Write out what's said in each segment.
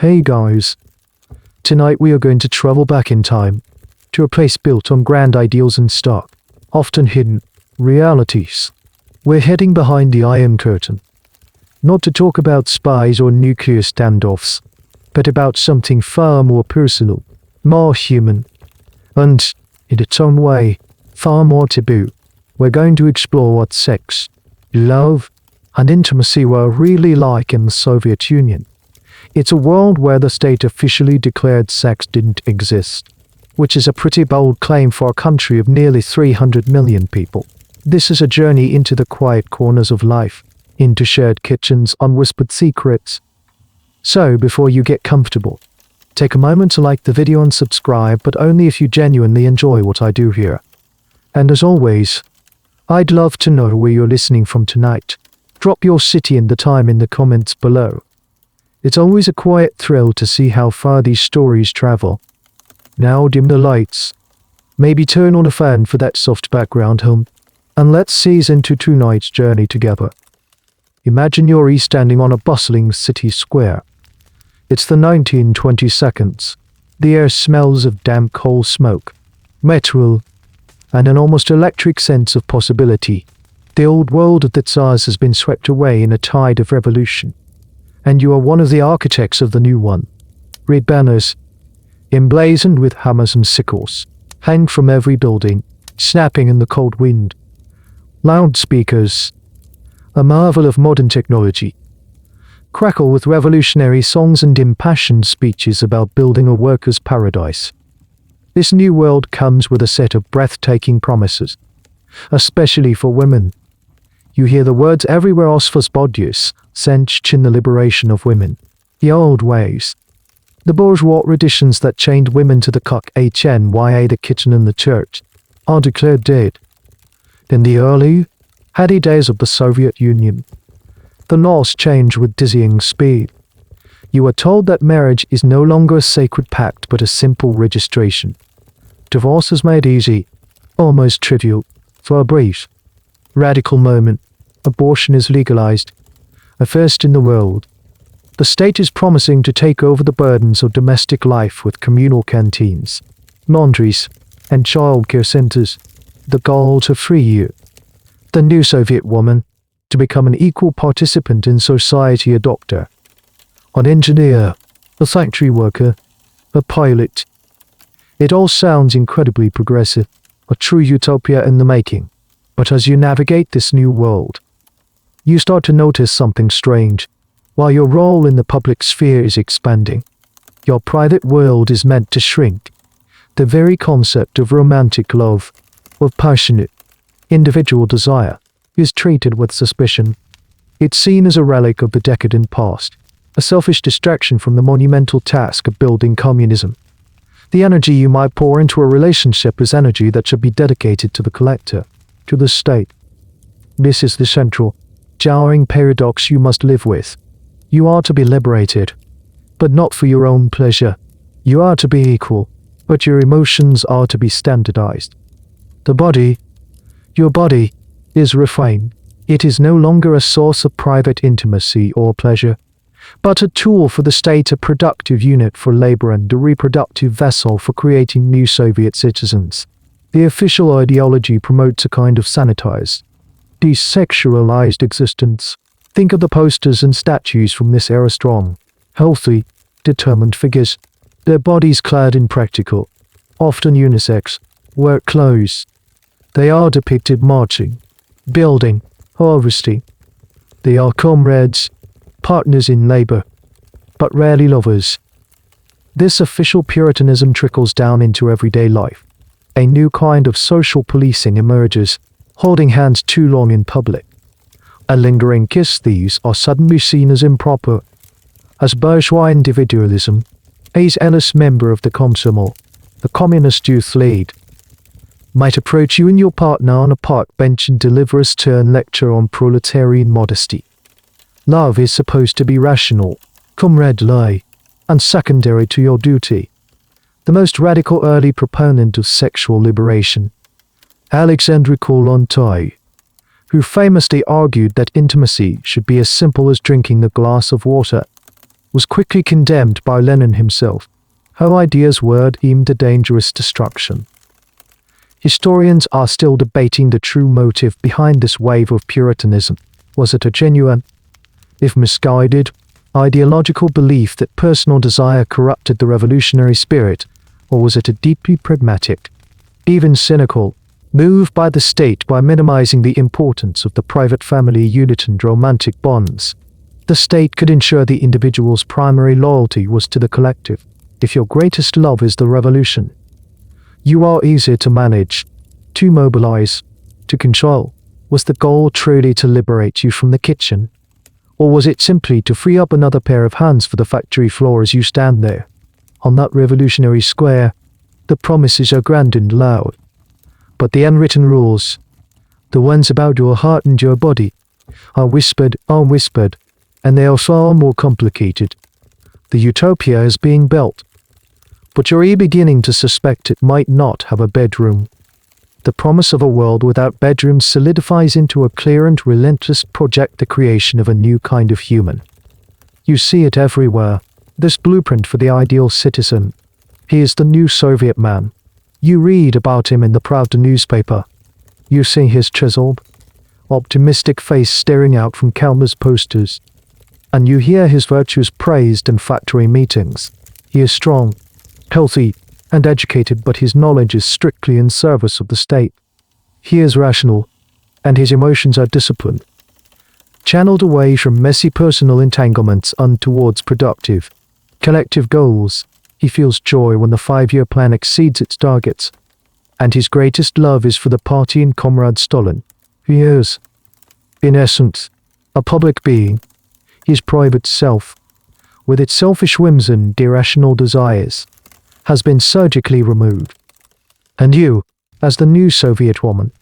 Hey guys, tonight we are going to travel back in time to a place built on grand ideals and stark, often hidden, realities. We're heading behind the Iron Curtain, not to talk about spies or nuclear standoffs, but about something far more personal, more human, and, in its own way, far more taboo. We're going to explore what sex, love, and intimacy were really like in the Soviet Union. It's a world where the state officially declared sex didn't exist, which is a pretty bold claim for a country of nearly 300 million people. This is a journey into the quiet corners of life, into shared kitchens, unwhispered secrets. So, before you get comfortable, take a moment to like the video and subscribe, but only if you genuinely enjoy what I do here. And as always, I'd love to know where you're listening from tonight. Drop your city and the time in the comments below. It's always a quiet thrill to see how far these stories travel. Now dim the lights. Maybe turn on a fan for that soft background hum. And let's seize into tonight's journey together. Imagine you're standing on a bustling city square. It's the 1922. The air smells of damp coal smoke, metal, and an almost electric sense of possibility. The old world of the Tsars has been swept away in a tide of revolution. And you are one of the architects of the new one. Red banners, emblazoned with hammers and sickles, hang from every building, snapping in the cold wind. Loudspeakers, a marvel of modern technology, crackle with revolutionary songs and impassioned speeches about building a worker's paradise. This new world comes with a set of breathtaking promises, especially for women. You hear the words everywhere: osvobodius, sench in the liberation of women. The old ways, the bourgeois traditions that chained women to the cock, HNYA, the kitchen and the church, are declared dead. In the early, heady days of the Soviet Union, the laws change with dizzying speed. You are told that marriage is no longer a sacred pact but a simple registration. Divorce is made easy, almost trivial, for a brief, radical moment. Abortion is legalized, a first in the world. The state is promising to take over the burdens of domestic life with communal canteens, laundries, and childcare centers. The goal to free you, the new Soviet woman, to become an equal participant in society: a doctor, an engineer, a factory worker, a pilot. It all sounds incredibly progressive, a true utopia in the making. But as you navigate this new world, you start to notice something strange. While your role in the public sphere is expanding, your private world is meant to shrink. The very concept of romantic love, of passionate, individual desire, is treated with suspicion. It's seen as a relic of the decadent past, a selfish distraction from the monumental task of building communism. The energy you might pour into a relationship is energy that should be dedicated to the collector, to the state. This is the central, jarring paradox you must live with. You are to be liberated, but not for your own pleasure. You are to be equal, but your emotions are to be standardized. The body, your body, is refined. It is no longer a source of private intimacy or pleasure, but a tool for the state, a productive unit for labor and a reproductive vessel for creating new Soviet citizens. The official ideology promotes a kind of sanitized, desexualized existence. Think of the posters and statues from this era: strong, healthy, determined figures, their bodies clad in practical, often unisex, work clothes. They are depicted marching, building, harvesting. They are comrades, partners in labor, but rarely lovers. This official puritanism trickles down into everyday life. A new kind of social policing emerges: holding hands too long in public, a lingering kiss. These are suddenly seen as improper. As bourgeois individualism, a zealous member of the Komsomol, the Communist Youth League, might approach you and your partner on a park bench and deliver a stern lecture on proletarian modesty. Love is supposed to be rational, comradely, and secondary to your duty. The most radical early proponent of sexual liberation, Alexandre Kollontai, who famously argued that intimacy should be as simple as drinking a glass of water, was quickly condemned by Lenin himself. Her ideas were deemed a dangerous destruction. Historians are still debating the true motive behind this wave of Puritanism. Was it a genuine, if misguided, ideological belief that personal desire corrupted the revolutionary spirit, or was it a deeply pragmatic, even cynical, move by the state by minimizing the importance of the private family unit and romantic bonds? The state could ensure the individual's primary loyalty was to the collective. If your greatest love is the revolution, you are easier to manage, to mobilize, to control. Was the goal truly to liberate you from the kitchen? Or was it simply to free up another pair of hands for the factory floor as you stand there, on that revolutionary square? The promises are grand and loud, but the unwritten rules, the ones about your heart and your body, are whispered, and they are far more complicated. The utopia is being built, but you're beginning to suspect it might not have a bedroom. The promise of a world without bedrooms solidifies into a clear and relentless project, the creation of a new kind of human. You see it everywhere, this blueprint for the ideal citizen. He is the new Soviet man. You read about him in the Pravda newspaper. You see his chiseled, optimistic face staring out from countless posters, and you hear his virtues praised in factory meetings. He is strong, healthy, and educated, but his knowledge is strictly in service of the state. He is rational, and his emotions are disciplined, channeled away from messy personal entanglements and towards productive, collective goals. He feels joy when the 5-year plan exceeds its targets, and his greatest love is for the party and comrade Stalin. He is, in essence, a public being. His private self, with its selfish whims and irrational desires, has been surgically removed. And you, as the new Soviet woman,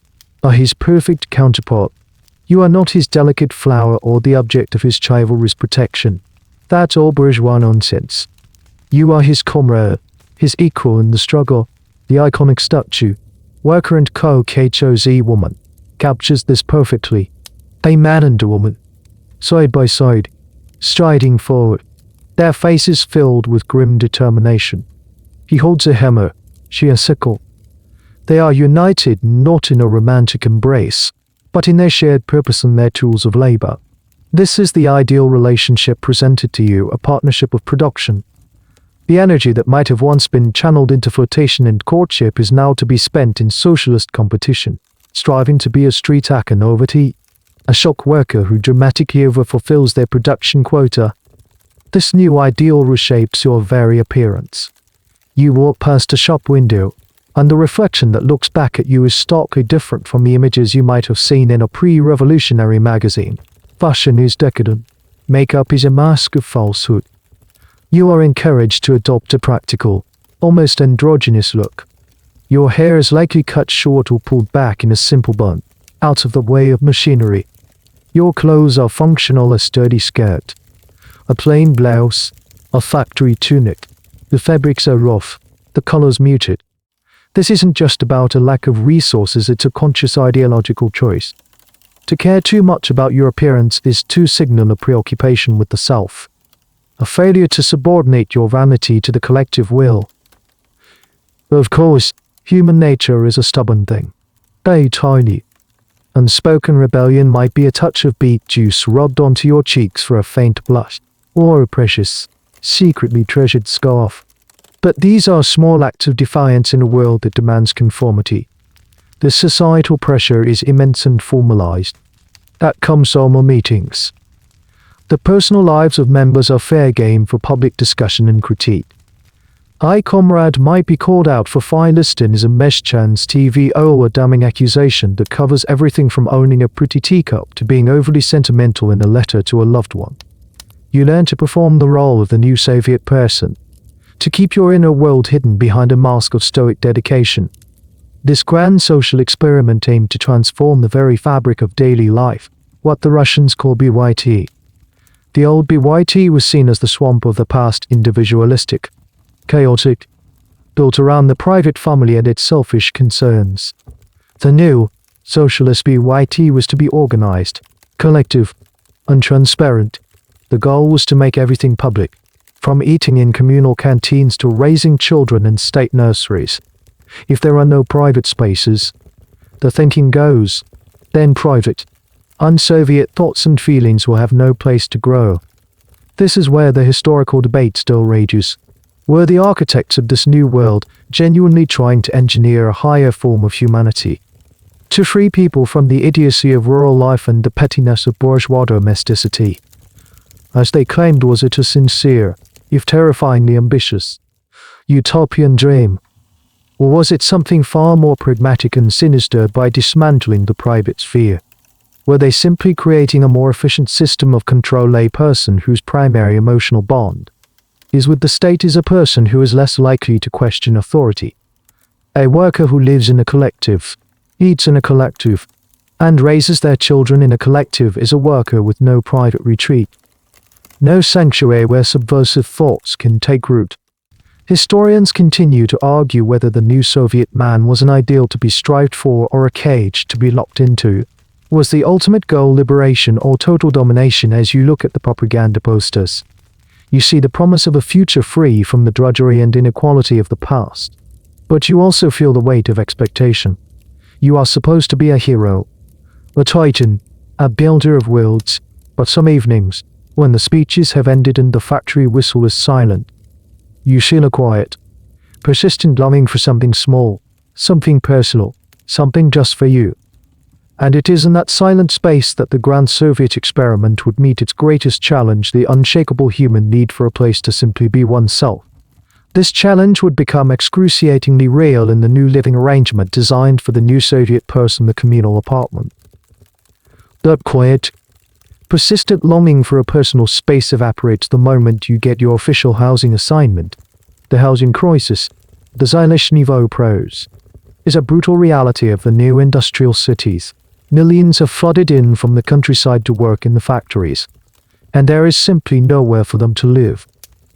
are his perfect counterpart. You are not his delicate flower or the object of his chivalrous protection. That's all bourgeois nonsense. You are his comrade, his equal in the struggle. The iconic statue, Worker and Co. KHOZ woman, captures this perfectly. A man and a woman, side by side, striding forward, their faces filled with grim determination. He holds a hammer, she a sickle. They are united not in a romantic embrace, but in their shared purpose and their tools of labor. This is the ideal relationship presented to you, a partnership of production. The energy that might have once been channeled into flirtation and courtship is now to be spent in socialist competition, striving to be a street Akanovati, a shock worker who dramatically overfulfills their production quota. This new ideal reshapes your very appearance. You walk past a shop window, and the reflection that looks back at you is starkly different from the images you might have seen in a pre-revolutionary magazine. Fashion is decadent. Makeup is a mask of falsehood. You are encouraged to adopt a practical, almost androgynous look. Your hair is likely cut short or pulled back in a simple bun, out of the way of machinery. Your clothes are functional: a sturdy skirt, a plain blouse, a factory tunic. The fabrics are rough, the colors muted. This isn't just about a lack of resources, it's a conscious ideological choice. To care too much about your appearance is to signal a preoccupation with the self, a failure to subordinate your vanity to the collective will. Of course, human nature is a stubborn thing. A tiny, unspoken rebellion might be a touch of beet juice rubbed onto your cheeks for a faint blush, or a precious, secretly treasured scarf. But these are small acts of defiance in a world that demands conformity. The societal pressure is immense and formalized. At comsomol meetings, the personal lives of members are fair game for public discussion and critique. A comrade might be called out for philistinism, Meshchan's TV, or a damning accusation that covers everything from owning a pretty teacup to being overly sentimental in a letter to a loved one. You learn to perform the role of the new Soviet person, to keep your inner world hidden behind a mask of stoic dedication. This grand social experiment aimed to transform the very fabric of daily life, what the Russians call BYT. The old BYT was seen as the swamp of the past, individualistic, chaotic, built around the private family and its selfish concerns. The new, socialist BYT was to be organized, collective, and transparent. The goal was to make everything public, from eating in communal canteens to raising children in state nurseries. If there are no private spaces, the thinking goes, then private, un-Soviet thoughts and feelings will have no place to grow. This is where the historical debate still rages. Were the architects of this new world genuinely trying to engineer a higher form of humanity? To free people from the idiocy of rural life and the pettiness of bourgeois domesticity? As they claimed, was it a sincere, if terrifyingly ambitious, utopian dream? Or was it something far more pragmatic and sinister by dismantling the private sphere? Were they simply creating a more efficient system of control? A person whose primary emotional bond is with the state is a person who is less likely to question authority. A worker who lives in a collective, eats in a collective, and raises their children in a collective is a worker with no private retreat, no sanctuary where subversive thoughts can take root. Historians continue to argue whether the new Soviet man was an ideal to be strived for or a cage to be locked into. Was the ultimate goal liberation or total domination? As you look at the propaganda posters, you see the promise of a future free from the drudgery and inequality of the past. But you also feel the weight of expectation. You are supposed to be a hero, a titan, a builder of worlds, but some evenings, when the speeches have ended and the factory whistle is silent, you feel a quiet, persistent longing for something small, something personal, something just for you. And it is in that silent space that the grand Soviet experiment would meet its greatest challenge, the unshakable human need for a place to simply be oneself. This challenge would become excruciatingly real in the new living arrangement designed for the new Soviet person, the communal apartment. That quiet, persistent longing for a personal space evaporates the moment you get your official housing assignment. The housing crisis, the Zylish Niveau prose, is a brutal reality of the new industrial cities. Millions have flooded in from the countryside to work in the factories, and there is simply nowhere for them to live.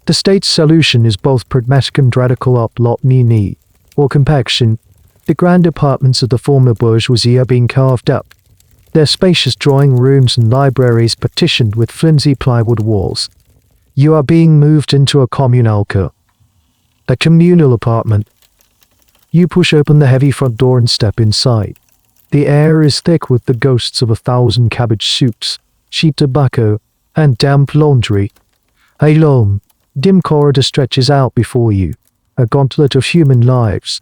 The state's solution is both pragmatic and radical: outlot nini, or compaction. The grand apartments of the former bourgeoisie are being carved up, their spacious drawing rooms and libraries partitioned with flimsy plywood walls. You are being moved into a kommunalka, a communal apartment. You push open the heavy front door and step inside. The air is thick with the ghosts of 1,000 cabbage soups, cheap tobacco, and damp laundry. A long, dim corridor stretches out before you, a gauntlet of human lives.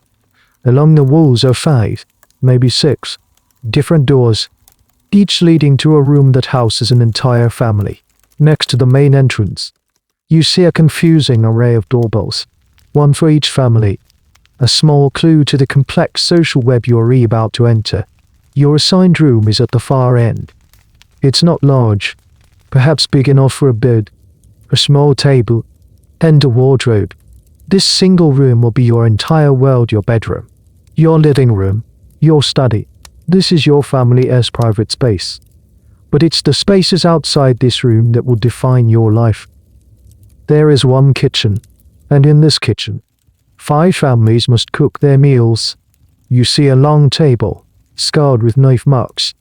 Along the walls are 5, maybe 6, different doors, each leading to a room that houses an entire family. Next to the main entrance, you see a confusing array of doorbells, one for each family, a small clue to the complex social web you're about to enter. Your assigned room is at the far end. It's not large, perhaps big enough for a bed, a small table, and a wardrobe. This single room will be your entire world: your bedroom, your living room, your study. This is your family's private space. But it's the spaces outside this room that will define your life. There is one kitchen, and in this kitchen, 5 families must cook their meals. You see a long table, scarred with knife marks,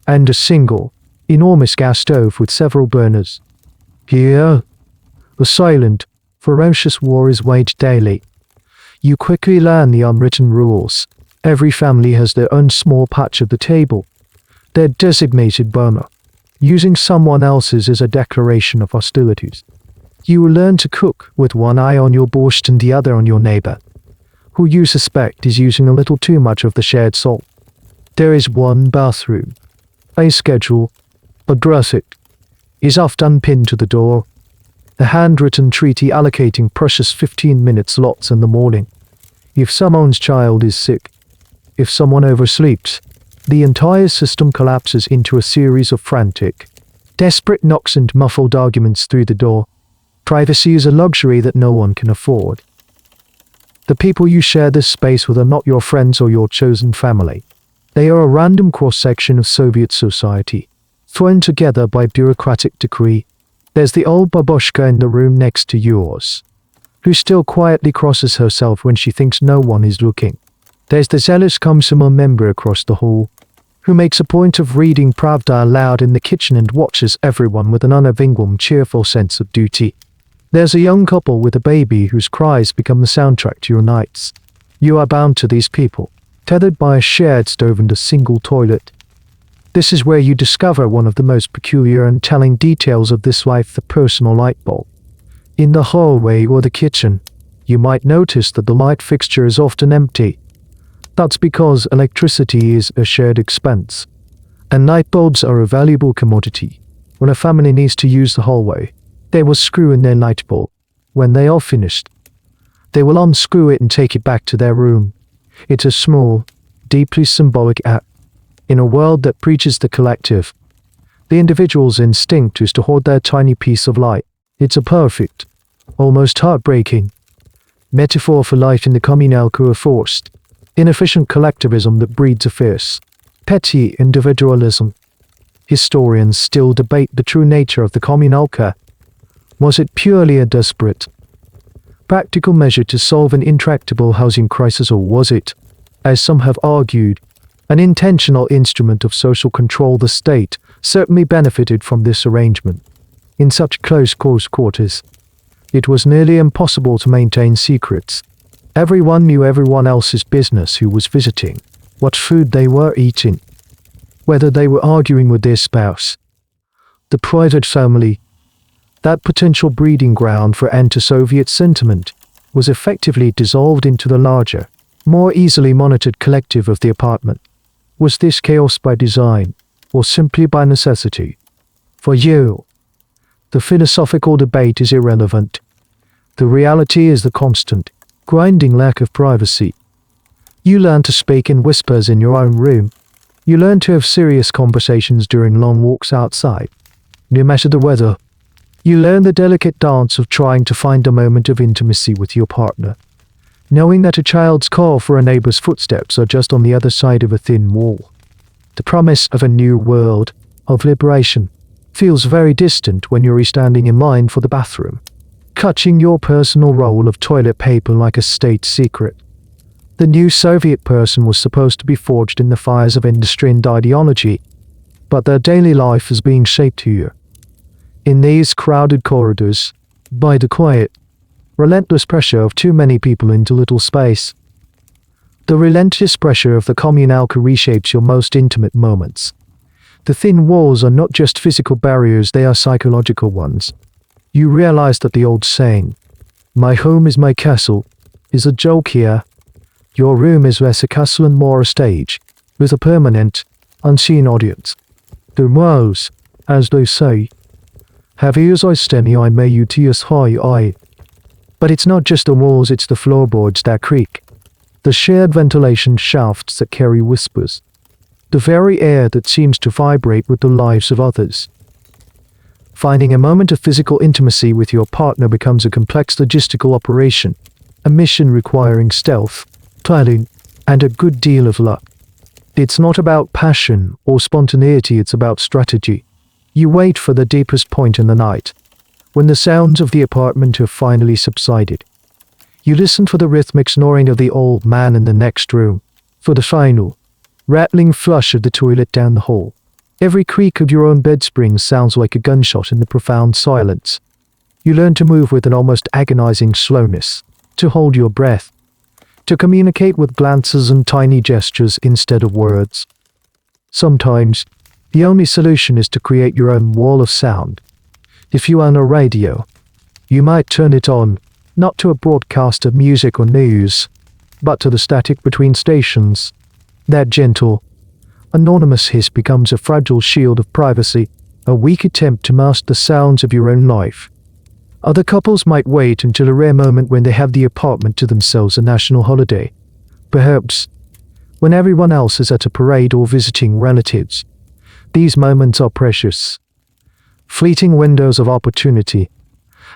and a single, enormous gas stove with several burners. Here, a silent, ferocious war is waged daily. You quickly learn the unwritten rules. Every family has their own small patch of the table, their designated burner, using someone else's as a declaration of hostilities. You will learn to cook with one eye on your borscht and the other on your neighbor, who you suspect is using a little too much of the shared salt. There is one bathroom. A schedule, addressed, is often pinned to the door. A handwritten treaty allocating precious 15-minute slots in the morning. If someone's child is sick, if someone oversleeps, the entire system collapses into a series of frantic, desperate knocks and muffled arguments through the door. Privacy is a luxury that no one can afford. The people you share this space with are not your friends or your chosen family. They are a random cross-section of Soviet society, thrown together by bureaucratic decree. There's the old babushka in the room next to yours, who still quietly crosses herself when she thinks no one is looking. There's the zealous Komsomol member across the hall, who makes a point of reading Pravda aloud in the kitchen and watches everyone with an unavingum cheerful sense of duty. There's a young couple with a baby whose cries become the soundtrack to your nights. You are bound to these people, tethered by a shared stove and a single toilet. This is where you discover one of the most peculiar and telling details of this life, the personal light bulb. In the hallway or the kitchen, you might notice that the light fixture is often empty. That's because electricity is a shared expense, and light bulbs are a valuable commodity. When a family needs to use the hallway, they will screw in their light bulb. When they are finished, they will unscrew it and take it back to their room. It's a small, deeply symbolic act. In a world that preaches the collective, the individual's instinct is to hoard their tiny piece of light. It's a perfect, almost heartbreaking, metaphor for life in the kommunalka, a forced, inefficient collectivism that breeds a fierce, petty individualism. Historians still debate the true nature of the kommunalka. Was it purely a desperate, practical measure to solve an intractable housing crisis, or was it, as some have argued, an intentional instrument of social control? The state certainly benefited from this arrangement. In such close quarters, it was nearly impossible to maintain secrets. Everyone knew everyone else's business: who was visiting, what food they were eating, whether they were arguing with their spouse. The private family, that potential breeding ground for anti-Soviet sentiment, was effectively dissolved into the larger, more easily monitored collective of the apartment. Was this chaos by design, or simply by necessity? For you, the philosophical debate is irrelevant. The reality is the constant, grinding lack of privacy. You learn to speak in whispers in your own room. You learn to have serious conversations during long walks outside, no matter the weather. You learn the delicate dance of trying to find a moment of intimacy with your partner, knowing that a child's call for a neighbor's footsteps are just on the other side of a thin wall. The promise of a new world, of liberation, feels very distant when you're standing in line for the bathroom, clutching your personal roll of toilet paper like a state secret. The new Soviet person was supposed to be forged in the fires of industry and ideology, but their daily life is being shaped here, in these crowded corridors, by the quiet, relentless pressure of too many people into little space. The relentless pressure of the kommunalka reshapes your most intimate moments. The thin walls are not just physical barriers, they are psychological ones. You realize that the old saying, "My home is my castle," is a joke here. Your room is less a castle and more a stage, with a permanent, unseen audience. The walls, as they say, have ears I stemy I may you tears high I. But it's not just the walls, it's the floorboards that creak, the shared ventilation shafts that carry whispers, the very air that seems to vibrate with the lives of others. Finding a moment of physical intimacy with your partner becomes a complex logistical operation, a mission requiring stealth, planning, and a good deal of luck. It's not about passion or spontaneity, it's about strategy. You wait for the deepest point in the night, when the sounds of the apartment have finally subsided. You listen for the rhythmic snoring of the old man in the next room, for the final, rattling flush of the toilet down the hall. Every creak of your own bed spring sounds like a gunshot in the profound silence. You learn to move with an almost agonizing slowness, to hold your breath, to communicate with glances and tiny gestures instead of words. Sometimes, the only solution is to create your own wall of sound. If you own a radio, you might turn it on, not to a broadcast of music or news, but to the static between stations. That gentle, anonymous hiss becomes a fragile shield of privacy, a weak attempt to mask the sounds of your own life. Other couples might wait until a rare moment when they have the apartment to themselves, a national holiday. Perhaps when everyone else is at a parade or visiting relatives. These moments are precious, fleeting windows of opportunity,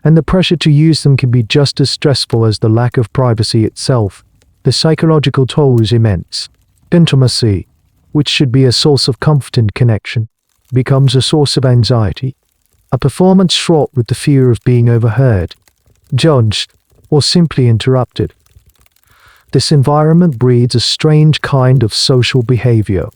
and the pressure to use them can be just as stressful as the lack of privacy itself. The psychological toll is immense. Intimacy, which should be a source of comfort and connection, becomes a source of anxiety, a performance fraught with the fear of being overheard, judged, or simply interrupted. This environment breeds a strange kind of social behavior.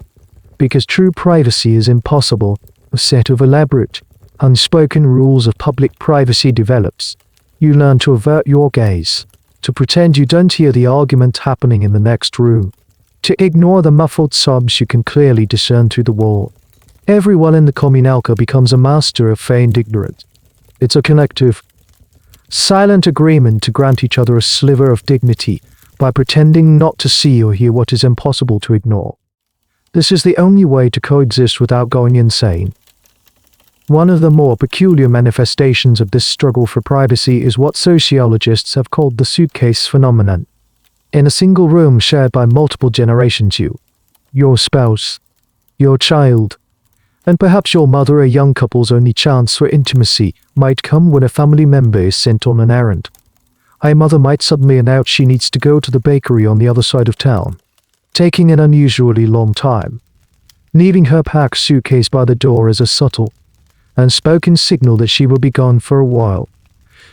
Because true privacy is impossible, a set of elaborate, unspoken rules of public privacy develops. You learn to avert your gaze, to pretend you don't hear the argument happening in the next room, to ignore the muffled sobs you can clearly discern through the wall. Everyone in the kommunalka becomes a master of feigned ignorance. It's a collective, silent agreement to grant each other a sliver of dignity by pretending not to see or hear what is impossible to ignore. This is the only way to coexist without going insane. One of the more peculiar manifestations of this struggle for privacy is what sociologists have called the suitcase phenomenon. In a single room shared by multiple generations, your spouse, your child, and perhaps your mother, a young couple's only chance for intimacy might come when a family member is sent on an errand. A mother might suddenly announce she needs to go to the bakery on the other side of town, taking an unusually long time. Leaving her packed suitcase by the door is a subtle, unspoken signal that she will be gone for a while.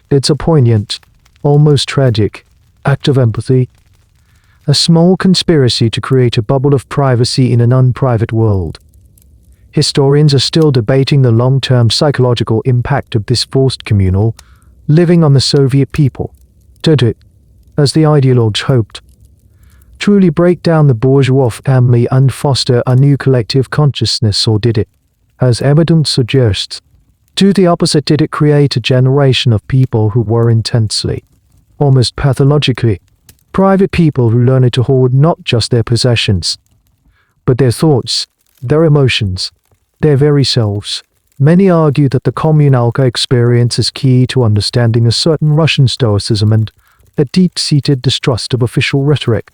It's a poignant, almost tragic, act of empathy. A small conspiracy to create a bubble of privacy in an unprivate world. Historians are still debating the long-term psychological impact of this forced communal living on the Soviet people. Did it, as the ideologues hoped, truly break down the bourgeois family and foster a new collective consciousness, or did it, as evidence suggests, do the opposite? Did it create a generation of people who were intensely, almost pathologically, private people who learned to hoard not just their possessions, but their thoughts, their emotions, their very selves? Many argue that the kommunalka experience is key to understanding a certain Russian stoicism and a deep-seated distrust of official rhetoric.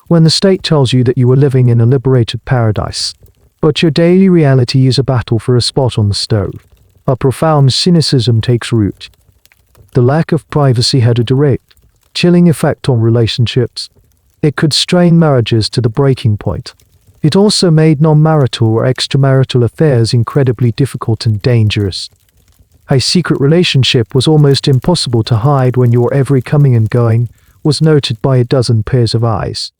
When the state tells you that you are living in a liberated paradise, but your daily reality is a battle for a spot on the stove, a profound cynicism takes root. The lack of privacy had a direct, chilling effect on relationships. It could strain marriages to the breaking point. It also made non-marital or extramarital affairs incredibly difficult and dangerous. A secret relationship was almost impossible to hide when your every coming and going was noted by a dozen pairs of eyes.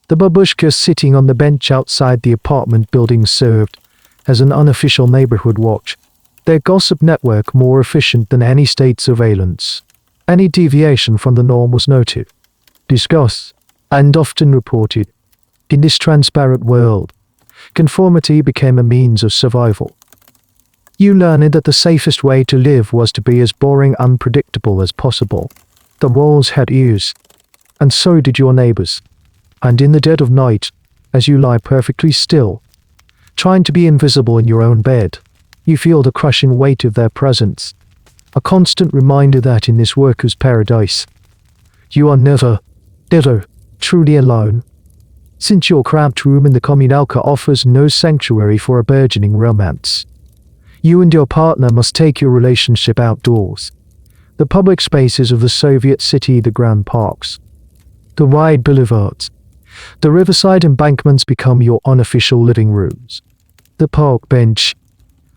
The babushkas sitting on the bench outside the apartment building served as an unofficial neighborhood watch, their gossip network more efficient than any state surveillance. Any deviation from the norm was noted, discussed, and often reported. In this transparent world, conformity became a means of survival. You learned that the safest way to live was to be as boring, unpredictable as possible. The walls had ears, and so did your neighbors. And in the dead of night, as you lie perfectly still, trying to be invisible in your own bed, you feel the crushing weight of their presence. A constant reminder that in this worker's paradise, you are never, ever, truly alone. Since your cramped room in the kommunalka offers no sanctuary for a burgeoning romance, you and your partner must take your relationship outdoors. The public spaces of the Soviet city, the grand parks, the wide boulevards, the riverside embankments become your unofficial living rooms. The park bench,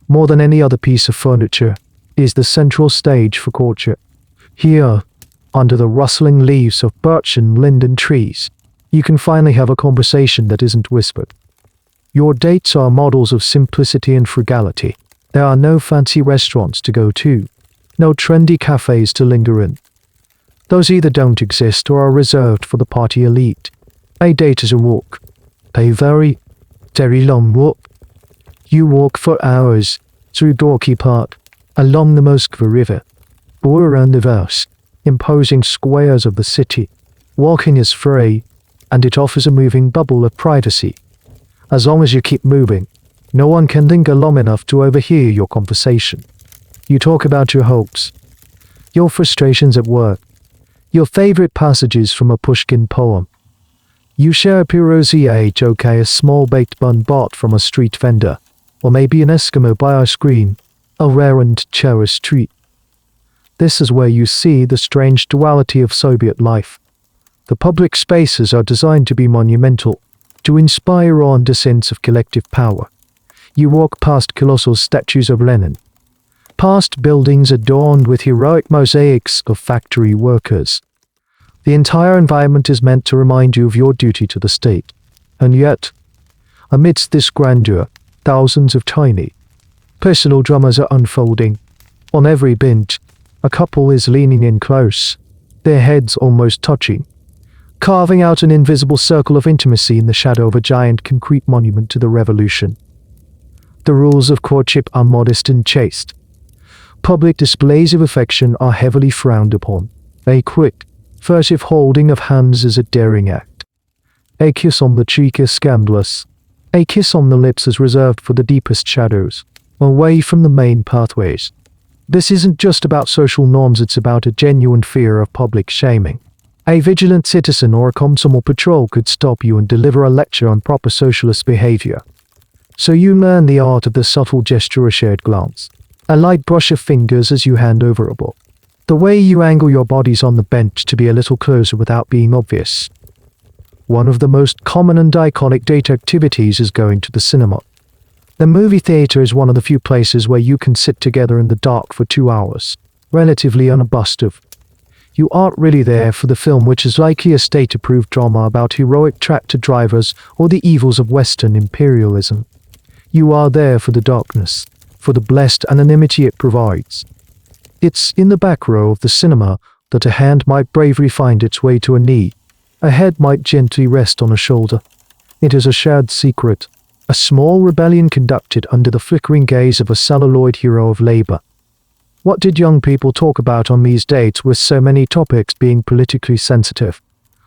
more than any other piece of furniture, is the central stage for culture. Here, under the rustling leaves of birch and linden trees, you can finally have a conversation that isn't whispered. Your dates are models of simplicity and frugality. There are no fancy restaurants to go to, no trendy cafes to linger in. Those either don't exist or are reserved for the party elite. A date is a walk, a very, very long walk. You walk for hours through Gorky Park, along the Moskva River, or around the vast, imposing squares of the city. Walking is free, and it offers a moving bubble of privacy. As long as you keep moving, no one can linger long enough to overhear your conversation. You talk about your hopes, your frustrations at work, your favorite passages from a Pushkin poem. You share a pirozia joke, a small baked bun bought from a street vendor, or maybe an Eskimo by ice cream, a rare and cherished treat. This is where you see the strange duality of Soviet life. The public spaces are designed to be monumental, to inspire awe and a sense of collective power. You walk past colossal statues of Lenin, past buildings adorned with heroic mosaics of factory workers. The entire environment is meant to remind you of your duty to the state. And yet, amidst this grandeur, thousands of tiny, personal dramas are unfolding. On every bench, A couple is leaning in close, their heads almost touching, carving out an invisible circle of intimacy in the shadow of a giant concrete monument to the revolution. The rules of courtship are modest and chaste. Public displays of affection are heavily frowned upon. A quick, furtive holding of hands is a daring act. A kiss on the cheek is scandalous. A kiss on the lips is reserved for the deepest shadows, away from the main pathways. This isn't just about social norms, it's about a genuine fear of public shaming. A vigilant citizen or a communal patrol could stop you and deliver a lecture on proper socialist behavior. So you learn the art of the subtle gesture, a shared glance, a light brush of fingers as you hand over a book, the way you angle your bodies on the bench to be a little closer without being obvious. One of the most common and iconic date activities is going to the cinema. The movie theater is one of the few places where you can sit together in the dark for 2 hours, relatively unobtrusive. You aren't really there for the film, which is likely a state-approved drama about heroic tractor drivers or the evils of Western imperialism. You are there for the darkness, for the blessed anonymity it provides. It's in the back row of the cinema that a hand might bravely find its way to a knee, a head might gently rest on a shoulder. It is a shared secret, a small rebellion conducted under the flickering gaze of a celluloid hero of labor. What did young people talk about on these dates, with so many topics being politically sensitive?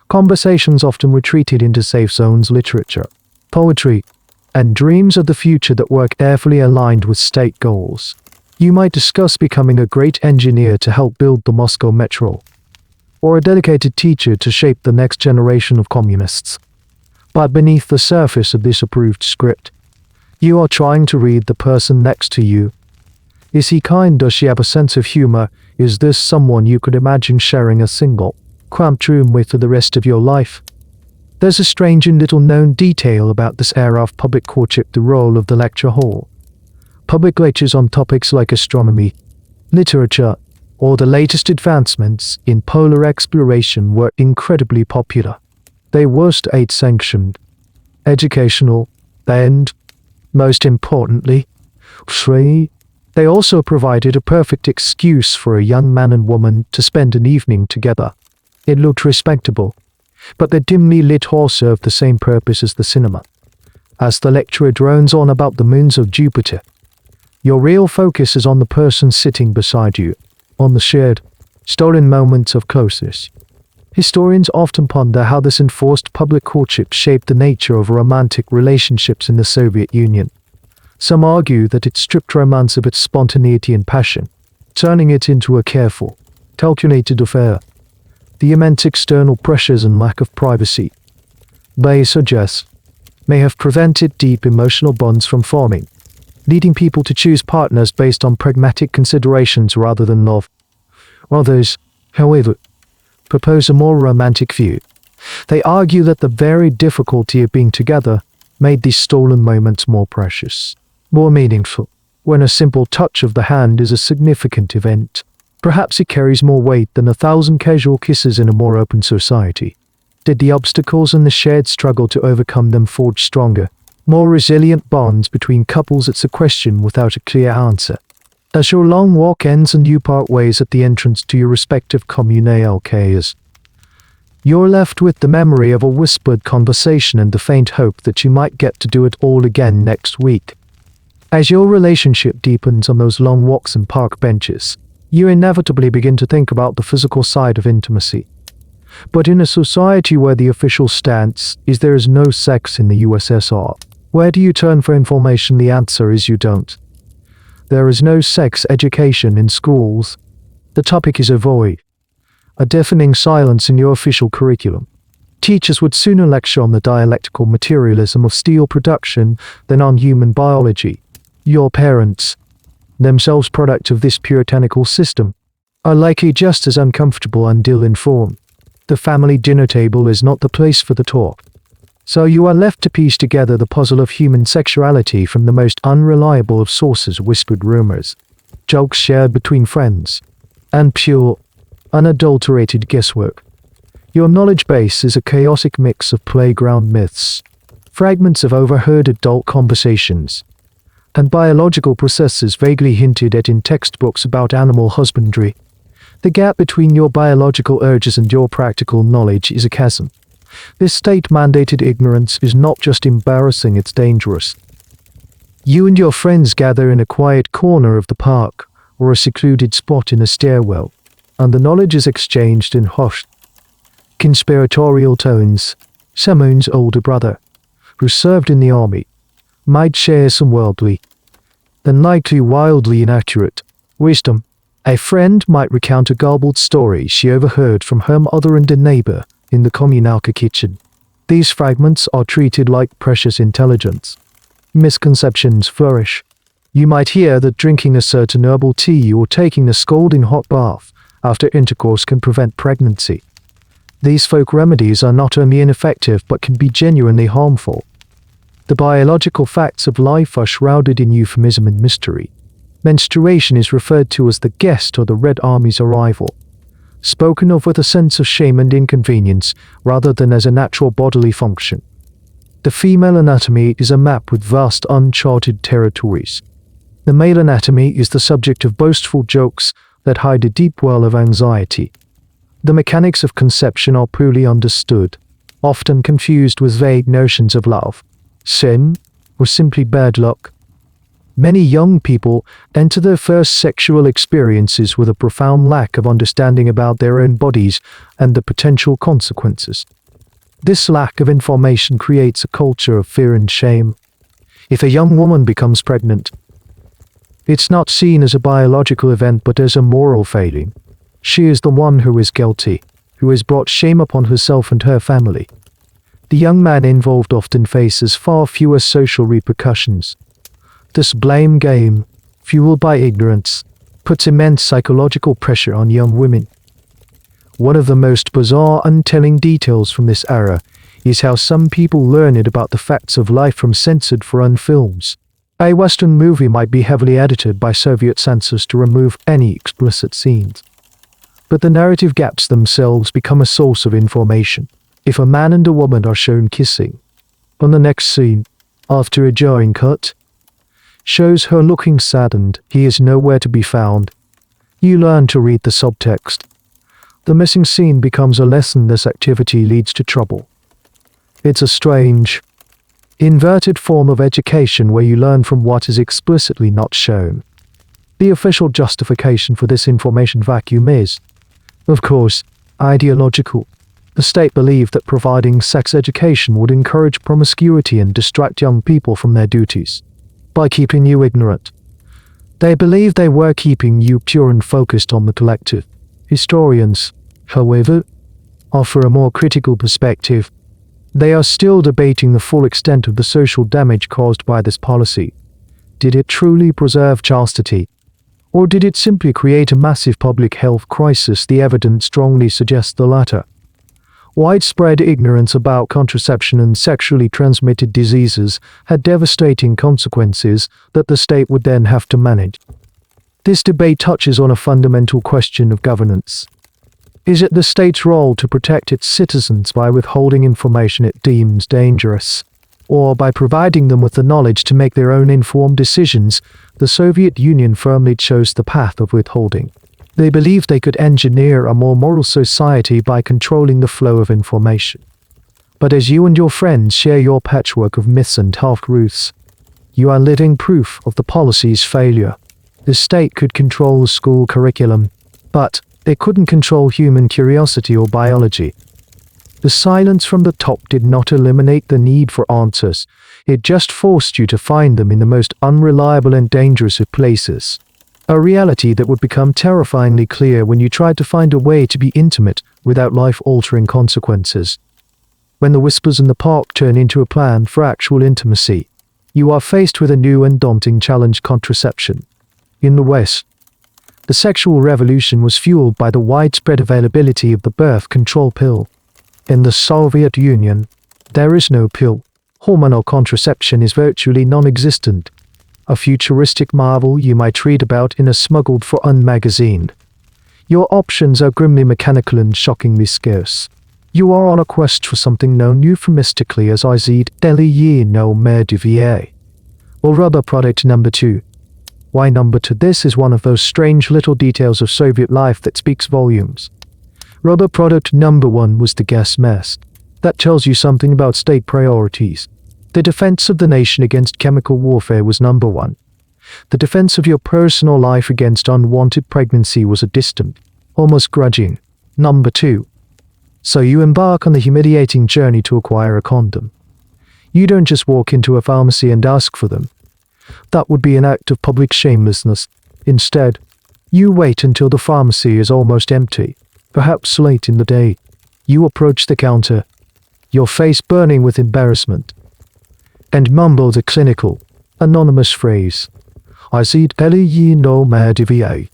Conversations often retreated into safe zones: literature, poetry, and dreams of the future that were carefully aligned with state goals. You might discuss becoming a great engineer to help build the Moscow metro, or a dedicated teacher to shape the next generation of communists. But beneath the surface of this approved script, you are trying to read the person next to you. Is he kind? Does she have a sense of humor? Is this someone you could imagine sharing a single, cramped room with for the rest of your life? There's a strange and little-known detail about this era of public courtship: the role of the lecture hall. Public lectures on topics like astronomy, literature, or the latest advancements in polar exploration were incredibly popular. They were state-sanctioned, educational, and, most importantly, free. They also provided a perfect excuse for a young man and woman to spend an evening together. It looked respectable, but the dimly lit hall served the same purpose as the cinema. As the lecturer drones on about the moons of Jupiter, your real focus is on the person sitting beside you, on the shared, stolen moments of closeness. Historians often ponder how this enforced public courtship shaped the nature of romantic relationships in the Soviet Union. Some argue that it stripped romance of its spontaneity and passion, turning it into a careful, calculated affair. The immense external pressures and lack of privacy, they suggest, may have prevented deep emotional bonds from forming, leading people to choose partners based on pragmatic considerations rather than love. Others, however, propose a more romantic view. They argue that the very difficulty of being together made these stolen moments more precious, more meaningful. When a simple touch of the hand is a significant event, perhaps it carries more weight than 1,000 casual kisses in a more open society. Did the obstacles and the shared struggle to overcome them forge stronger, more resilient bonds between couples? It's a question without a clear answer. As your long walk ends and you part ways at the entrance to your respective kommunalkas, you're left with the memory of a whispered conversation and the faint hope that you might get to do it all again next week. As your relationship deepens on those long walks and park benches, you inevitably begin to think about the physical side of intimacy. But in a society where the official stance is there is no sex in the USSR, where do you turn for information? The answer is you don't. There is no sex education in schools. The topic is a void, a deafening silence in your official curriculum. Teachers would sooner lecture on the dialectical materialism of steel production than on human biology. Your parents, themselves product of this puritanical system, are likely just as uncomfortable and ill-informed. The family dinner table is not the place for the talk. So you are left to piece together the puzzle of human sexuality from the most unreliable of sources: whispered rumors, jokes shared between friends, and pure, unadulterated guesswork. Your knowledge base is a chaotic mix of playground myths, fragments of overheard adult conversations, and biological processes vaguely hinted at in textbooks about animal husbandry. The gap between your biological urges and your practical knowledge is a chasm. This state-mandated ignorance is not just embarrassing, it's dangerous. You and your friends gather in a quiet corner of the park or a secluded spot in a stairwell, and the knowledge is exchanged in hushed, conspiratorial tones. Someone's older brother, who served in the army, might share some worldly, then likely wildly inaccurate, wisdom. A friend might recount a garbled story she overheard from her mother and a neighbor in the kommunalka kitchen. These fragments are treated like precious intelligence. Misconceptions flourish. You might hear that drinking a certain herbal tea or taking a scalding hot bath after intercourse can prevent pregnancy. These folk remedies are not only ineffective but can be genuinely harmful. The biological facts of life are shrouded in euphemism and mystery. Menstruation is referred to as the guest or the Red Army's arrival, spoken of with a sense of shame and inconvenience rather than as a natural bodily function. The female anatomy is a map with vast uncharted territories. The male anatomy is the subject of boastful jokes that hide a deep well of anxiety. The mechanics of conception are poorly understood, often confused with vague notions of love, sin, or simply bad luck. Many young people enter their first sexual experiences with a profound lack of understanding about their own bodies and the potential consequences. This lack of information creates a culture of fear and shame. If a young woman becomes pregnant, it's not seen as a biological event but as a moral failing. She is the one who is guilty, who has brought shame upon herself and her family. The young man involved often faces far fewer social repercussions. This blame game, fueled by ignorance, puts immense psychological pressure on young women. One of the most bizarre and telling details from this era is how some people learned about the facts of life from censored foreign films. A Western movie might be heavily edited by Soviet censors to remove any explicit scenes. But the narrative gaps themselves become a source of information. If a man and a woman are shown kissing, on the next scene, after a jarring cut, shows her looking saddened, he is nowhere to be found. You learn to read the subtext. The missing scene becomes a lesson this activity leads to trouble. It's a strange, inverted form of education where you learn from what is explicitly not shown. The official justification for this information vacuum is, of course, ideological. The state believed that providing sex education would encourage promiscuity and distract young people from their duties. By keeping you ignorant, they believed they were keeping you pure and focused on the collective. Historians, however, offer a more critical perspective. They are still debating the full extent of the social damage caused by this policy. Did it truly preserve chastity? Or did it simply create a massive public health crisis? The evidence strongly suggests the latter. Widespread ignorance about contraception and sexually transmitted diseases had devastating consequences that the state would then have to manage. This debate touches on a fundamental question of governance. Is it the state's role to protect its citizens by withholding information it deems dangerous, or by providing them with the knowledge to make their own informed decisions? The Soviet Union firmly chose the path of withholding. They believed they could engineer a more moral society by controlling the flow of information. But as you and your friends share your patchwork of myths and half-truths, you are living proof of the policy's failure. The state could control the school curriculum, but it couldn't control human curiosity or biology. The silence from the top did not eliminate the need for answers. It just forced you to find them in the most unreliable and dangerous of places. A reality that would become terrifyingly clear when you tried to find a way to be intimate without life-altering consequences. When the whispers in the park turn into a plan for actual intimacy, you are faced with a new and daunting challenge: contraception. In the West, the sexual revolution was fueled by the widespread availability of the birth control pill. In the Soviet Union, there is no pill. Hormonal contraception is virtually non-existent. A futuristic marvel you might read about in a smuggled-for-un magazine. Your options are grimly mechanical and shockingly scarce. You are on a quest for something known euphemistically as Izid Deli no mer de vie. Or rubber product number 2. Why number 2? This is one of those strange little details of Soviet life that speaks volumes. Rubber product number 1 was the gas mask. That tells you something about state priorities. The defense of the nation against chemical warfare was number 1. The defense of your personal life against unwanted pregnancy was a distant, almost grudging, number 2. So you embark on the humiliating journey to acquire a condom. You don't just walk into a pharmacy and ask for them. That would be an act of public shamelessness. Instead, you wait until the pharmacy is almost empty, perhaps late in the day. You approach the counter, your face burning with embarrassment, and mumble the clinical, anonymous phrase, "I said Pelly no Madivier."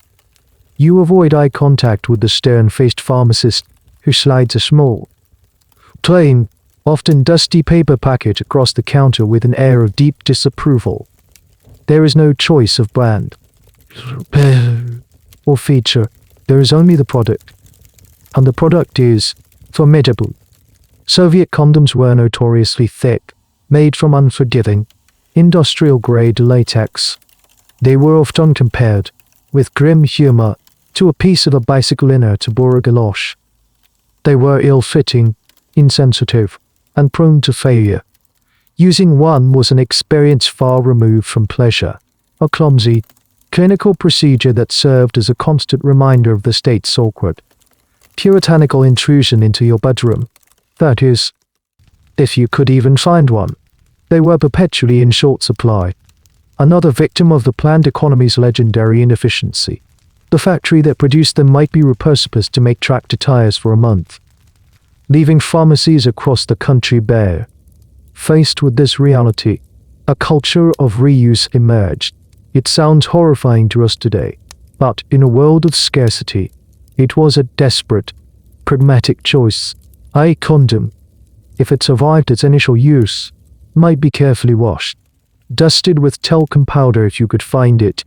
You avoid eye contact with the stern-faced pharmacist, who slides a small, plain, often dusty paper package across the counter with an air of deep disapproval. There is no choice of brand or feature. There is only the product. And the product is formidable. Soviet condoms were notoriously thick, made from unforgiving, industrial-grade latex. They were often compared, with grim humor, to a piece of a bicycle inner to bore a galosh. They were ill-fitting, insensitive, and prone to failure. Using one was an experience far removed from pleasure, a clumsy, clinical procedure that served as a constant reminder of the state's awkward, puritanical intrusion into your bedroom. That is, if you could even find one. They were perpetually in short supply. Another victim of the planned economy's legendary inefficiency. The factory that produced them might be repurposed to make tractor tires for a month, leaving pharmacies across the country bare. Faced with this reality, a culture of reuse emerged. It sounds horrifying to us today, but in a world of scarcity, it was a desperate, pragmatic choice. A condom, if it survived its initial use, might be carefully washed, dusted with talcum powder if you could find it,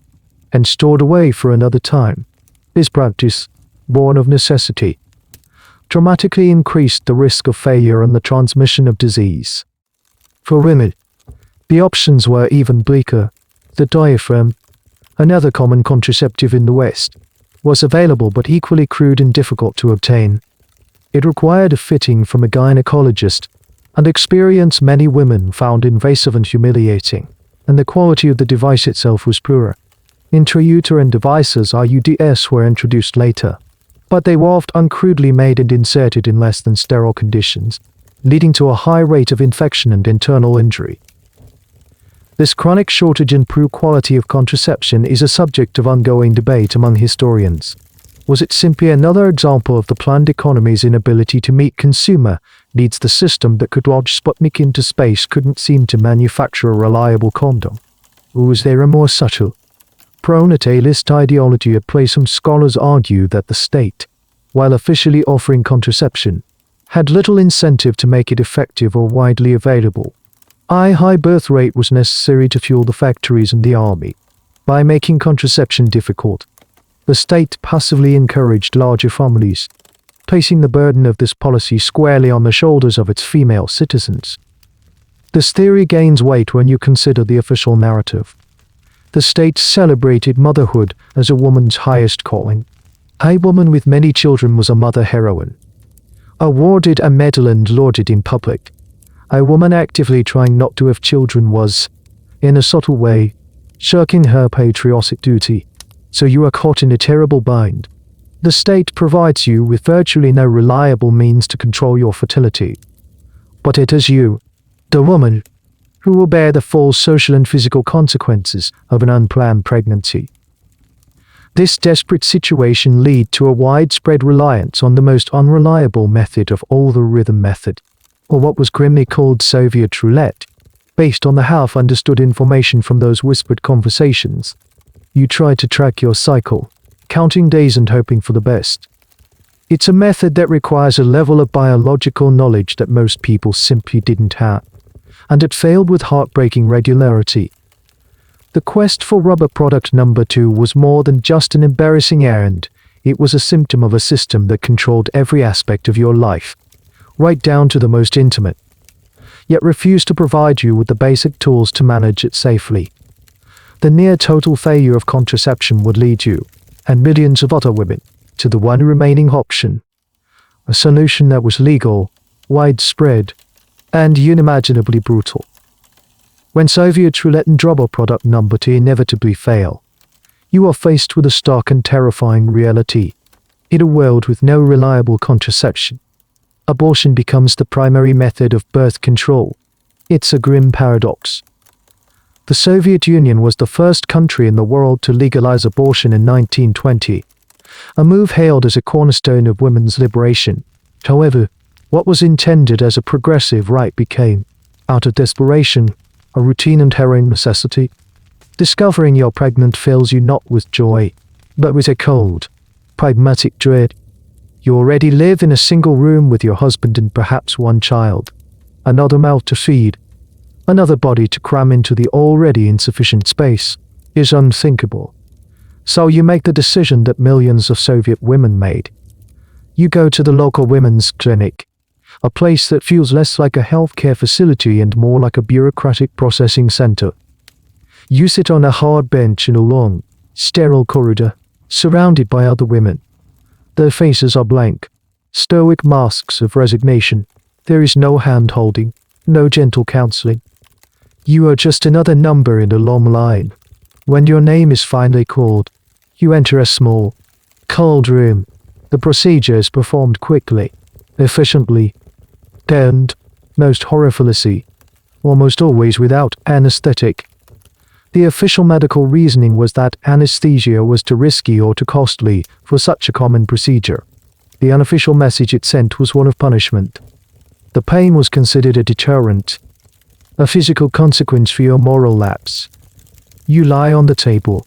and stored away for another time. This practice, born of necessity, dramatically increased the risk of failure and the transmission of disease. For women, the options were even bleaker. The diaphragm, another common contraceptive in the West, was available but equally crude and difficult to obtain. It required a fitting from a gynecologist, and experience many women found invasive and humiliating, and the quality of the device itself was poorer. Intrauterine devices IUDs were introduced later, but they were often crudely made and inserted in less than sterile conditions, leading to a high rate of infection and internal injury. This chronic shortage and poor quality of contraception is a subject of ongoing debate among historians. Was it simply another example of the planned economy's inability to meet consumer needs? The system that could launch Sputnik into space couldn't seem to manufacture a reliable condom. Or was there a more subtle, pro-natalist ideology at play? Some scholars argue that the state, while officially offering contraception, had little incentive to make it effective or widely available. A high birth rate was necessary to fuel the factories and the army. By making contraception difficult, the state passively encouraged larger families, placing the burden of this policy squarely on the shoulders of its female citizens. This theory gains weight when you consider the official narrative. The state celebrated motherhood as a woman's highest calling. A woman with many children was a mother heroine, awarded a medal and lauded in public. A woman actively trying not to have children was, in a subtle way, shirking her patriotic duty. So you are caught in a terrible bind. The state provides you with virtually no reliable means to control your fertility. But it is you, the woman, who will bear the full social and physical consequences of an unplanned pregnancy. This desperate situation led to a widespread reliance on the most unreliable method of all, the rhythm method, or what was grimly called Soviet roulette, based on the half-understood information from those whispered conversations. You try to track your cycle, counting days and hoping for the best. It's a method that requires a level of biological knowledge that most people simply didn't have, and it failed with heartbreaking regularity. The quest for rubber product number 2 was more than just an embarrassing errand. It was a symptom of a system that controlled every aspect of your life, right down to the most intimate, yet refused to provide you with the basic tools to manage it safely. The near total failure of contraception would lead you, and millions of other women, to the one remaining option. A solution that was legal, widespread, and unimaginably brutal. When Soviet roulette and double product number 2 inevitably fail, you are faced with a stark and terrifying reality. In a world with no reliable contraception, abortion becomes the primary method of birth control. It's a grim paradox. The Soviet Union was the first country in the world to legalize abortion in 1920, a move hailed as a cornerstone of women's liberation. However, what was intended as a progressive right became, out of desperation, a routine and harrowing necessity. Discovering you're pregnant fills you not with joy, but with a cold, pragmatic dread. You already live in a single room with your husband and perhaps one child, another mouth to feed, another body to cram into the already insufficient space, is unthinkable. So you make the decision that millions of Soviet women made. You go to the local women's clinic, a place that feels less like a healthcare facility and more like a bureaucratic processing center. You sit on a hard bench in a long, sterile corridor, surrounded by other women. Their faces are blank, stoic masks of resignation. There is no hand-holding, no gentle counseling. You are just another number in a long line. When your name is finally called, you enter a small, cold room. The procedure is performed quickly, efficiently, and, most horrificously, almost always without anesthetic. The official medical reasoning was that anesthesia was too risky or too costly for such a common procedure. The unofficial message it sent was one of punishment. The pain was considered a deterrent, a physical consequence for your moral lapse. You lie on the table,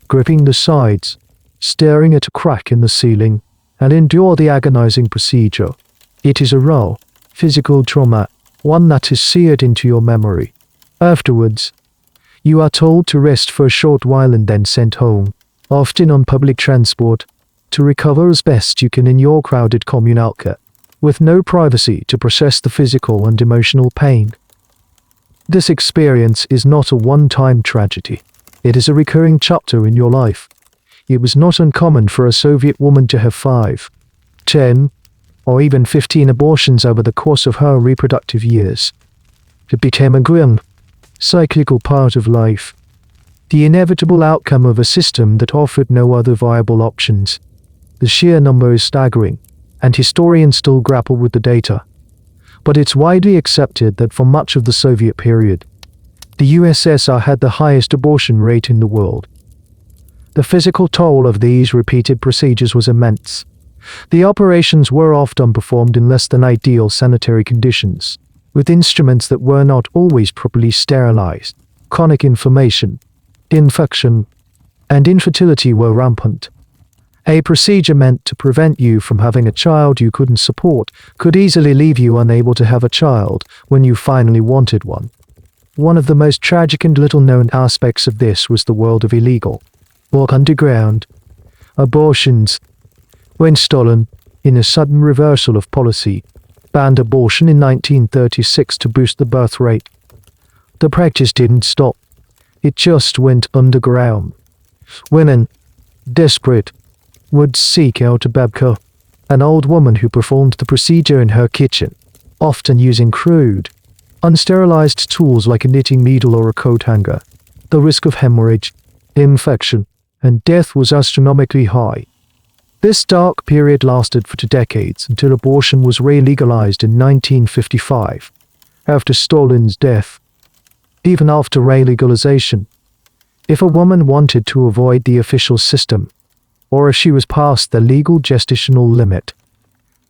gripping the sides, staring at a crack in the ceiling, and endure the agonizing procedure. It is a raw, physical trauma, one that is seared into your memory. Afterwards, you are told to rest for a short while and then sent home, often on public transport, to recover as best you can in your crowded kommunalka, with no privacy to process the physical and emotional pain. This experience is not a one-time tragedy. It is a recurring chapter in your life. It was not uncommon for a Soviet woman to have 5, 10, or even 15 abortions over the course of her reproductive years. It became a grim, cyclical part of life, the inevitable outcome of a system that offered no other viable options. The sheer number is staggering, and historians still grapple with the data. But it's widely accepted that for much of the Soviet period, the USSR had the highest abortion rate in the world. The physical toll of these repeated procedures was immense. The operations were often performed in less than ideal sanitary conditions, with instruments that were not always properly sterilized. Chronic inflammation, infection, and infertility were rampant. A procedure meant to prevent you from having a child you couldn't support could easily leave you unable to have a child when you finally wanted one. One of the most tragic and little-known aspects of this was the world of illegal, or underground, abortions. When Stalin, in a sudden reversal of policy, banned abortion in 1936 to boost the birth rate, the practice didn't stop. It just went underground. Women, desperate, would seek out a babka, an old woman who performed the procedure in her kitchen, often using crude, unsterilized tools like a knitting needle or a coat hanger. The risk of hemorrhage, infection, and death was astronomically high. This dark period lasted for 2 decades until abortion was re-legalized in 1955, after Stalin's death. Even after re-legalization, if a woman wanted to avoid the official system, or if she was past the legal gestational limit,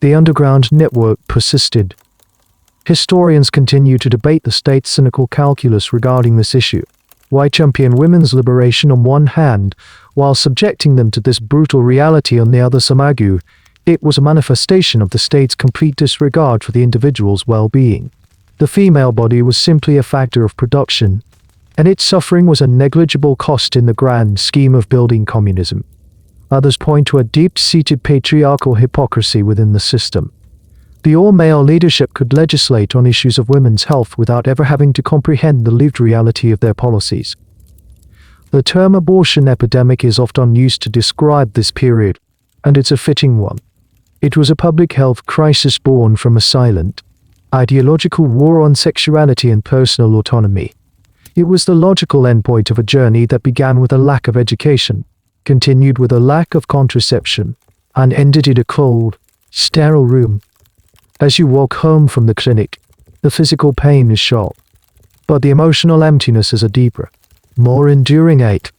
the underground network persisted. Historians continue to debate the state's cynical calculus regarding this issue. Why champion women's liberation on one hand, while subjecting them to this brutal reality on the other? Some argue it was a manifestation of the state's complete disregard for the individual's well-being. The female body was simply a factor of production, and its suffering was a negligible cost in the grand scheme of building communism. Others point to a deep-seated patriarchal hypocrisy within the system. The all-male leadership could legislate on issues of women's health without ever having to comprehend the lived reality of their policies. The term abortion epidemic is often used to describe this period, and it's a fitting one. It was a public health crisis born from a silent, ideological war on sexuality and personal autonomy. It was the logical endpoint of a journey that began with a lack of education, continued with a lack of contraception, and ended in a cold, sterile room. As you walk home from the clinic, the physical pain is sharp, but the emotional emptiness is a deeper, more enduring ache.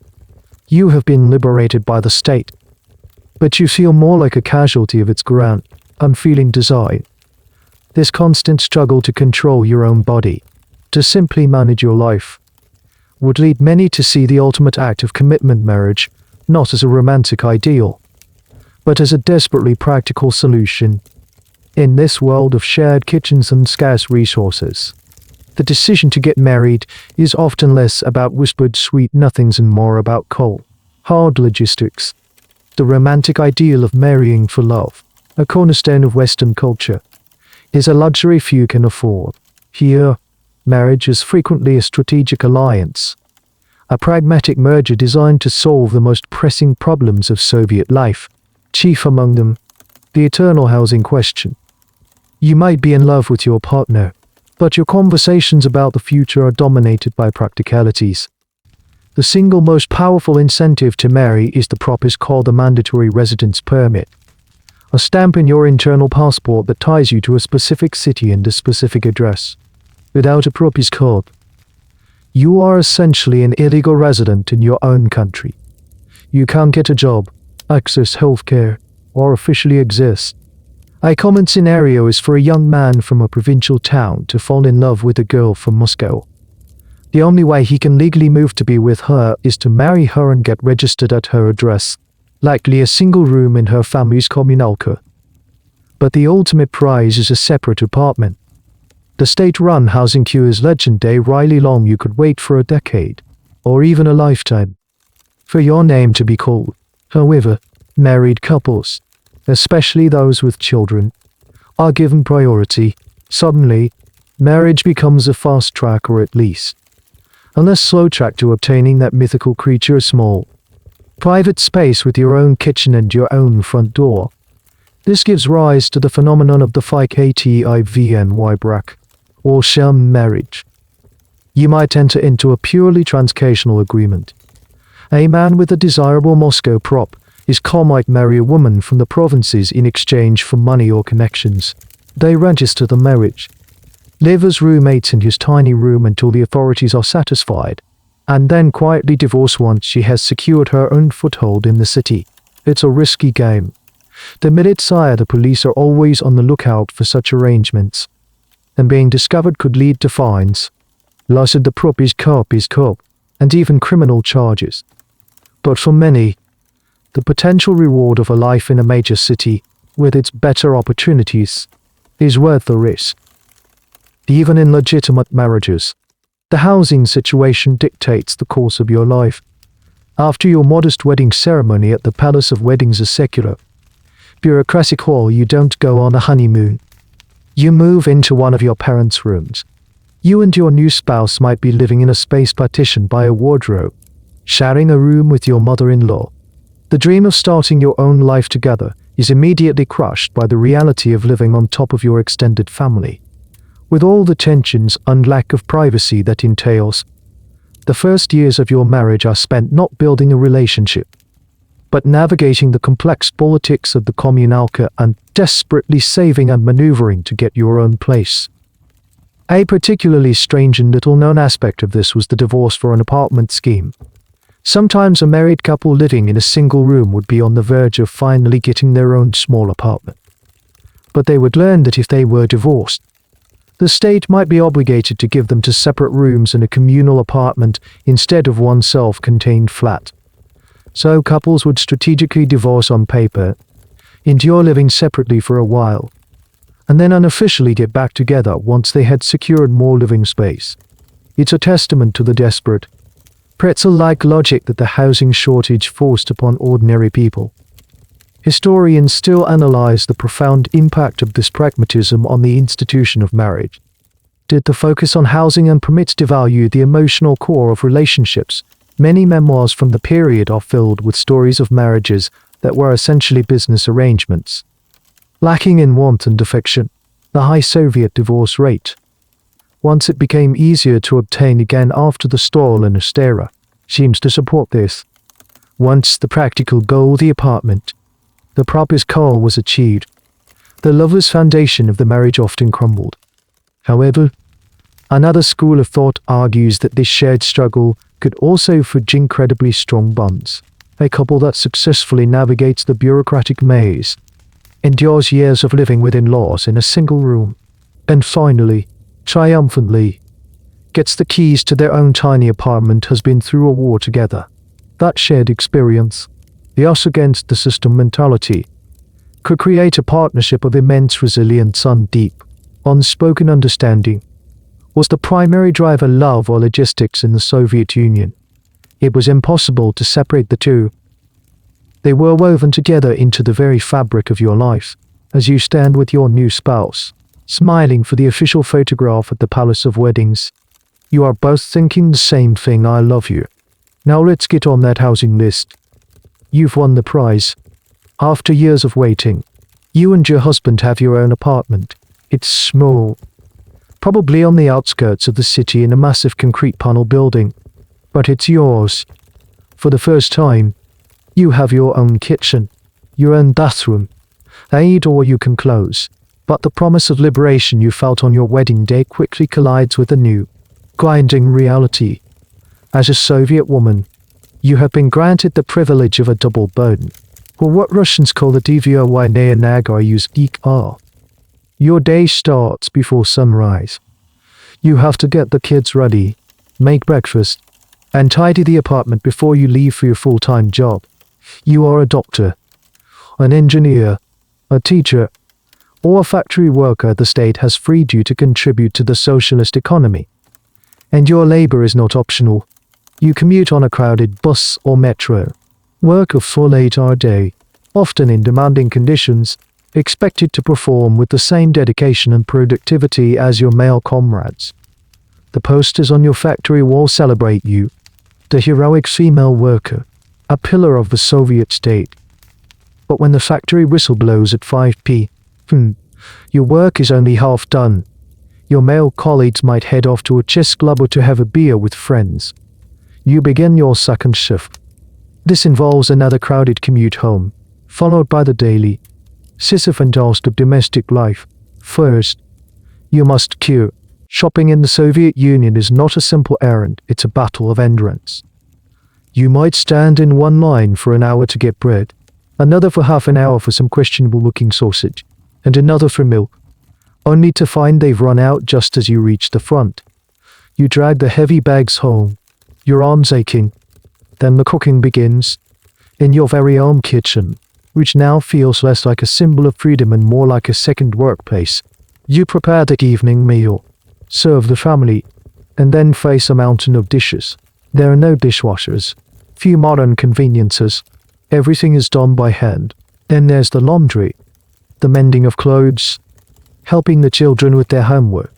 You have been liberated by the state, but you feel more like a casualty of its grand, unfeeling design. This constant struggle to control your own body, to simply manage your life, would lead many to see the ultimate act of commitment, marriage, not as a romantic ideal, but as a desperately practical solution. In this world of shared kitchens and scarce resources, the decision to get married is often less about whispered sweet nothings and more about cold, hard logistics. The romantic ideal of marrying for love, a cornerstone of Western culture, is a luxury few can afford. Here, marriage is frequently a strategic alliance, a pragmatic merger designed to solve the most pressing problems of Soviet life, chief among them, the eternal housing question. You might be in love with your partner, but your conversations about the future are dominated by practicalities. The single most powerful incentive to marry is the promise called the mandatory residence permit, a stamp in your internal passport that ties you to a specific city and a specific address. Without a promise code, you are essentially an illegal resident in your own country. You can't get a job, access healthcare, or officially exist. A common scenario is for a young man from a provincial town to fall in love with a girl from Moscow. The only way he can legally move to be with her is to marry her and get registered at her address, likely a single room in her family's kommunalka. But the ultimate prize is a separate apartment. The state-run housing queue is legendary long. You could wait for a decade, or even a lifetime, for your name to be called. However, married couples, especially those with children, are given priority. Suddenly, marriage becomes a fast track, or at least a less slow track to obtaining that mythical creature, a small, private space with your own kitchen and your own front door. This gives rise to the phenomenon of the FIKTIVNY or sham marriage. You might enter into a purely transactional agreement. A man with a desirable Moscow prop is might marry a woman from the provinces in exchange for money or connections. They register the marriage, live as roommates in his tiny room until the authorities are satisfied, and then quietly divorce once she has secured her own foothold in the city. It's a risky game. The minute the police are always on the lookout for such arrangements, and being discovered could lead to fines, loss of the property's cop, and even criminal charges. But for many, the potential reward of a life in a major city, with its better opportunities, is worth the risk. Even in legitimate marriages, the housing situation dictates the course of your life. After your modest wedding ceremony at the Palace of Weddings, a secular, bureaucratic hall, you don't go on a honeymoon. You move into one of your parents' rooms. You and your new spouse might be living in a space partitioned by a wardrobe, sharing a room with your mother-in-law. The dream of starting your own life together is immediately crushed by the reality of living on top of your extended family, with all the tensions and lack of privacy that entails. The first years of your marriage are spent not building a relationship, but navigating the complex politics of the kommunalka and desperately saving and maneuvering to get your own place. A particularly strange and little-known aspect of this was the divorce for an apartment scheme. Sometimes a married couple living in a single room would be on the verge of finally getting their own small apartment. But they would learn that if they were divorced, the state might be obligated to give them two separate rooms in a communal apartment instead of one self-contained flat. So couples would strategically divorce on paper, endure living separately for a while, and then unofficially get back together once they had secured more living space. It's a testament to the desperate, pretzel-like logic that the housing shortage forced upon ordinary people. Historians still analyze the profound impact of this pragmatism on the institution of marriage. Did the focus on housing and permits devalue the emotional core of relationships, Many memoirs from the period are filled with stories of marriages that were essentially business arrangements. Lacking in warmth and affection, the high Soviet divorce rate. Once it became easier to obtain again after the Stalinist era, seems to support this. Once the practical goal, the apartment, the proper's goal was achieved, the lover's foundation of the marriage often crumbled. However, another school of thought argues that this shared struggle could also forge incredibly strong bonds. A couple that successfully navigates the bureaucratic maze, endures years of living with in-laws in a single room, and finally, triumphantly, gets the keys to their own tiny apartment has been through a war together. That shared experience, the us against the system mentality, could create a partnership of immense resilience and deep, unspoken understanding. Was the primary driver love or logistics in the Soviet Union? It was impossible to separate the two. They were woven together into the very fabric of your life, as you stand with your new spouse, smiling for the official photograph at the Palace of Weddings. You are both thinking the same thing: I love you. Now let's get on that housing list. You've won the prize. After years of waiting, you and your husband have your own apartment. It's small, probably on the outskirts of the city in a massive concrete panel building, but it's yours. For the first time, you have your own kitchen, your own bathroom, a door you can close. But the promise of liberation you felt on your wedding day quickly collides with a new, grinding reality. As a Soviet woman, you have been granted the privilege of a double burden, or what Russians call the dvoynaye nagoyuznik. Your day starts before sunrise. You have to get the kids ready, make breakfast, and tidy the apartment before you leave for your full-time job. You are a doctor, an engineer, a teacher, or a factory worker. The state has freed you to contribute to the socialist economy. And your labor is not optional. You commute on a crowded bus or metro, work a full 8-hour day, often in demanding conditions, expected to perform with the same dedication and productivity as your male comrades. The posters on your factory wall celebrate you, the heroic female worker, a pillar of the Soviet state. But when the factory whistle blows at 5 p.m., your work is only half done. Your male colleagues might head off to a chess club or to have a beer with friends. You begin your second shift. This involves another crowded commute home, followed by the daily, Sisyphean task of domestic life. First, you must queue. Shopping in the Soviet Union is not a simple errand, it's a battle of endurance. You might stand in one line for an hour to get bread, another for half an hour for some questionable-looking sausage, and another for milk, only to find they've run out just as you reach the front. You drag the heavy bags home, your arms aching. Then the cooking begins, in your very own kitchen, which now feels less like a symbol of freedom and more like a second workplace. You prepare the evening meal, serve the family, and then face a mountain of dishes. There are no dishwashers, few modern conveniences. Everything is done by hand. Then there's the laundry, the mending of clothes, helping the children with their homework,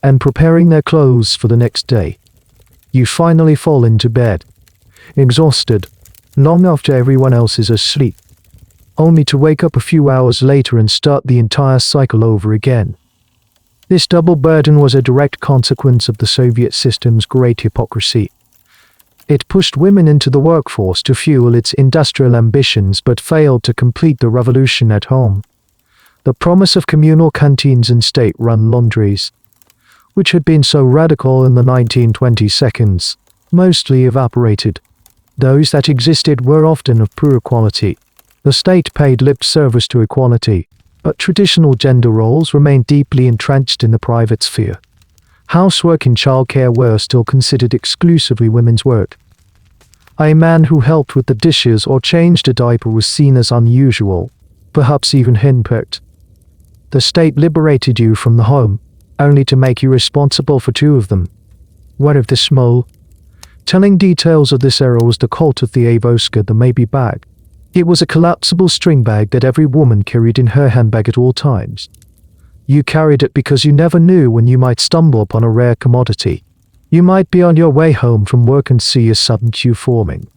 and preparing their clothes for the next day. You finally fall into bed, exhausted, long after everyone else is asleep, only to wake up a few hours later and start the entire cycle over again. This double burden was a direct consequence of the Soviet system's great hypocrisy. It pushed women into the workforce to fuel its industrial ambitions but failed to complete the revolution at home. The promise of communal canteens and state-run laundries, which had been so radical in the 1920s, mostly evaporated. Those that existed were often of poor quality. The state paid lip service to equality, but traditional gender roles remained deeply entrenched in the private sphere. Housework and childcare were still considered exclusively women's work. A man who helped with the dishes or changed a diaper was seen as unusual, perhaps even henpecked. The state liberated you from the home, only to make you responsible for two of them. One of the small. Telling details of this era was the cult of the avoska, the maybe bag. It was a collapsible string bag that every woman carried in her handbag at all times. You carried it because you never knew when you might stumble upon a rare commodity. You might be on your way home from work and see a sudden queue forming.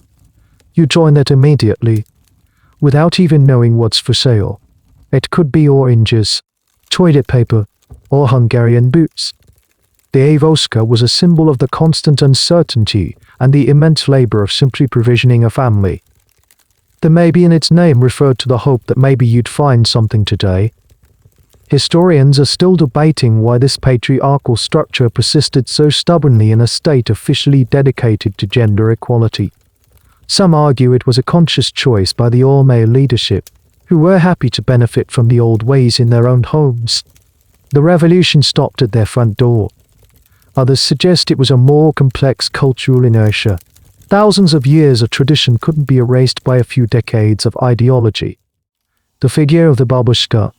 You join it immediately, without even knowing what's for sale. It could be oranges, toilet paper, or Hungarian boots. The Avoska was a symbol of the constant uncertainty and the immense labor of simply provisioning a family. The maybe in its name referred to the hope that maybe you'd find something today. Historians are still debating why this patriarchal structure persisted so stubbornly in a state officially dedicated to gender equality. Some argue it was a conscious choice by the all-male leadership, who were happy to benefit from the old ways in their own homes. The revolution stopped at their front door. Others suggest it was a more complex cultural inertia. Thousands of years of tradition couldn't be erased by a few decades of ideology. The figure of the babushka,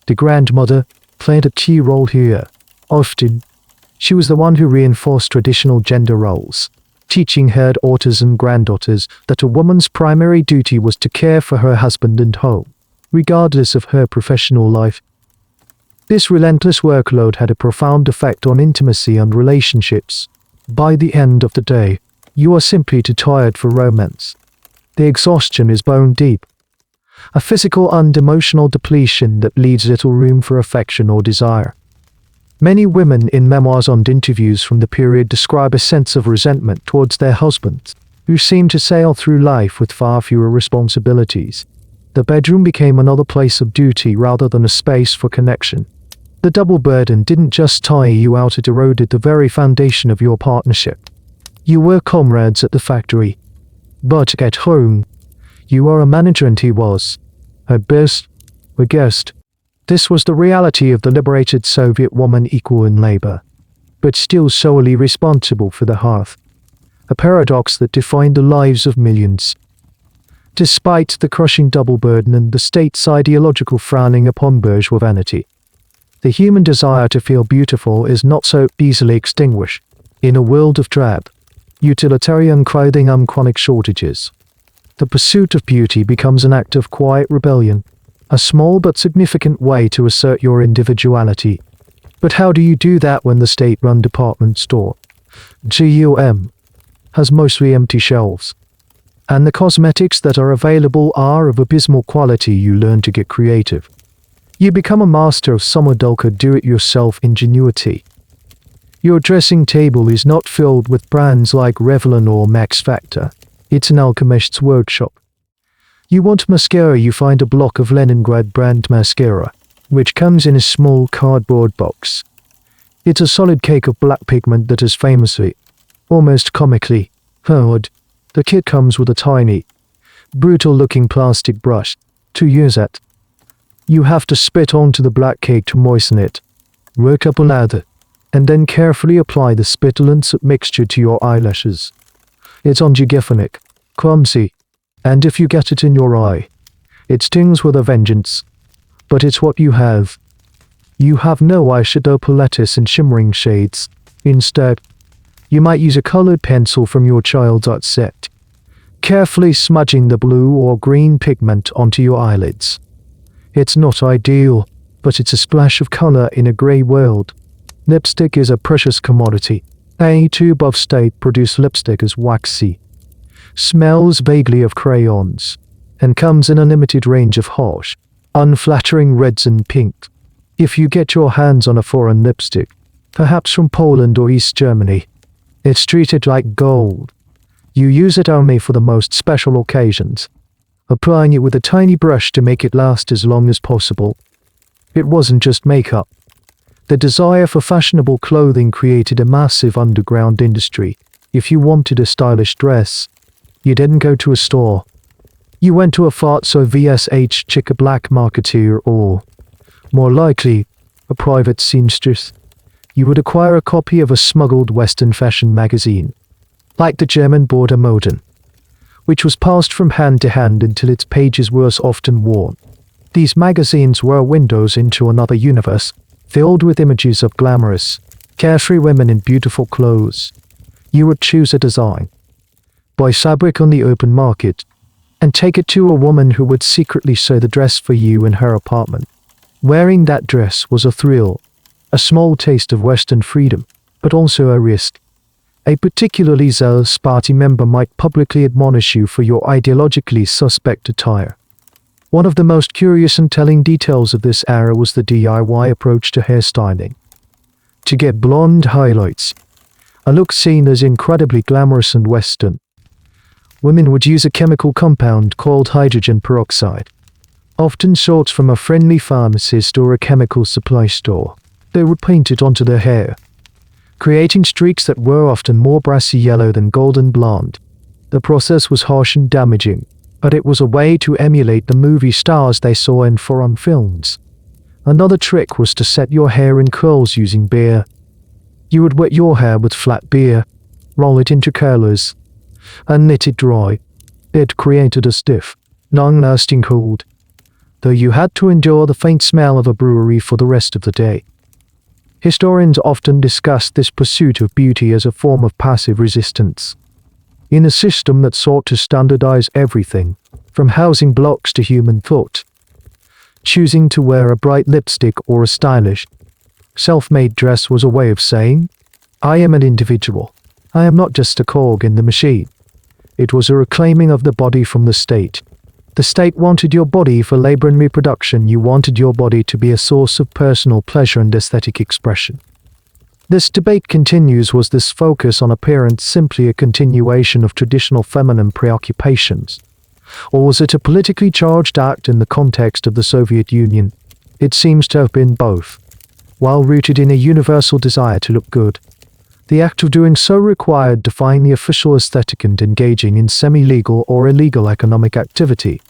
the grandmother, played a key role here. Often, she was the one who reinforced traditional gender roles, teaching her daughters and granddaughters that a woman's primary duty was to care for her husband and home, regardless of her professional life. This relentless workload had a profound effect on intimacy and relationships. By the end of the day, you are simply too tired for romance. The exhaustion is bone deep. A physical and emotional depletion that leaves little room for affection or desire. Many women in memoirs and interviews from the period describe a sense of resentment towards their husbands, who seemed to sail through life with far fewer responsibilities. The bedroom became another place of duty rather than a space for connection. The double burden didn't just tire you out, it eroded the very foundation of your partnership. You were comrades at the factory, but at home, you are a manager and he was, at best, a guest. This was the reality of the liberated Soviet woman, equal in labor, but still solely responsible for the hearth. A paradox that defined the lives of millions. Despite the crushing double burden and the state's ideological frowning upon bourgeois vanity, the human desire to feel beautiful is not so easily extinguished. In a world of drab, utilitarian clothing and chronic shortages, the pursuit of beauty becomes an act of quiet rebellion, a small but significant way to assert your individuality. But how do you do that when the state-run department store, GUM, has mostly empty shelves? And the cosmetics that are available are of abysmal quality. You learn to get creative. You become a master of some adulthood do-it-yourself ingenuity. Your dressing table is not filled with brands like Revlon or Max Factor. It's an alchemist's workshop. You want mascara, you find a block of Leningrad brand mascara, which comes in a small cardboard box. It's a solid cake of black pigment that is famously, almost comically, hard. The kit comes with a tiny, brutal-looking plastic brush to use it. You have to spit onto the black cake to moisten it, work up a lather, and then carefully apply the spitulent mixture to your eyelashes. It's unhygienic, clumsy, and if you get it in your eye, it stings with a vengeance. But it's what you have. You have no eyeshadow palettes in shimmering shades. Instead, you might use a colored pencil from your child's art set, carefully smudging the blue or green pigment onto your eyelids. It's not ideal, but it's a splash of color in a gray world. Lipstick is a precious commodity. A tube of state-produced lipstick is waxy, smells vaguely of crayons, and comes in a limited range of harsh, unflattering reds and pinks. If you get your hands on a foreign lipstick, perhaps from Poland or East Germany, it's treated like gold. You use it only for the most special occasions, applying it with a tiny brush to make it last as long as possible. It wasn't just makeup. The desire for fashionable clothing created a massive underground industry. If you wanted a stylish dress, you didn't go to a store. You went to a Fartso VSH chick, a black marketeer, or, more likely, a private seamstress. You would acquire a copy of a smuggled Western fashion magazine, like the German Border Moden, which was passed from hand to hand until its pages were often worn. These magazines were windows into another universe, filled with images of glamorous, carefree women in beautiful clothes. You would choose a design, buy fabric on the open market, and take it to a woman who would secretly sew the dress for you in her apartment. Wearing that dress was a thrill, a small taste of Western freedom, but also a risk. A particularly zealous party member might publicly admonish you for your ideologically suspect attire. One of the most curious and telling details of this era was the DIY approach to hairstyling. To get blonde highlights, a look seen as incredibly glamorous and Western, women would use a chemical compound called hydrogen peroxide, often sourced from a friendly pharmacist or a chemical supply store. They would paint it onto their hair, creating streaks that were often more brassy yellow than golden blonde. The process was harsh and damaging, but it was a way to emulate the movie stars they saw in foreign films. Another trick was to set your hair in curls using beer. You would wet your hair with flat beer, roll it into curlers, and let it dry. It created a stiff, long-lasting hold, though you had to endure the faint smell of a brewery for the rest of the day. Historians often discuss this pursuit of beauty as a form of passive resistance. In a system that sought to standardize everything, from housing blocks to human thought, choosing to wear a bright lipstick or a stylish, self-made dress was a way of saying, I am an individual. I am not just a cog in the machine. It was a reclaiming of the body from the state. The state wanted your body for labor and reproduction. You wanted your body to be a source of personal pleasure and aesthetic expression. This debate continues. Was this focus on appearance simply a continuation of traditional feminine preoccupations? Or was it a politically charged act in the context of the Soviet Union? It seems to have been both. While rooted in a universal desire to look good, the act of doing so required defying the official aesthetic and engaging in semi-legal or illegal economic activity.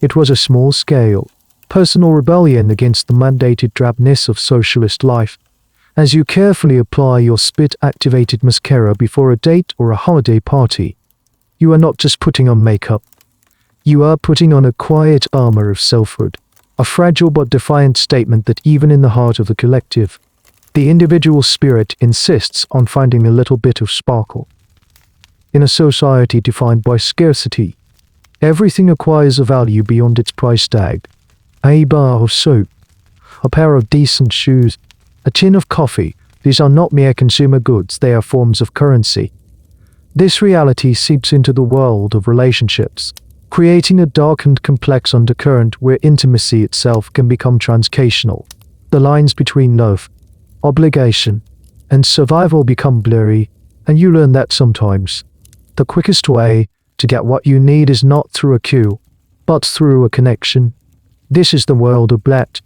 It was a small-scale, personal rebellion against the mandated drabness of socialist life. As you carefully apply your spit-activated mascara before a date or a holiday party, you are not just putting on makeup. You are putting on a quiet armor of selfhood, a fragile but defiant statement that even in the heart of the collective, the individual spirit insists on finding a little bit of sparkle. In a society defined by scarcity, everything acquires a value beyond its price tag. A bar of soap, a pair of decent shoes, a tin of coffee, these are not mere consumer goods, they are forms of currency. This reality seeps into the world of relationships, creating a dark and complex undercurrent where intimacy itself can become transactional. The lines between love, obligation, and survival become blurry, and you learn that sometimes the quickest way to get what you need is not through a queue, but through a connection. This is the world of Blat.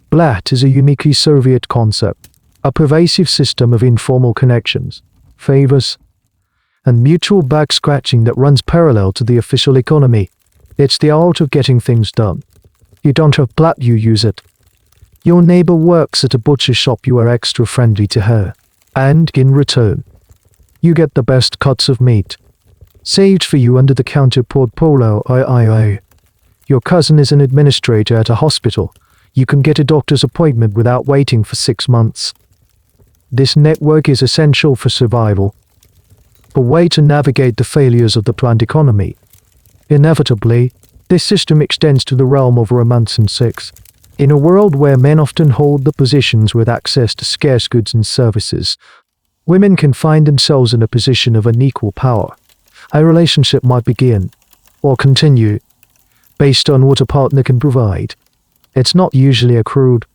Blat is a uniquely Soviet concept, a pervasive system of informal connections, favors, and mutual back-scratching that runs parallel to the official economy. It's the art of getting things done. You don't have Blat, you use it. Your neighbor works at a butcher shop, you are extra friendly to her, and in return, you get the best cuts of meat, saved for you under the counter portfolio. Your cousin is an administrator at a hospital. You can get a doctor's appointment without waiting for 6 months. This network is essential for survival, a way to navigate the failures of the planned economy. Inevitably, this system extends to the realm of romance and sex. In a world where men often hold the positions with access to scarce goods and services, women can find themselves in a position of unequal power. A relationship might begin, or continue, based on what a partner can provide. It's not usually a crude,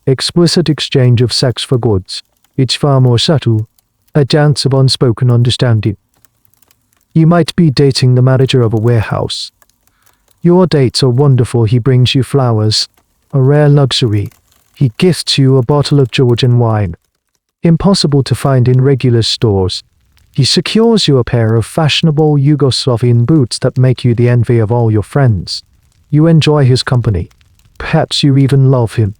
explicit exchange of sex for goods. It's far more subtle, a dance of unspoken understanding. You might be dating the manager of a warehouse. Your dates are wonderful. He brings you flowers, a rare luxury. He gifts you a bottle of Georgian wine, impossible to find in regular stores. He secures you a pair of fashionable Yugoslavian boots that make you the envy of all your friends. You enjoy his company. Perhaps you even love him.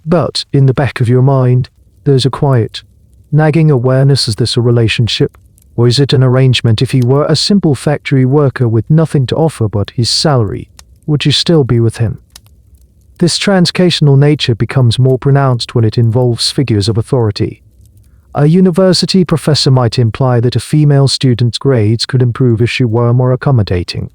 But, in the back of your mind, there's a quiet, nagging awareness: is this a relationship? Or is it an arrangement? If he were a simple factory worker with nothing to offer but his salary, would you still be with him? This transactional nature becomes more pronounced when it involves figures of authority. A university professor might imply that a female student's grades could improve if she were more accommodating.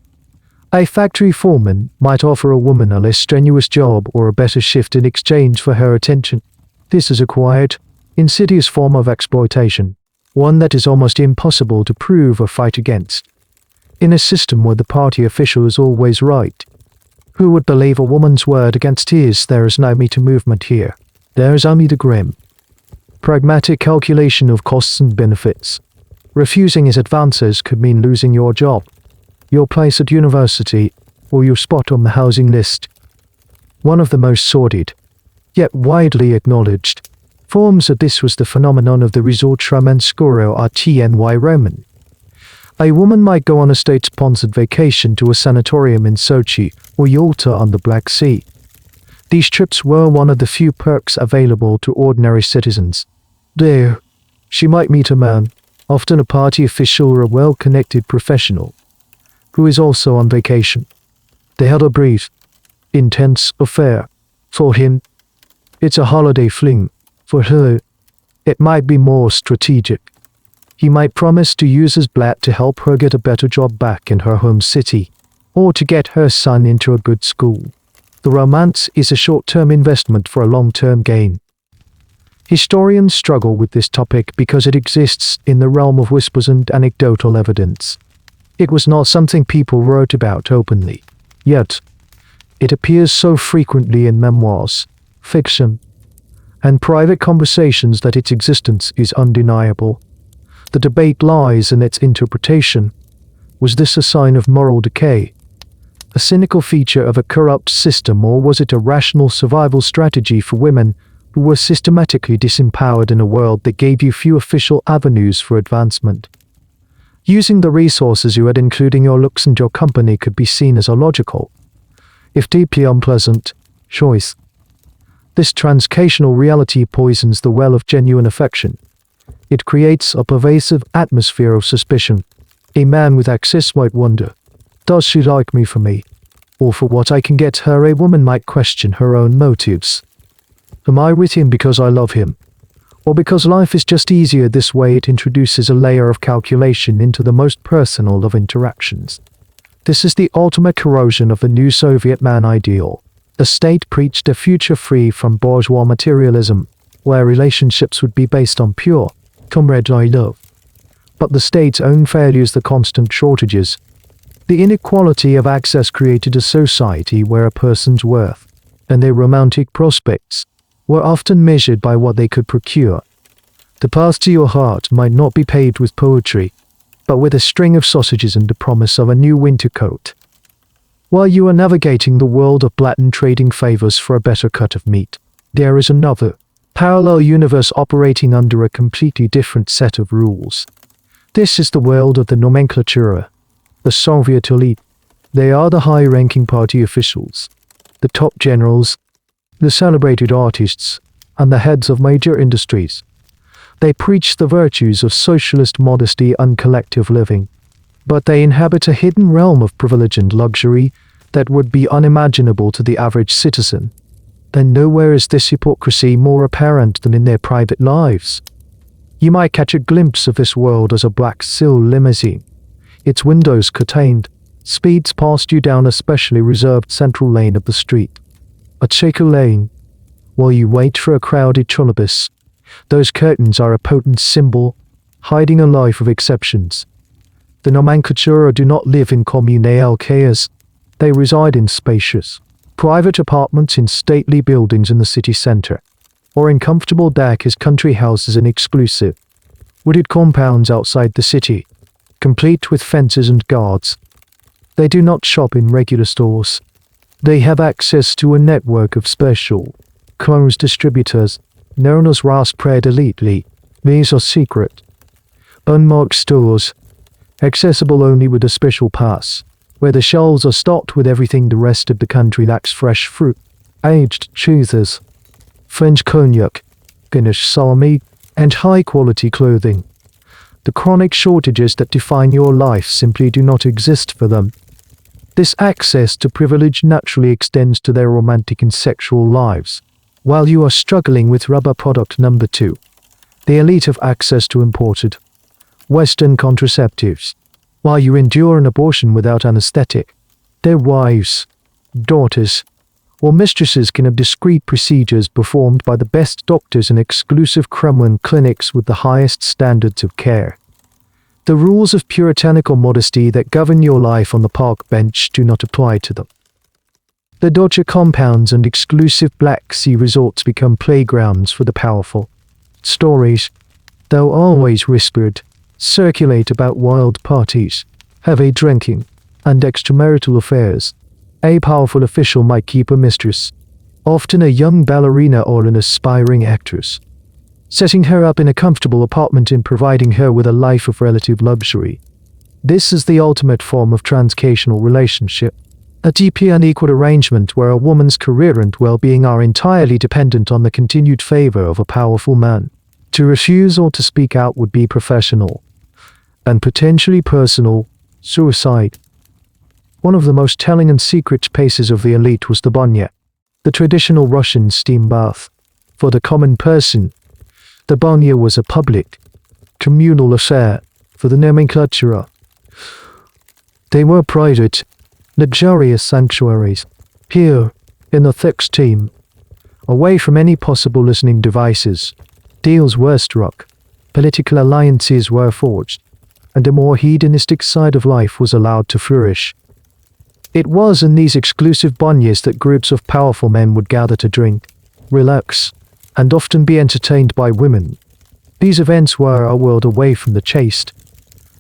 A factory foreman might offer a woman a less strenuous job or a better shift in exchange for her attention. This is a quiet, insidious form of exploitation. one that is almost impossible to prove or fight against. In a system where the party official is always right, who would believe a woman's word against his? There is no meter movement here. There is only the grim, pragmatic calculation of costs and benefits. Refusing his advances could mean losing your job, your place at university, or your spot on the housing list. One of the most sordid, yet widely acknowledged, forms of this was the phenomenon of the risorgio menscuro RTNY Roman. A woman might go on a state-sponsored vacation to a sanatorium in Sochi or Yalta on the Black Sea. These trips were one of the few perks available to ordinary citizens. There, she might meet a man, often a party official or a well-connected professional, who is also on vacation. They had a brief, intense affair. For him, it's a holiday fling. For her, it might be more strategic. He might promise to use his blat to help her get a better job back in her home city, or to get her son into a good school. The romance is a short-term investment for a long-term gain. Historians struggle with this topic because it exists in the realm of whispers and anecdotal evidence. It was not something people wrote about openly. Yet, it appears so frequently in memoirs, fiction, and private conversations that its existence is undeniable. The debate lies in its interpretation. Was this a sign of moral decay, a cynical feature of a corrupt system, or was it a rational survival strategy for women who were systematically disempowered in a world that gave you few official avenues for advancement? Using the resources you had, including your looks and your company, could be seen as a logical, if deeply unpleasant, choice. This transcational reality poisons the well of genuine affection. It creates a pervasive atmosphere of suspicion. A man with access might wonder, does she like me for me, or for what I can get her? A woman might question her own motives. Am I with him because I love him, or because life is just easier this way? It introduces a layer of calculation into the most personal of interactions. This is the ultimate corrosion of the new Soviet man ideal. The state preached a future free from bourgeois materialism, where relationships would be based on pure, comradely love. But the state's own failures, the constant shortages, the inequality of access created a society where a person's worth and their romantic prospects were often measured by what they could procure. The path to your heart might not be paved with poetry, but with a string of sausages and the promise of a new winter coat. While you are navigating the world of blatant trading favors for a better cut of meat, there is another, parallel universe operating under a completely different set of rules. This is the world of the nomenclatura, the Soviet elite. They are the high-ranking party officials, the top generals, the celebrated artists, and the heads of major industries. They preach the virtues of socialist modesty and collective living, but they inhabit a hidden realm of privilege and luxury that would be unimaginable to the average citizen. Then nowhere is this hypocrisy more apparent than in their private lives. You might catch a glimpse of this world as a black sill limousine, its windows curtained, speeds past you down a specially reserved central lane of the street. A Checo lane, while you wait for a crowded trolleybus. Those curtains are a potent symbol, hiding a life of exceptions. The nomenclatura do not live in kommunalkas. They reside in spacious, private apartments in stately buildings in the city center, or in comfortable Dakas country houses in exclusive, wooded compounds outside the city, complete with fences and guards. They do not shop in regular stores. They have access to a network of special, closed distributors, known as Raspread Elite. These are secret, unmarked stores, accessible only with a special pass, where the shelves are stocked with everything the rest of the country lacks: fresh fruit, aged cheeses, French cognac, Finnish salami, and high-quality clothing. The chronic shortages that define your life simply do not exist for them. This access to privilege naturally extends to their romantic and sexual lives. While you are struggling with rubber product number 2, the elite have access to imported Western contraceptives. While you endure an abortion without anesthetic, their wives, daughters, or mistresses can have discreet procedures performed by the best doctors in exclusive Kremlin clinics with the highest standards of care. The rules of puritanical modesty that govern your life on the park bench do not apply to them. The Dodger compounds and exclusive Black Sea resorts become playgrounds for the powerful. Stories, though always whispered, circulate about wild parties, heavy drinking, and extramarital affairs. A powerful official might keep a mistress, often a young ballerina or an aspiring actress, setting her up in a comfortable apartment and providing her with a life of relative luxury. This is the ultimate form of transcational relationship, a deeply unequal arrangement where a woman's career and well-being are entirely dependent on the continued favor of a powerful man. To refuse or to speak out would be professional, and potentially personal, suicide. One of the most telling and secret spaces of the elite was the banya, the traditional Russian steam bath. For the common person, the banya was a public, communal affair. For the nomenclatura, they were private, luxurious sanctuaries. Here, in the thick steam, away from any possible listening devices, deals were struck, political alliances were forged, and a more hedonistic side of life was allowed to flourish. It was in these exclusive banyas that groups of powerful men would gather to drink, relax, and often be entertained by women. These events were a world away from the chaste,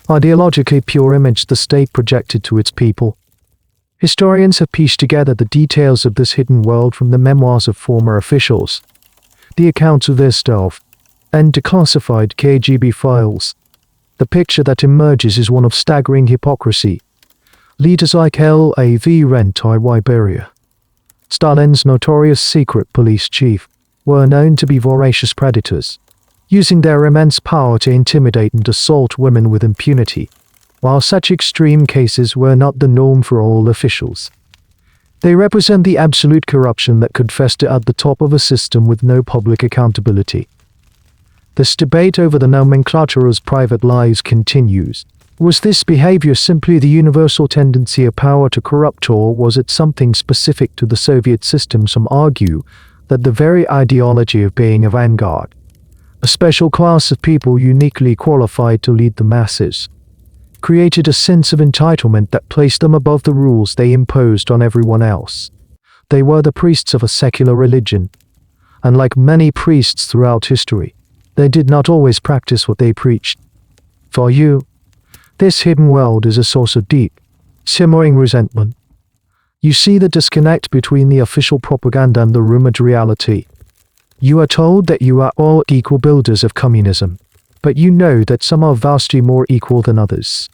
ideologically pure image the state projected to its people. Historians have pieced together the details of this hidden world from the memoirs of former officials, the accounts of their staff, and declassified KGB files. The picture that emerges is one of staggering hypocrisy. Leaders like L.A.V. Rentai Beria, Stalin's notorious secret police chief, were known to be voracious predators, using their immense power to intimidate and assault women with impunity. While such extreme cases were not the norm for all officials, they represent the absolute corruption that could fester at the top of a system with no public accountability. This debate over the nomenclatura's private lives continues. Was this behavior simply the universal tendency of power to corrupt, or was it something specific to the Soviet system? Some argue that the very ideology of being a vanguard, a special class of people uniquely qualified to lead the masses, created a sense of entitlement that placed them above the rules they imposed on everyone else. They were the priests of a secular religion, and like many priests throughout history, they did not always practice what they preached. For you, this hidden world is a source of deep, simmering resentment. You see the disconnect between the official propaganda and the rumored reality. You are told that you are all equal builders of communism, but you know that some are vastly more equal than others.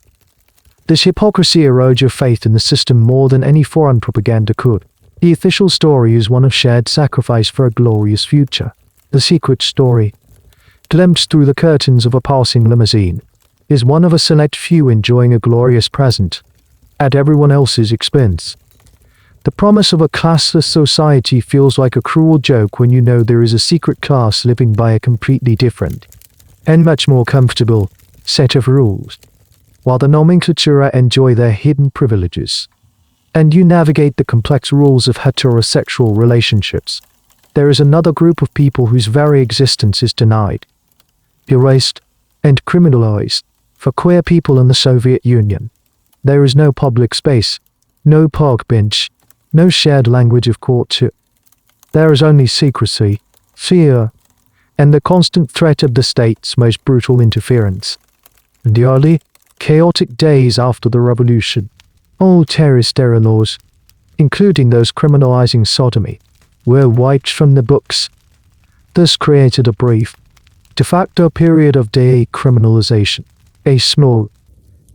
This hypocrisy erodes your faith in the system more than any foreign propaganda could. The official story is one of shared sacrifice for a glorious future. The secret story, glimpsed through the curtains of a passing limousine, is one of a select few enjoying a glorious present, at everyone else's expense. The promise of a classless society feels like a cruel joke when you know there is a secret class living by a completely different, and much more comfortable, set of rules, while the nomenclatura enjoy their hidden privileges. And you navigate the complex rules of heterosexual relationships. There is another group of people whose very existence is denied, erased, and criminalized. For queer people in the Soviet Union, there is no public space, no park bench, no shared language of courtship. There is only secrecy, fear, and the constant threat of the state's most brutal interference. In the early, chaotic days after the revolution, all terrorist era laws, including those criminalizing sodomy, were wiped from the books. This created a brief, de facto period of decriminalization. A small,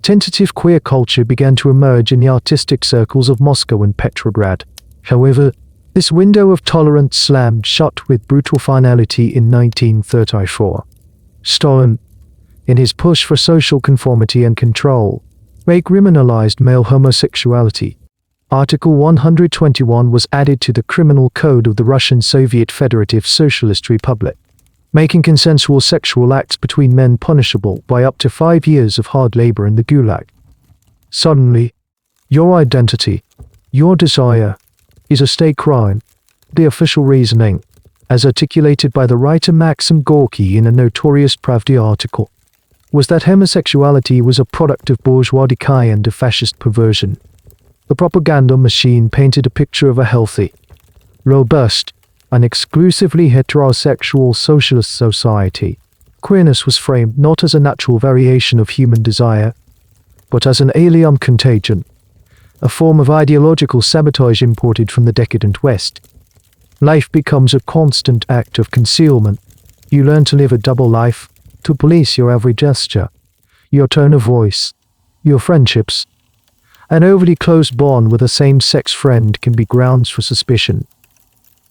tentative queer culture began to emerge in the artistic circles of Moscow and Petrograd. However, this window of tolerance slammed shut with brutal finality in 1934. Stalin, in his push for social conformity and control, recriminalized male homosexuality. Article 121 was added to the criminal code of the Russian Soviet Federative Socialist Republic, making consensual sexual acts between men punishable by up to 5 years of hard labor in the Gulag. Suddenly, your identity, your desire, is a state crime. The official reasoning, as articulated by the writer Maxim Gorky in a notorious Pravda article, was that homosexuality was a product of bourgeois decay and a fascist perversion. The propaganda machine painted a picture of a healthy, robust, and exclusively heterosexual socialist society. Queerness was framed not as a natural variation of human desire, but as an alien contagion, a form of ideological sabotage imported from the decadent West. Life becomes a constant act of concealment. You learn to live a double life, to police your every gesture, your tone of voice, your friendships. An overly close bond with a same-sex friend can be grounds for suspicion.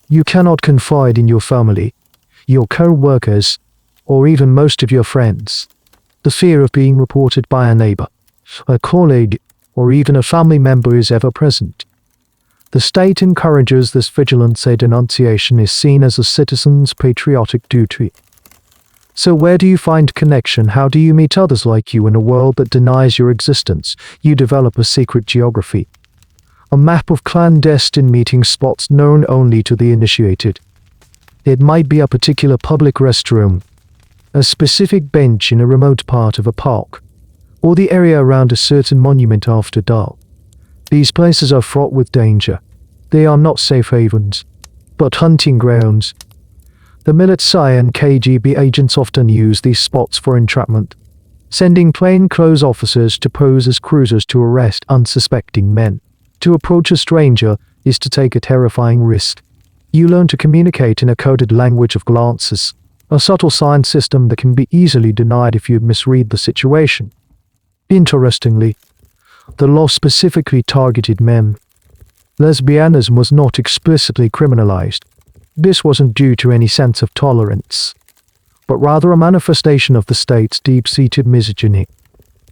You cannot confide in your family, your co-workers, or even most of your friends. The fear of being reported by a neighbor, a colleague, or even a family member is ever present. The state encourages this vigilance, a denunciation is seen as a citizen's patriotic duty. So where do you find connection? How do you meet others like you in a world that denies your existence? You develop a secret geography. A map of clandestine meeting spots known only to the initiated. It might be a particular public restroom, a specific bench in a remote part of a park, or the area around a certain monument after dark. These places are fraught with danger. They are not safe havens, but hunting grounds. The military and KGB agents often use these spots for entrapment, sending plainclothes officers to pose as cruisers to arrest unsuspecting men. To approach a stranger is to take a terrifying risk. You learn to communicate in a coded language of glances, a subtle sign system that can be easily denied if you misread the situation. Interestingly, the law specifically targeted men. Lesbianism was not explicitly criminalized. This wasn't due to any sense of tolerance, but rather a manifestation of the state's deep-seated misogyny.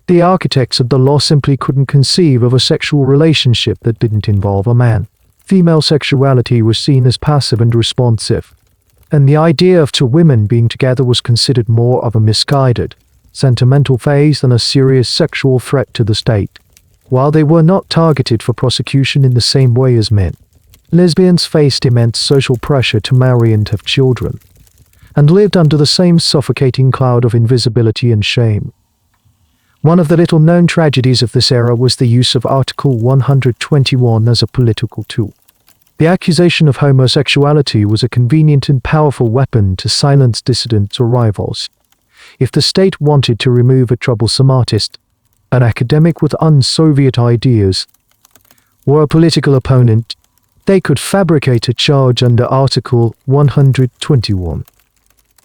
The architects of the law simply couldn't conceive of a sexual relationship that didn't involve a man. Female sexuality was seen as passive and responsive, and the idea of two women being together was considered more of a misguided, sentimental phase than a serious sexual threat to the state. While they were not targeted for prosecution in the same way as men, lesbians faced immense social pressure to marry and have children, and lived under the same suffocating cloud of invisibility and shame. One of the little-known tragedies of this era was the use of Article 121 as a political tool. The accusation of homosexuality was a convenient and powerful weapon to silence dissidents or rivals. If the state wanted to remove a troublesome artist, an academic with un-Soviet ideas, or a political opponent, they could fabricate a charge under Article 121.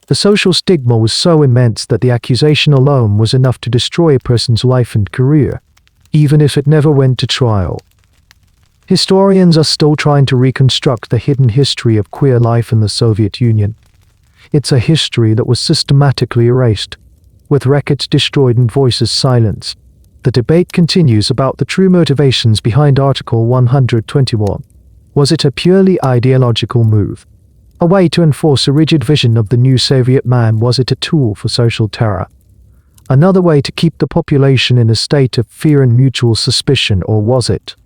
The social stigma was so immense that the accusation alone was enough to destroy a person's life and career, even if it never went to trial. Historians are still trying to reconstruct the hidden history of queer life in the Soviet Union. It's a history that was systematically erased, with records destroyed and voices silenced. The debate continues about the true motivations behind Article 121. Was it a purely ideological move? A way to enforce a rigid vision of the new Soviet man? Was it a tool for social terror? Another way to keep the population in a state of fear and mutual suspicion? Or was it,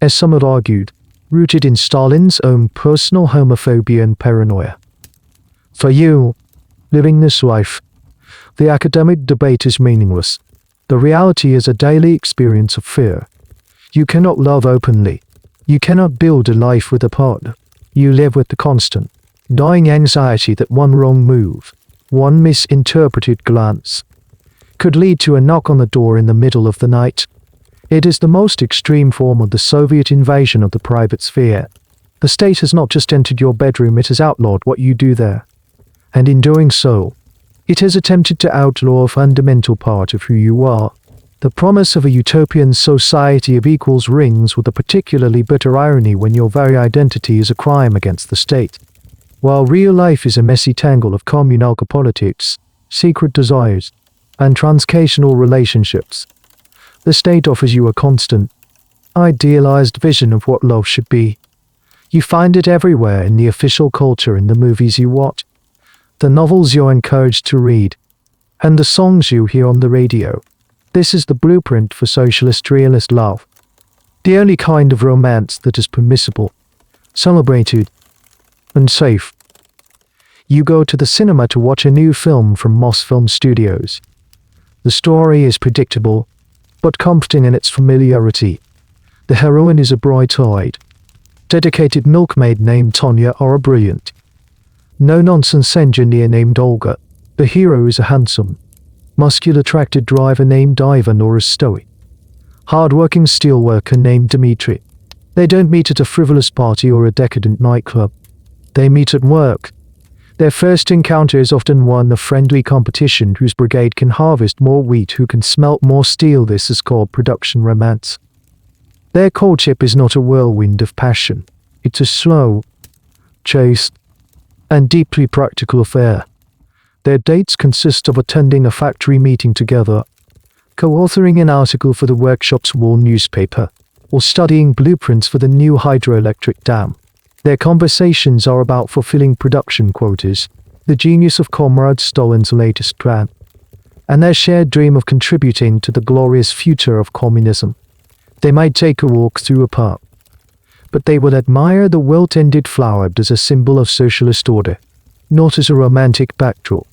as some had argued, rooted in Stalin's own personal homophobia and paranoia? For you, living this life, the academic debate is meaningless. The reality is a daily experience of fear. You cannot love openly. You cannot build a life with a partner. You live with the constant, dying anxiety that one wrong move, one misinterpreted glance, could lead to a knock on the door in the middle of the night. It is the most extreme form of the Soviet invasion of the private sphere. The state has not just entered your bedroom, it has outlawed what you do there. And in doing so, it has attempted to outlaw a fundamental part of who you are. The promise of a utopian society of equals rings with a particularly bitter irony when your very identity is a crime against the state. While real life is a messy tangle of kommunalka politics, secret desires, and transcational relationships, the state offers you a constant, idealized vision of what love should be. You find it everywhere in the official culture, in the movies you watch, the novels you're encouraged to read, and the songs you hear on the radio. This is the blueprint for socialist realist love. The only kind of romance that is permissible, celebrated, and safe. You go to the cinema to watch a new film from Moss Film Studios. The story is predictable, but comforting in its familiarity. The heroine is a bright-eyed, dedicated milkmaid named Tonya or a brilliant, no-nonsense engineer named Olga. The hero is a handsome, muscular-attracted driver named Ivan or a stoic, hard-working steelworker named Dmitri. They don't meet at a frivolous party or a decadent nightclub. They meet at work. Their first encounter is often one of friendly competition whose brigade can harvest more wheat, who can smelt more steel. This is called production romance. Their courtship is not a whirlwind of passion. It's a slow, chaste, and deeply practical affair. Their dates consist of attending a factory meeting together, co-authoring an article for the workshop's wall newspaper, or studying blueprints for the new hydroelectric dam. Their conversations are about fulfilling production quotas, the genius of Comrade Stalin's latest plan, and their shared dream of contributing to the glorious future of communism. They might take a walk through a park, but they would admire the wilt-ended flower as a symbol of socialist order, not as a romantic backdrop.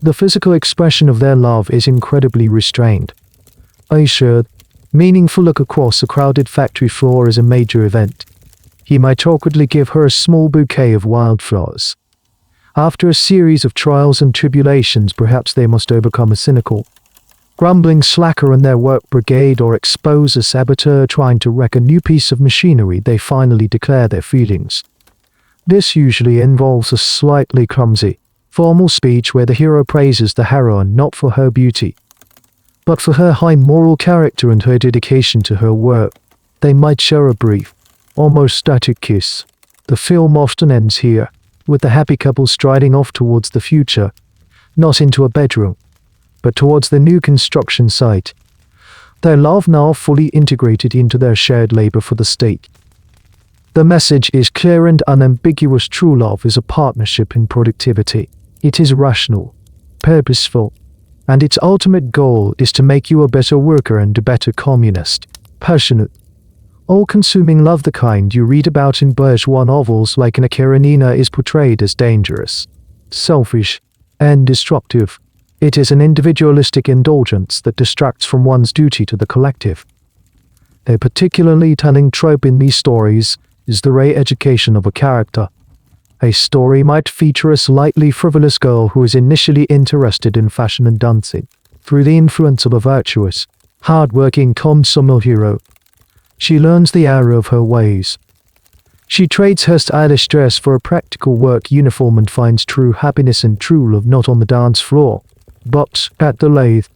The physical expression of their love is incredibly restrained. A shared, meaningful look across a crowded factory floor is a major event. He might awkwardly give her a small bouquet of wildflowers. After a series of trials and tribulations, perhaps they must overcome a cynical, grumbling slacker in their work brigade or expose a saboteur trying to wreck a new piece of machinery. They finally declare their feelings. This usually involves a slightly clumsy, formal speech where the hero praises the heroine not for her beauty, but for her high moral character and her dedication to her work. They might share a brief, almost static kiss. The film often ends here, with the happy couple striding off towards the future, not into a bedroom, but towards the new construction site, their love now fully integrated into their shared labor for the state. The message is clear and unambiguous. True love is a partnership in productivity. It is rational, purposeful, and its ultimate goal is to make you a better worker and a better communist. Passionate, all-consuming love, the kind you read about in bourgeois novels like Anna Karenina, is portrayed as dangerous, selfish, and destructive. It is an individualistic indulgence that distracts from one's duty to the collective. A particularly telling trope in these stories is the re-education of a character. A story might feature a slightly frivolous girl who is initially interested in fashion and dancing. Through the influence of a virtuous, hard-working consummate hero, she learns the error of her ways. She trades her stylish dress for a practical work uniform and finds true happiness and true love not on the dance floor, but at the lathe.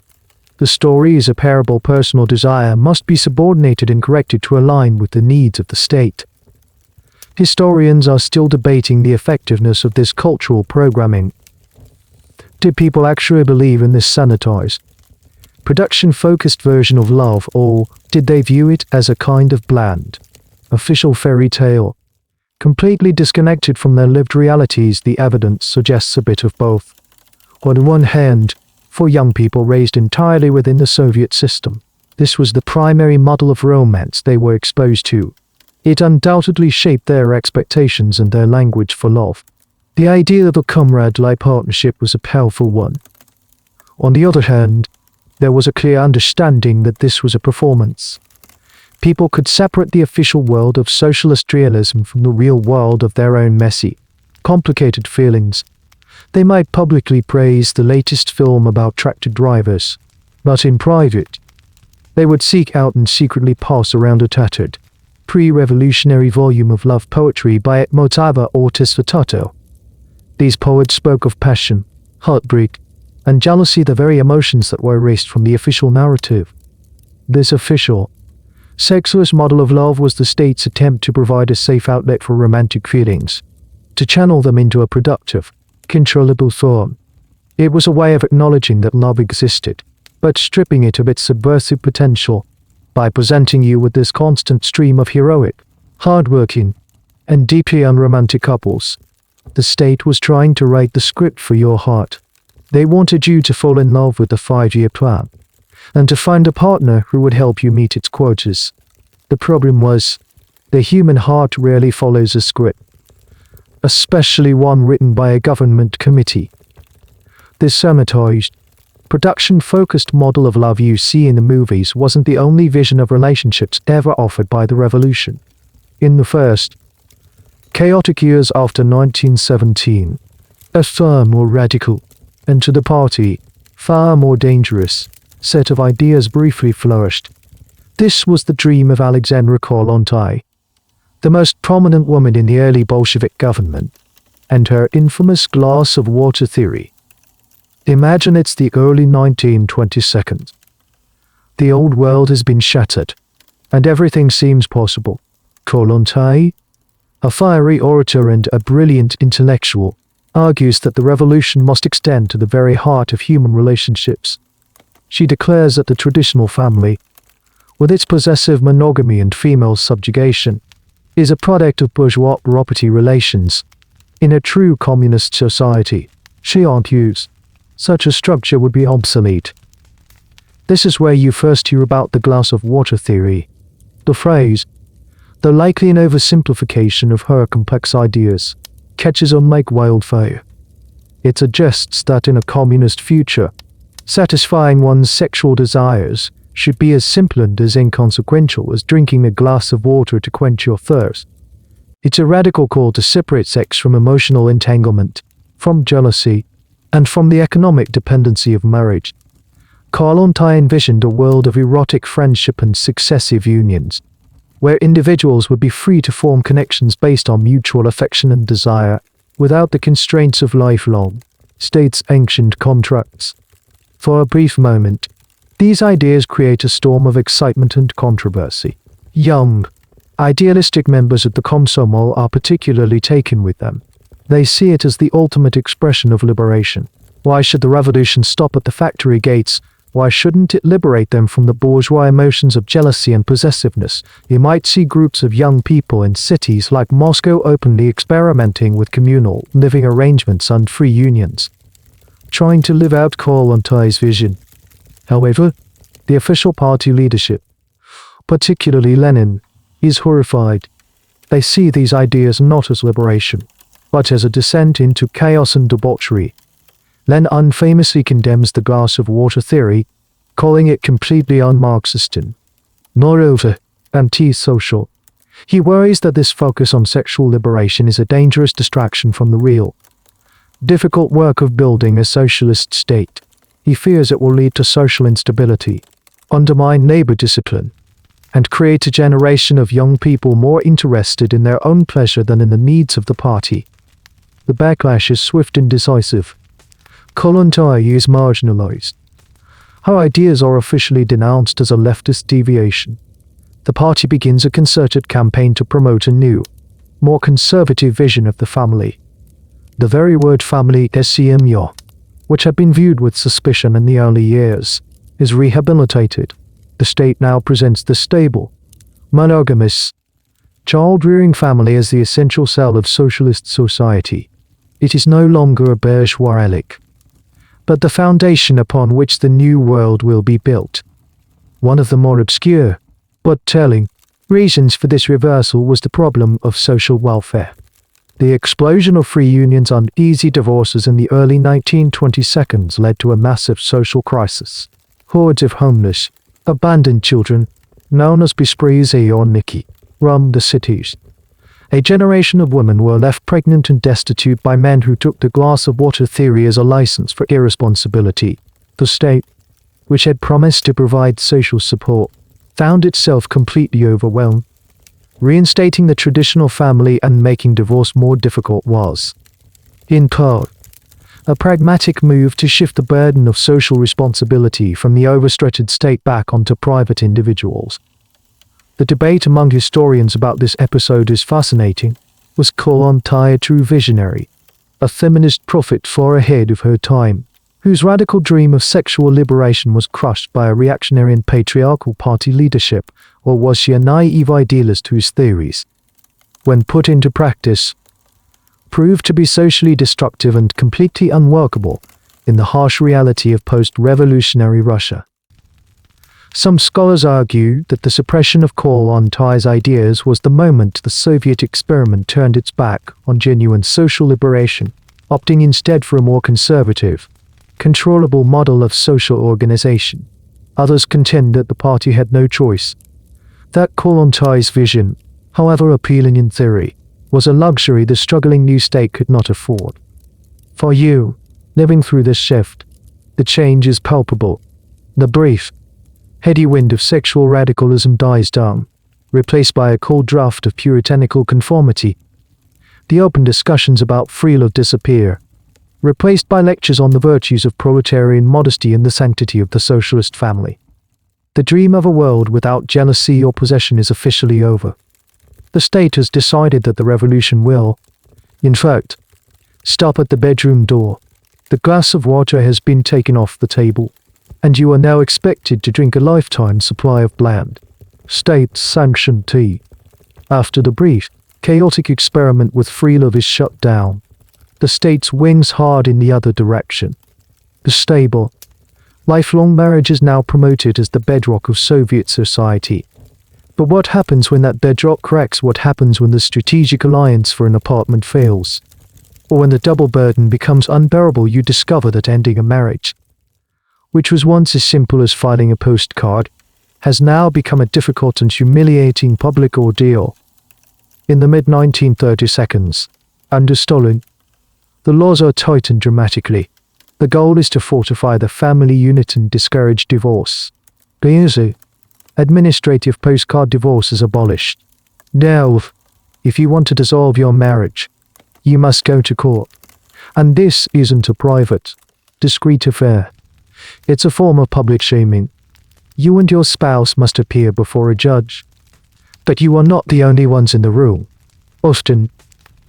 The story is a parable. Personal desire must be subordinated and corrected to align with the needs of the state. Historians are still debating the effectiveness of this cultural programming. Did people actually believe in this sanitized, production-focused version of love, or did they view it as a kind of bland, official fairy tale, completely disconnected from their lived realities? The evidence suggests a bit of both. On one hand, for young people raised entirely within the Soviet system, this was the primary model of romance they were exposed to. It undoubtedly shaped their expectations and their language for love. The idea of a comrade-like partnership was a powerful one. On the other hand, there was a clear understanding that this was a performance. People could separate the official world of socialist realism from the real world of their own messy, complicated feelings. They might publicly praise the latest film about tractor drivers, but in private, they would seek out and secretly pass around a tattered, pre-revolutionary volume of love poetry by Motava or Tisvatato. These poets spoke of passion, heartbreak, and jealousy, the very emotions that were erased from the official narrative. This official, sexless model of love was the state's attempt to provide a safe outlet for romantic feelings, to channel them into a productive, controllable form. It was a way of acknowledging that love existed, but stripping it of its subversive potential by presenting you with this constant stream of heroic, hard-working, and deeply unromantic couples. The state was trying to write the script for your heart. They wanted you to fall in love with the 5-year plan, and to find a partner who would help you meet its quotas. The problem was, The human heart rarely follows a script, especially one written by a government committee. This sanitized, production-focused model of love you see in the movies wasn't the only vision of relationships ever offered by the revolution. In the first, chaotic years after 1917, a far more radical, and to the party, far more dangerous, set of ideas briefly flourished. This was the dream of Alexandra Kollontai, the most prominent woman in the early Bolshevik government, and her infamous glass of water theory. Imagine it's the early 1922. The old world has been shattered, and everything seems possible. Kollontai, a fiery orator and a brilliant intellectual, argues that the revolution must extend to the very heart of human relationships. She declares that the traditional family, with its possessive monogamy and female subjugation, is a product of bourgeois property relations. In a true communist society, she argues, such a structure would be obsolete. This is where you first hear about the glass of water theory. The phrase, though likely an oversimplification of her complex ideas, catches on like wildfire. It suggests that in a communist future, satisfying one's sexual desires should be as simple and as inconsequential as drinking a glass of water to quench your thirst. It's a radical call to separate sex from emotional entanglement, from jealousy, and from the economic dependency of marriage. Kollontai envisioned a world of erotic friendship and successive unions, where individuals would be free to form connections based on mutual affection and desire, without the constraints of lifelong, state-sanctioned contracts. For a brief moment, these ideas create a storm of excitement and controversy. Young, idealistic members of the Komsomol are particularly taken with them. They see it as the ultimate expression of liberation. Why should the revolution stop at the factory gates? Why shouldn't it liberate them from the bourgeois emotions of jealousy and possessiveness? You might see groups of young people in cities like Moscow openly experimenting with communal living arrangements and free unions, trying to live out Kollontai's vision. However, the official party leadership, particularly Lenin, is horrified. They see these ideas not as liberation, but as a descent into chaos and debauchery. Lenin famously condemns the glass of water theory, calling it completely un-Marxist and, moreover, anti-social. He worries that this focus on sexual liberation is a dangerous distraction from the real, difficult work of building a socialist state. He fears it will lead to social instability, undermine labor discipline, and create a generation of young people more interested in their own pleasure than in the needs of the party. The backlash is swift and decisive. Kollontai is marginalized. Her ideas are officially denounced as a leftist deviation. The party begins a concerted campaign to promote a new, more conservative vision of the family. The very word family, SCMYO, which had been viewed with suspicion in the early years, is rehabilitated. The state now presents the stable, monogamous, child-rearing family as the essential cell of socialist society. It is no longer a bourgeois relic, but the foundation upon which the new world will be built. One of the more obscure, but telling, reasons for this reversal was the problem of social welfare. The explosion of free unions and easy divorces in the early 1920s led to a massive social crisis. Hordes of homeless, abandoned children, known as bespryzayonniki, roamed the cities. A generation of women were left pregnant and destitute by men who took the glass of water theory as a license for irresponsibility. The state, which had promised to provide social support, found itself completely overwhelmed. Reinstating the traditional family and making divorce more difficult was, in part, a pragmatic move to shift the burden of social responsibility from the overstretched state back onto private individuals. The debate among historians about this episode is fascinating. Was Kollontai a true visionary, a feminist prophet far ahead of her time, whose radical dream of sexual liberation was crushed by a reactionary and patriarchal party leadership, or was she a naive idealist whose theories, when put into practice, proved to be socially destructive and completely unworkable in the harsh reality of post-revolutionary Russia? Some scholars argue that the suppression of Kollontais' ideas was the moment the Soviet experiment turned its back on genuine social liberation, opting instead for a more conservative, controllable model of social organization. Others contend that the party had no choice. That Kollontais' vision, however appealing in theory, was a luxury the struggling new state could not afford. For you, living through this shift, the change is palpable. The brief, heady wind of sexual radicalism dies down, replaced by a cold draft of puritanical conformity. The open discussions about free love disappear, replaced by lectures on the virtues of proletarian modesty and the sanctity of the socialist family. The dream of a world without jealousy or possession is officially over. The state has decided that the revolution will, in fact, stop at the bedroom door. The glass of water has been taken off the table, and you are now expected to drink a lifetime supply of bland, state-sanctioned tea. After the brief, chaotic experiment with free love is shut down, the state swings hard in the other direction. The stable, lifelong marriage is now promoted as the bedrock of Soviet society. But what happens when that bedrock cracks? What happens when the strategic alliance for an apartment fails? Or when the double burden becomes unbearable? You discover that ending a marriage, which was once as simple as filing a postcard, has now become a difficult and humiliating public ordeal. In the mid-1930s, under Stalin, the laws are tightened dramatically. The goal is to fortify the family unit and discourage divorce. The administrative postcard divorce is abolished. Now, if you want to dissolve your marriage, you must go to court. And this isn't a private, discreet affair. It's a form of public shaming. You and your spouse must appear before a judge. But you are not the only ones in the room. Often,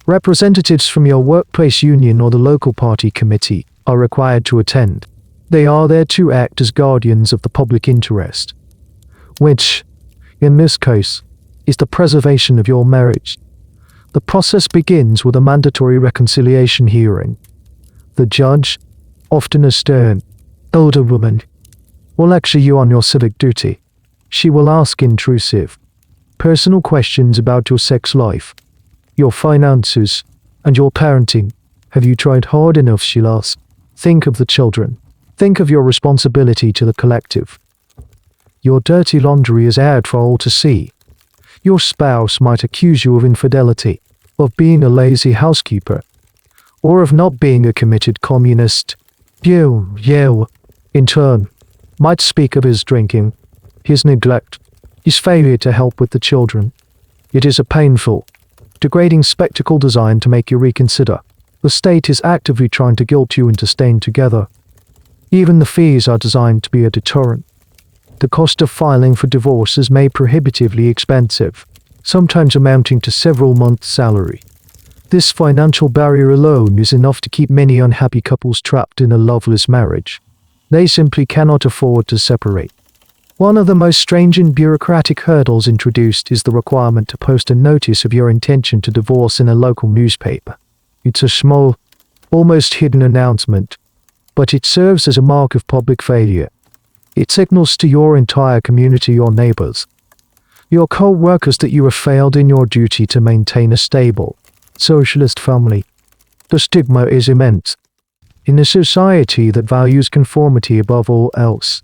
representatives from your workplace union or the local party committee are required to attend. They are there to act as guardians of the public interest, which, in this case, is the preservation of your marriage. The process begins with a mandatory reconciliation hearing. The judge, often a stern, older woman, will lecture you on your civic duty. She will ask intrusive, personal questions about your sex life, your finances, and your parenting. Have you tried hard enough? She'll ask. Think of the children. Think of your responsibility to the collective. Your dirty laundry is aired for all to see. Your spouse might accuse you of infidelity, of being a lazy housekeeper, or of not being a committed communist. You, in turn, might speak of his drinking, his neglect, his failure to help with the children. It is a painful, degrading spectacle designed to make you reconsider. The state is actively trying to guilt you into staying together. Even the fees are designed to be a deterrent. The cost of filing for divorce is made prohibitively expensive, sometimes amounting to several months' salary. This financial barrier alone is enough to keep many unhappy couples trapped in a loveless marriage. They simply cannot afford to separate. One of the most strange and bureaucratic hurdles introduced is the requirement to post a notice of your intention to divorce in a local newspaper. It's a small, almost hidden announcement, but it serves as a mark of public failure. It signals to your entire community, your neighbors, your co-workers, that you have failed in your duty to maintain a stable, socialist family. The stigma is immense. In a society that values conformity above all else,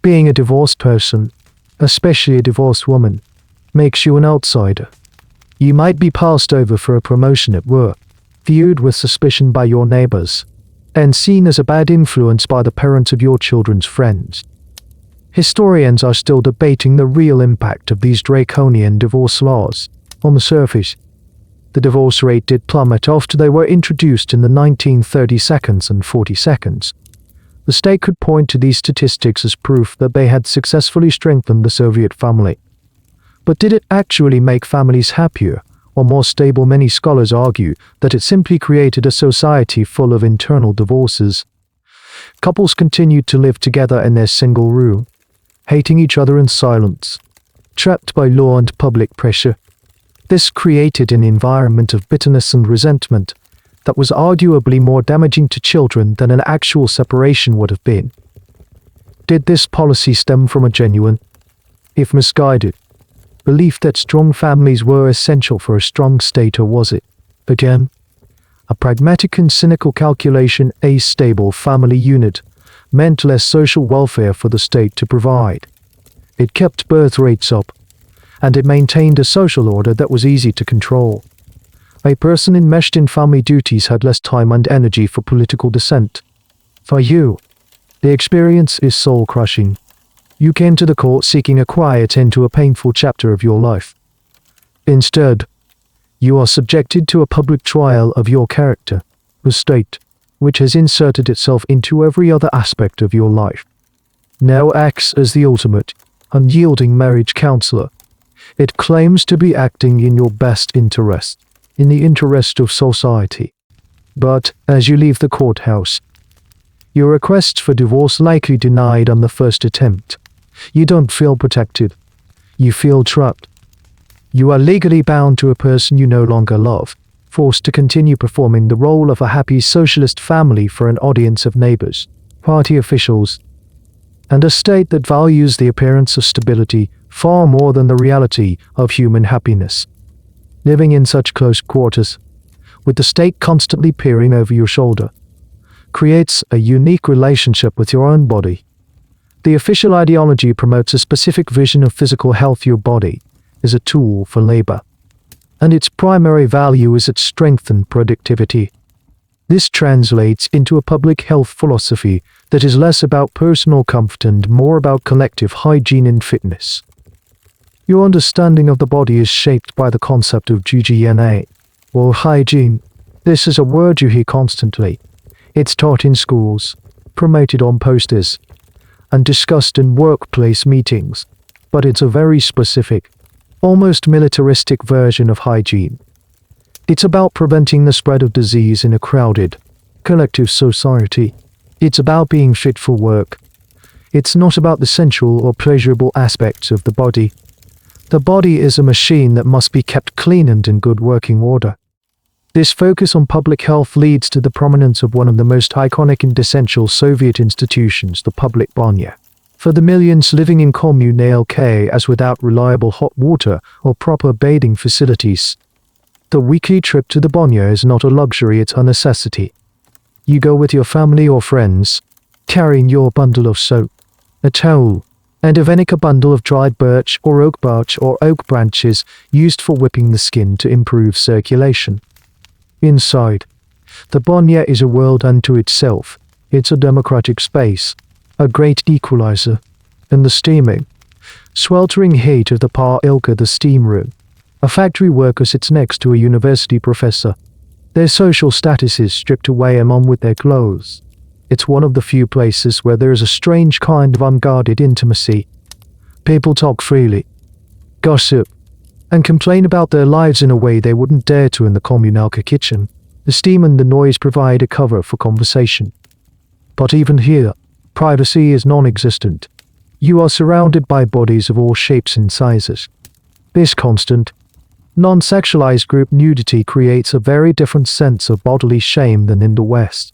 being a divorced person, especially a divorced woman, makes you an outsider. You might be passed over for a promotion at work, viewed with suspicion by your neighbors, and seen as a bad influence by the parents of your children's friends. Historians are still debating the real impact of these draconian divorce laws. On the surface, the divorce rate did plummet after they were introduced in the 1930s and 40s. The state could point to these statistics as proof that they had successfully strengthened the Soviet family. But did it actually make families happier or more stable? Many scholars argue that it simply created a society full of internal divorces. Couples continued to live together in their single room, hating each other in silence, trapped by law and public pressure. This created an environment of bitterness and resentment that was arguably more damaging to children than an actual separation would have been. Did this policy stem from a genuine, if misguided, belief that strong families were essential for a strong state, or was it, again, a pragmatic and cynical calculation? A stable family unit meant less social welfare for the state to provide. It kept birth rates up, and it maintained a social order that was easy to control. A person enmeshed in family duties had less time and energy for political dissent. For you, the experience is soul-crushing. You came to the court seeking a quiet end to a painful chapter of your life. Instead, you are subjected to a public trial of your character, a state which has inserted itself into every other aspect of your life. Now acts as the ultimate, unyielding marriage counselor. It claims to be acting in your best interest, in the interest of society. But, as you leave the courthouse, your requests for divorce likely denied on the first attempt. You don't feel protected. You feel trapped. You are legally bound to a person you no longer love, forced to continue performing the role of a happy socialist family for an audience of neighbors, party officials, and a state that values the appearance of stability far more than the reality of human happiness. Living in such close quarters, with the state constantly peering over your shoulder, creates a unique relationship with your own body. The official ideology promotes a specific vision of physical health. Your body is a tool for labor, and its primary value is its strength and productivity. This translates into a public health philosophy that is less about personal comfort and more about collective hygiene and fitness. Your understanding of the body is shaped by the concept of hygiene, or hygiene. This is a word you hear constantly. It's taught in schools, promoted on posters, and discussed in workplace meetings, but it's a very specific, almost militaristic version of hygiene. It's about preventing the spread of disease in a crowded, collective society. It's about being fit for work. It's not about the sensual or pleasurable aspects of the body. The body is a machine that must be kept clean and in good working order. This focus on public health leads to the prominence of one of the most iconic and essential Soviet institutions, the public banya. For the millions living in kommunalka as without reliable hot water or proper bathing facilities, the weekly trip to the banya is not a luxury, it's a necessity. You go with your family or friends, carrying your bundle of soap, a towel, and eventually a bundle of dried birch or oak branches used for whipping the skin to improve circulation. Inside, the banya is a world unto itself. It's a democratic space, a great equalizer, in the steaming, sweltering heat of the kommunalka, the steam room. A factory worker sits next to a university professor. Their social status is stripped away along with their clothes. It's one of the few places where there is a strange kind of unguarded intimacy. People talk freely, gossip, and complain about their lives in a way they wouldn't dare to in the kommunalka kitchen. The steam and the noise provide a cover for conversation. But even here, privacy is non-existent. You are surrounded by bodies of all shapes and sizes. This constant, non-sexualized group nudity creates a very different sense of bodily shame than in the West.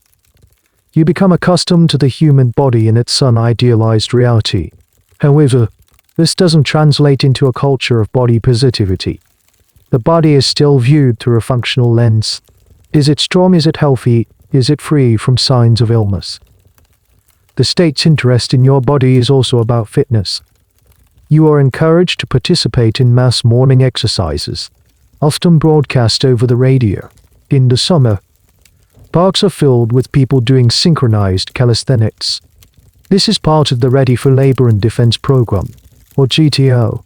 You become accustomed to the human body in its unidealized reality. However, this doesn't translate into a culture of body positivity. The body is still viewed through a functional lens. Is it strong? Is it healthy? Is it free from signs of illness? The state's interest in your body is also about fitness. You are encouraged to participate in mass morning exercises, often broadcast over the radio. In the summer, parks are filled with people doing synchronized calisthenics. This is part of the Ready for Labor and Defense program, or GTO.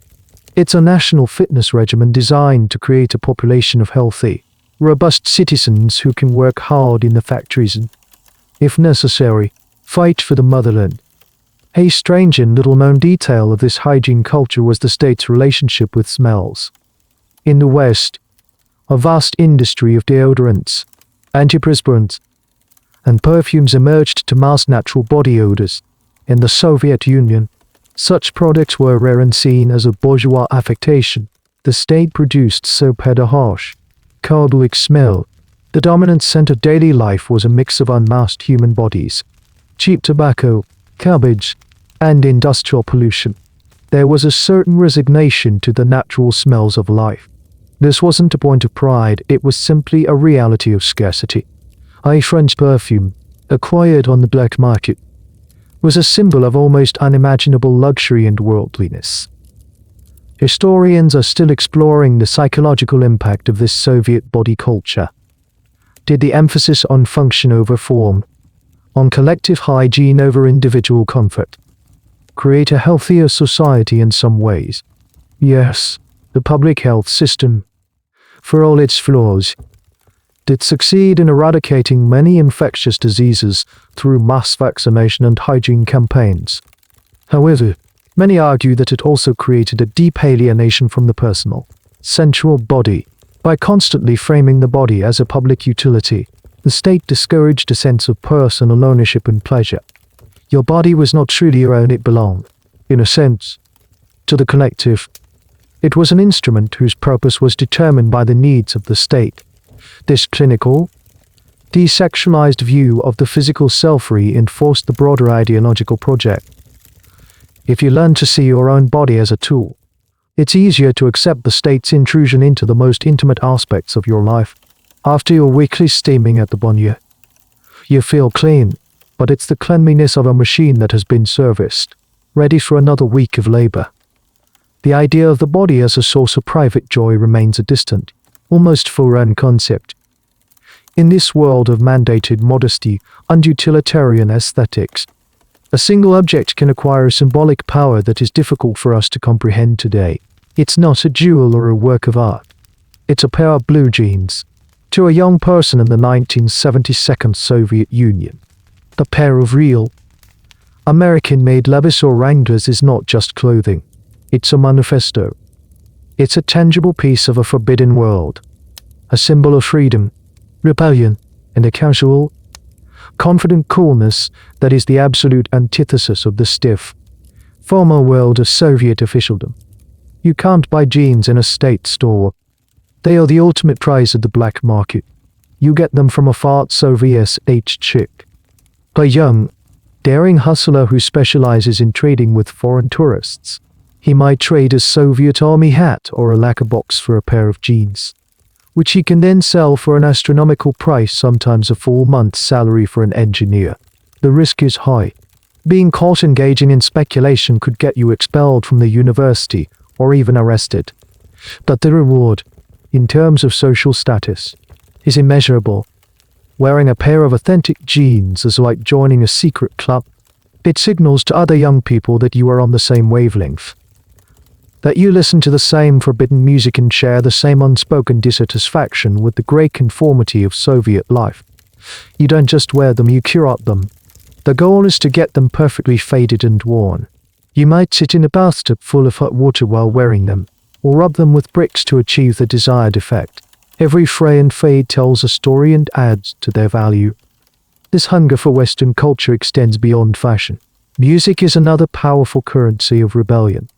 It's a national fitness regimen designed to create a population of healthy, robust citizens who can work hard in the factories and, if necessary, fight for the motherland. A strange and little-known detail of this hygiene culture was the state's relationship with smells. In the West, a vast industry of deodorants, antiperspirants, and perfumes emerged to mask natural body odors. In the Soviet Union, such products were rare and seen as a bourgeois affectation. The state produced soap had a harsh, carbolic smell. The dominant scent of daily life was a mix of unmasked human bodies, cheap tobacco, cabbage, and industrial pollution. There was a certain resignation to the natural smells of life. This wasn't a point of pride, it was simply a reality of scarcity. A French perfume, acquired on the black market, was a symbol of almost unimaginable luxury and worldliness. Historians are still exploring the psychological impact of this Soviet body culture. Did the emphasis on function over form, on collective hygiene over individual comfort, create a healthier society in some ways? Yes, the public health system, for all its flaws, did succeed in eradicating many infectious diseases through mass vaccination and hygiene campaigns. However, many argue that it also created a deep alienation from the personal, sensual body. By constantly framing the body as a public utility, the state discouraged a sense of personal ownership and pleasure. Your body was not truly your own, it belonged, in a sense, to the collective. It was an instrument whose purpose was determined by the needs of the state. This clinical, desexualized view of the physical self reinforced the broader ideological project. If you learn to see your own body as a tool, it's easier to accept the state's intrusion into the most intimate aspects of your life. After your weekly steaming at the bonnier, you feel clean, but it's the cleanliness of a machine that has been serviced, ready for another week of labor. The idea of the body as a source of private joy remains a distant, almost foreign concept. In this world of mandated modesty and utilitarian aesthetics, a single object can acquire a symbolic power that is difficult for us to comprehend today. It's not a jewel or a work of art. It's a pair of blue jeans. To a young person in the 1972 Soviet Union, the pair of real, American-made Levi's or Wranglers is not just clothing. It's a manifesto. It's a tangible piece of a forbidden world, a symbol of freedom, rebellion, and a casual, confident coolness that is the absolute antithesis of the stiff, formal world of Soviet officialdom. You can't buy jeans in a state store. They are the ultimate prize of the black market. You get them from a fat Soviet chick. A young, daring hustler who specializes in trading with foreign tourists. He might trade a Soviet army hat or a lacquer box for a pair of jeans, which he can then sell for an astronomical price, sometimes a full month's salary for an engineer. The risk is high. Being caught engaging in speculation could get you expelled from the university or even arrested. But the reward, in terms of social status, is immeasurable. Wearing a pair of authentic jeans is like joining a secret club. It signals to other young people that you are on the same wavelength, that you listen to the same forbidden music and share the same unspoken dissatisfaction with the grey conformity of Soviet life. You don't just wear them, you curate them. The goal is to get them perfectly faded and worn. You might sit in a bathtub full of hot water while wearing them, or rub them with bricks to achieve the desired effect. Every fray and fade tells a story and adds to their value. This hunger for Western culture extends beyond fashion. Music is another powerful currency of rebellion.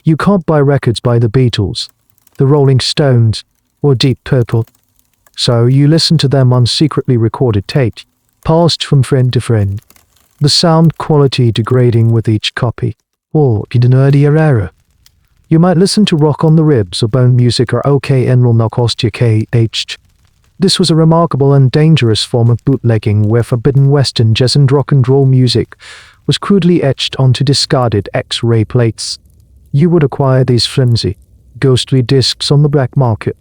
You can't buy records by the Beatles, the Rolling Stones, or Deep Purple. So you listen to them on secretly recorded tape, passed from friend to friend, the sound quality degrading with each copy. Or, in an earlier era, you might listen to Rock on the Ribs or Bone Music or OK Enroll No Kostya KH. This was a remarkable and dangerous form of bootlegging where forbidden Western jazz and rock and roll music was crudely etched onto discarded X-ray plates. You would acquire these flimsy, ghostly discs on the black market.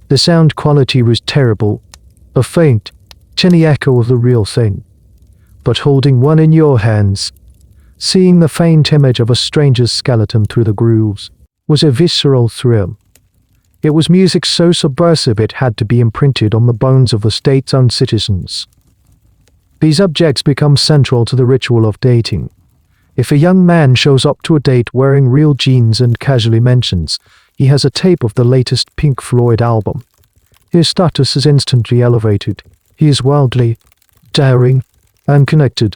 The sound quality was terrible, a faint, tinny echo of the real thing. But holding one in your hands, seeing the faint image of a stranger's skeleton through the grooves, was a visceral thrill. It was music so subversive it had to be imprinted on the bones of the state's own citizens. These objects become central to the ritual of dating. If a young man shows up to a date wearing real jeans and casually mentions he has a tape of the latest Pink Floyd album, his status is instantly elevated. He is worldly, daring, and connected.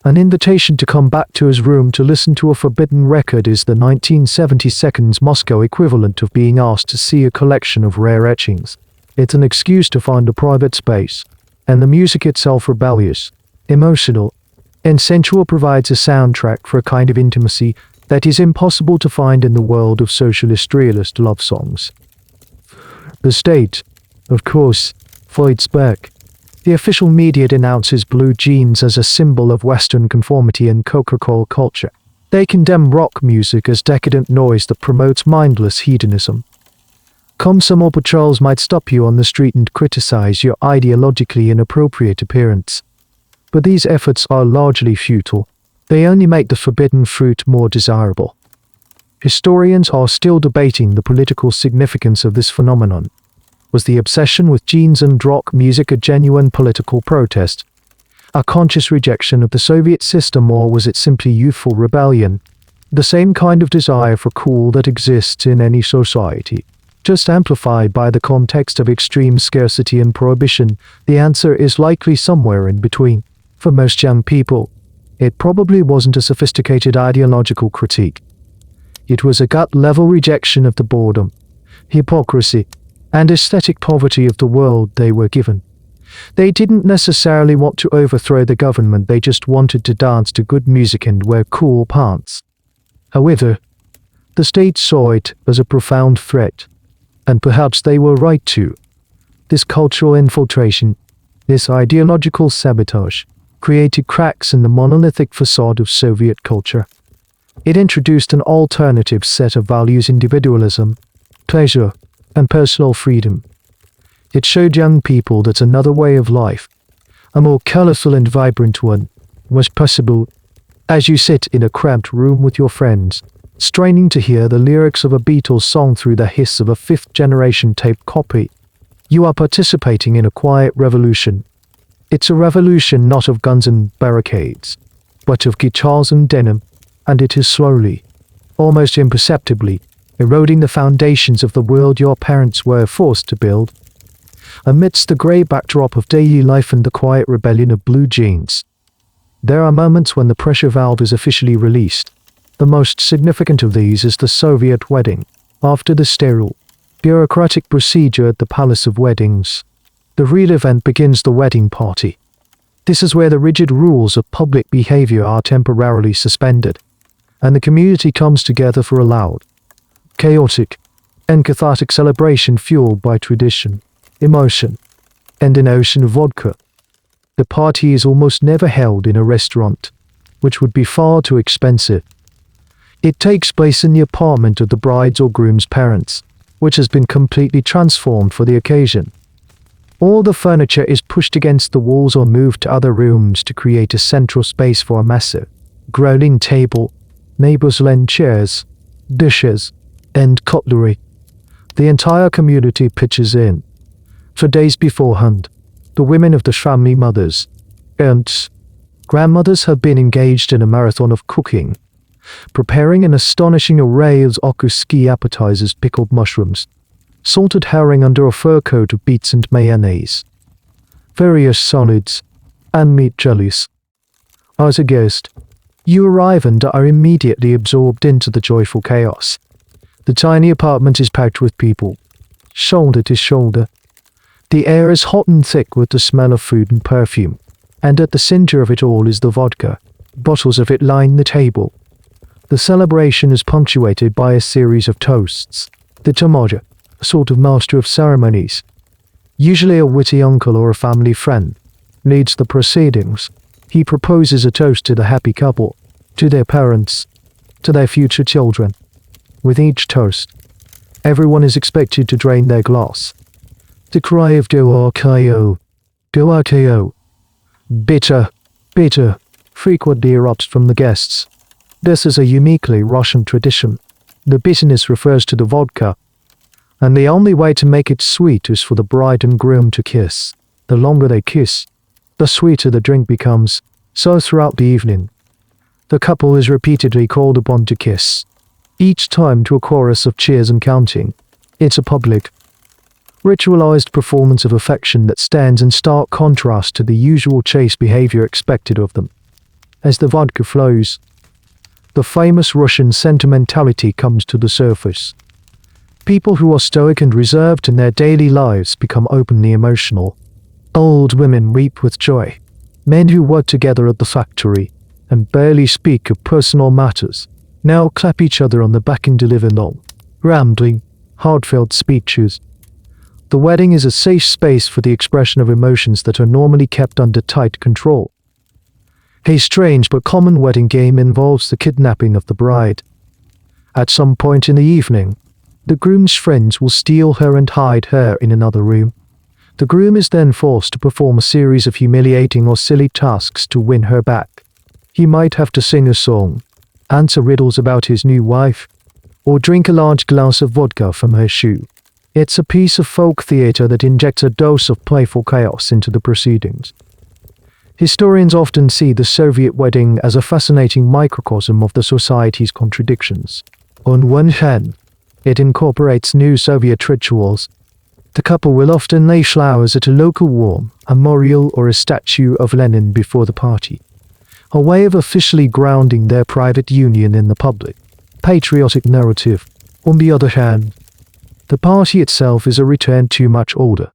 An invitation to come back to his room to listen to a forbidden record is the 1972's Moscow equivalent of being asked to see a collection of rare etchings. It's an excuse to find a private space, and the music itself rebellious, emotional, and sensual provides a soundtrack for a kind of intimacy that is impossible to find in the world of socialist realist love songs. The state, of course, fights back. The official media denounces blue jeans as a symbol of Western conformity and Coca-Cola culture. They condemn rock music as decadent noise that promotes mindless hedonism. Comsomol patrols might stop you on the street and criticize your ideologically inappropriate appearance. But these efforts are largely futile. They only make the forbidden fruit more desirable. Historians are still debating the political significance of this phenomenon. Was the obsession with jeans and rock music a genuine political protest, a conscious rejection of the Soviet system, or was it simply youthful rebellion, the same kind of desire for cool that exists in any society, just amplified by the context of extreme scarcity and prohibition? The answer is likely somewhere in between. For most young people, it probably wasn't a sophisticated ideological critique. It was a gut-level rejection of the boredom, hypocrisy, and aesthetic poverty of the world they were given. They didn't necessarily want to overthrow the government, they just wanted to dance to good music and wear cool pants. However, the state saw it as a profound threat, and perhaps they were right to. This cultural infiltration, this ideological sabotage, created cracks in the monolithic facade of Soviet culture. It introduced an alternative set of values: individualism, pleasure, and personal freedom. It showed young people that another way of life, a more colorful and vibrant one, was possible. As you sit in a cramped room with your friends, straining to hear the lyrics of a Beatles song through the hiss of a fifth-generation tape copy, you are participating in a quiet revolution. It's a revolution not of guns and barricades, but of guitars and denim, and it is slowly, almost imperceptibly, eroding the foundations of the world your parents were forced to build. Amidst the grey backdrop of daily life and the quiet rebellion of blue jeans, there are moments when the pressure valve is officially released. The most significant of these is the Soviet wedding. After the sterile, bureaucratic procedure at the Palace of Weddings, the real event begins: the wedding party. This is where the rigid rules of public behavior are temporarily suspended, and the community comes together for a loud, chaotic, and cathartic celebration fueled by tradition, emotion, and an ocean of vodka. The party is almost never held in a restaurant, which would be far too expensive. It takes place in the apartment of the bride's or groom's parents, which has been completely transformed for the occasion. All the furniture is pushed against the walls or moved to other rooms to create a central space for a massive, groaning table. Neighbors lend chairs, dishes, and cutlery. The entire community pitches in. For days beforehand, the women of the family, mothers, aunts, grandmothers, have been engaged in a marathon of cooking, preparing an astonishing array of okuski appetizers: pickled mushrooms, salted herring under a fur coat of beets and mayonnaise, various solids, and meat jellies. As a guest, you arrive and are immediately absorbed into the joyful chaos. The tiny apartment is packed with people, shoulder to shoulder. The air is hot and thick with the smell of food and perfume, and at the center of it all is the vodka. Bottles of it line the table. The celebration is punctuated by a series of toasts. The tomaja, a sort of master of ceremonies, usually a witty uncle or a family friend, leads the proceedings. He proposes a toast to the happy couple, to their parents, to their future children. With each toast, everyone is expected to drain their glass. The cry of "Go RKO, Go RKO," bitter, bitter, frequently erupts from the guests. This is a uniquely Russian tradition. The bitterness refers to the vodka, and the only way to make it sweet is for the bride and groom to kiss. The longer they kiss, the sweeter the drink becomes. So throughout the evening, the couple is repeatedly called upon to kiss, each time to a chorus of cheers and counting. It's a public, ritualized performance of affection that stands in stark contrast to the usual chaste behavior expected of them. As the vodka flows, the famous Russian sentimentality comes to the surface. People who are stoic and reserved in their daily lives become openly emotional. Old women weep with joy. Men who work together at the factory and barely speak of personal matters now clap each other on the back and deliver long, rambling, heartfelt speeches. The wedding is a safe space for the expression of emotions that are normally kept under tight control. A strange but common wedding game involves the kidnapping of the bride. At some point in the evening, the groom's friends will steal her and hide her in another room. The groom is then forced to perform a series of humiliating or silly tasks to win her back. He might have to sing a song, answer riddles about his new wife, or drink a large glass of vodka from her shoe. It's a piece of folk theatre that injects a dose of playful chaos into the proceedings. Historians often see the Soviet wedding as a fascinating microcosm of the society's contradictions. On one hand, it incorporates new Soviet rituals. The couple will often lay flowers at a local war memorial or a statue of Lenin before the party, a way of officially grounding their private union in the public, patriotic narrative. On the other hand, the party itself is a return to much older,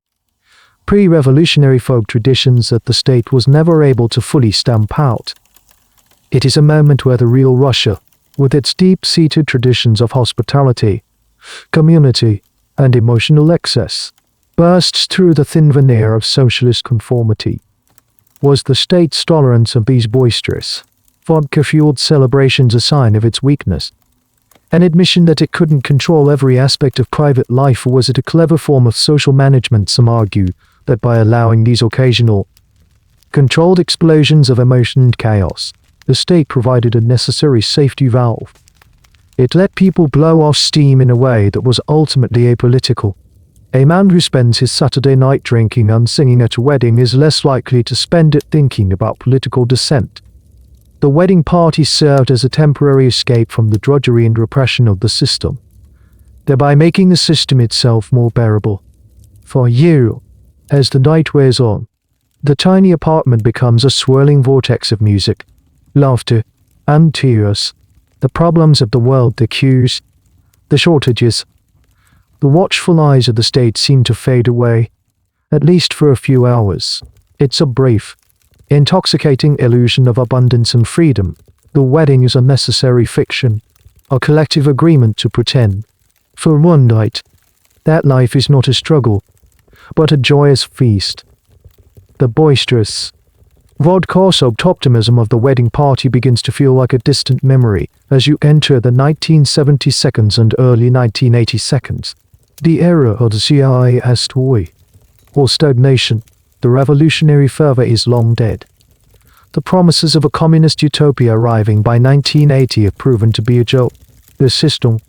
pre-revolutionary folk traditions that the state was never able to fully stamp out. It is a moment where the real Russia, with its deep-seated traditions of hospitality, community, and emotional excess, bursts through the thin veneer of socialist conformity. Was the state's tolerance of these boisterous, vodka-fueled celebrations a sign of its weakness? An admission that it couldn't control every aspect of private life, or was it a clever form of social management? Some argue that by allowing these occasional, controlled explosions of emotion and chaos, the state provided a necessary safety valve. It let people blow off steam in a way that was ultimately apolitical. A man who spends his Saturday night drinking and singing at a wedding is less likely to spend it thinking about political dissent. The wedding party served as a temporary escape from the drudgery and repression of the system, thereby making the system itself more bearable. For you, as the night wears on, the tiny apartment becomes a swirling vortex of music, laughter, and tears. The problems of the world, the queues, the shortages, the watchful eyes of the state seem to fade away, at least for a few hours. It's a brief, intoxicating illusion of abundance and freedom. The wedding is a necessary fiction, a collective agreement to pretend, for one night, that life is not a struggle, but a joyous feast. The boisterous, vodka-soaked optimism of the wedding party begins to feel like a distant memory as you enter the 1972 and early 1982, the era of the CIS or stagnation. The revolutionary fervor is long dead. The promises of a communist utopia arriving by 1980 have proven to be a joke. The system,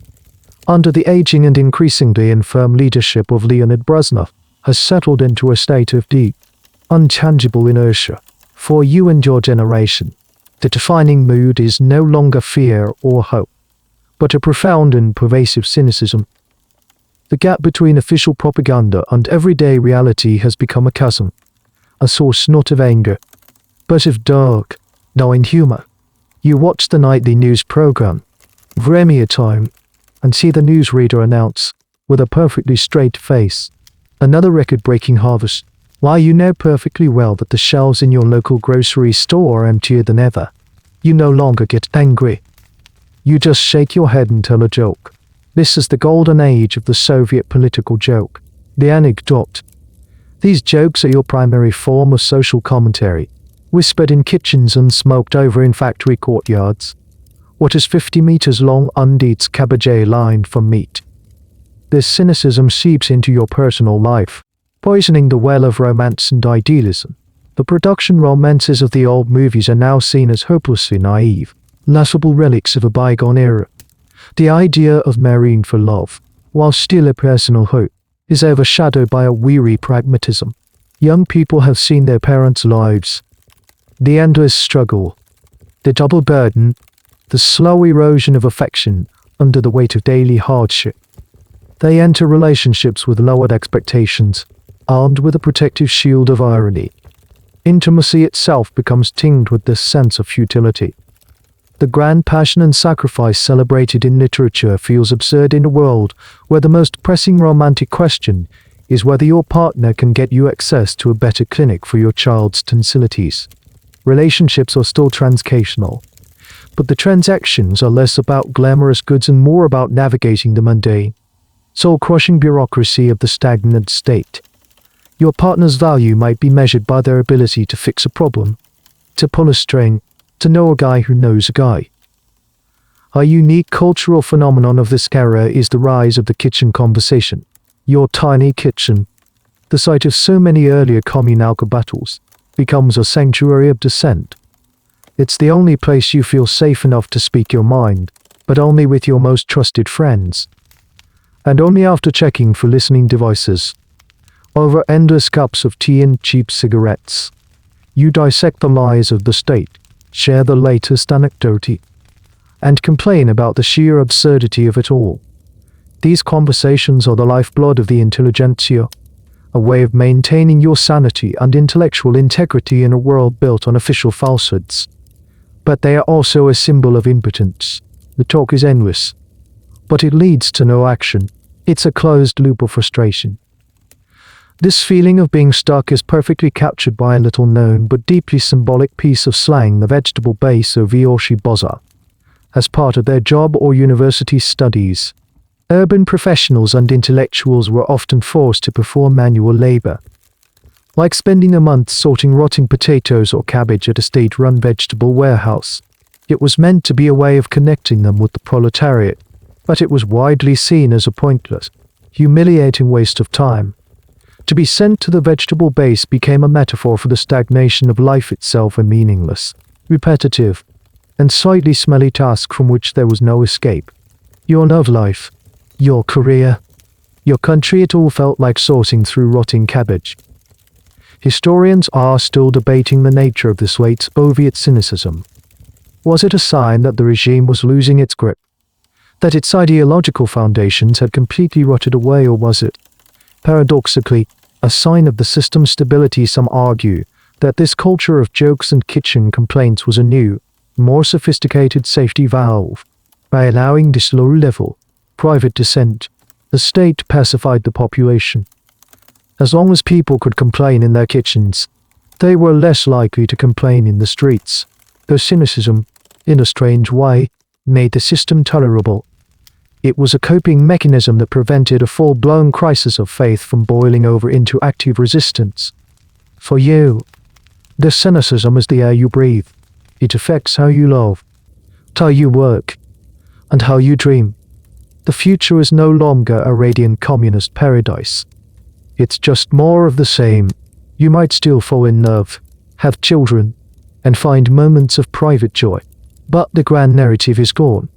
under the aging and increasingly infirm leadership of Leonid Brezhnev, has settled into a state of deep, untangible inertia. For you and your generation, the defining mood is no longer fear or hope, but a profound and pervasive cynicism. The gap between official propaganda and everyday reality has become a chasm, a source not of anger, but of dark, knowing humor. You watch the nightly news program, Vremya Time, and see the newsreader announce, with a perfectly straight face, another record-breaking harvest, while you know perfectly well that the shelves in your local grocery store are emptier than ever. You no longer get angry. You just shake your head and tell a joke. This is the golden age of the Soviet political joke, the anecdote. These jokes are your primary form of social commentary, whispered in kitchens and smoked over in factory courtyards. What is 50 meters long uneats cabbage lined from meat. This cynicism seeps into your personal life, poisoning the well of romance and idealism. The production romances of the old movies are now seen as hopelessly naive, laughable relics of a bygone era. The idea of marrying for love, while still a personal hope, is overshadowed by a weary pragmatism. Young people have seen their parents' lives, the endless struggle, the double burden, the slow erosion of affection under the weight of daily hardship. They enter relationships with lowered expectations, armed with a protective shield of irony. Intimacy itself becomes tinged with this sense of futility. The grand passion and sacrifice celebrated in literature feels absurd in a world where the most pressing romantic question is whether your partner can get you access to a better clinic for your child's tonsillitis. Relationships are still transactional, but the transactions are less about glamorous goods and more about navigating the mundane, soul-crushing bureaucracy of the stagnant state. Your partner's value might be measured by their ability to fix a problem, to pull a string, to know a guy who knows a guy. A unique cultural phenomenon of this era is the rise of the kitchen conversation. Your tiny kitchen, the site of so many earlier kommunalka battles, becomes a sanctuary of dissent. It's the only place you feel safe enough to speak your mind, but only with your most trusted friends. And only after checking for listening devices. Over endless cups of tea and cheap cigarettes. You dissect the lies of the state, share the latest anecdote, and complain about the sheer absurdity of it all. These conversations are the lifeblood of the intelligentsia, a way of maintaining your sanity and intellectual integrity in a world built on official falsehoods. But they are also a symbol of impotence. The talk is endless, but it leads to no action. It's a closed loop of frustration. This feeling of being stuck is perfectly captured by a little-known but deeply symbolic piece of slang, the vegetable base or vyoshi boza. As part of their job or university studies, urban professionals and intellectuals were often forced to perform manual labor, like spending a month sorting rotting potatoes or cabbage at a state-run vegetable warehouse. It was meant to be a way of connecting them with the proletariat, but it was widely seen as a pointless, humiliating waste of time. To be sent to the vegetable base became a metaphor for the stagnation of life itself, a meaningless, repetitive, and slightly smelly task from which there was no escape. Your love life, your career, your country, it all felt like sorting through rotting cabbage. Historians are still debating the nature of this late Soviet cynicism. Was it a sign that the regime was losing its grip? That its ideological foundations had completely rotted away, or was it, paradoxically, a sign of the system's stability? Some argue that this culture of jokes and kitchen complaints was a new, more sophisticated safety valve. By allowing this low-level, private dissent, the state pacified the population. As long as people could complain in their kitchens, they were less likely to complain in the streets. Their cynicism, in a strange way, made the system tolerable. It was a coping mechanism that prevented a full-blown crisis of faith from boiling over into active resistance. For you, the cynicism is the air you breathe. It affects how you love, how you work, and how you dream. The future is no longer a radiant communist paradise. It's just more of the same. You might still fall in love, have children, and find moments of private joy. But the grand narrative is gone.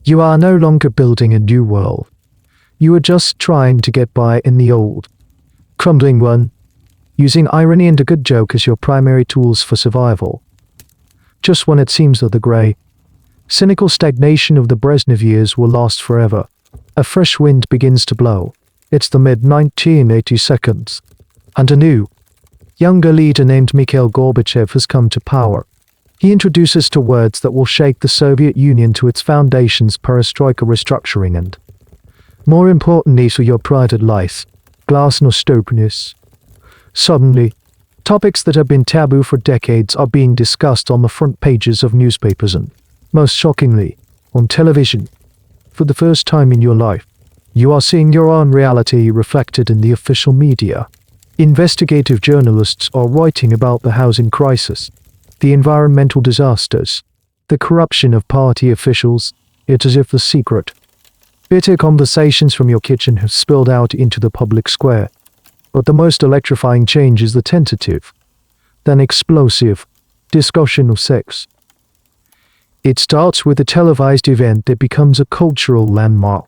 You are no longer building a new world. You are just trying to get by in the old, crumbling one, using irony and a good joke as your primary tools for survival. Just when it seems that the grey, cynical stagnation of the Brezhnev years will last forever, a fresh wind begins to blow. It's the mid-1982, and a new, younger leader named Mikhail Gorbachev has come to power. He introduces to words that will shake the Soviet Union to its foundations: perestroika, restructuring, and, more importantly for your private life, glasnost, openness. Suddenly, topics that have been taboo for decades are being discussed on the front pages of newspapers and, most shockingly, on television. For the first time in your life, you are seeing your own reality reflected in the official media. Investigative journalists are writing about the housing crisis, the environmental disasters, the corruption of party officials. It's as if the secret, bitter conversations from your kitchen have spilled out into the public square. But the most electrifying change is the tentative, then explosive, discussion of sex. It starts with a televised event that becomes a cultural landmark.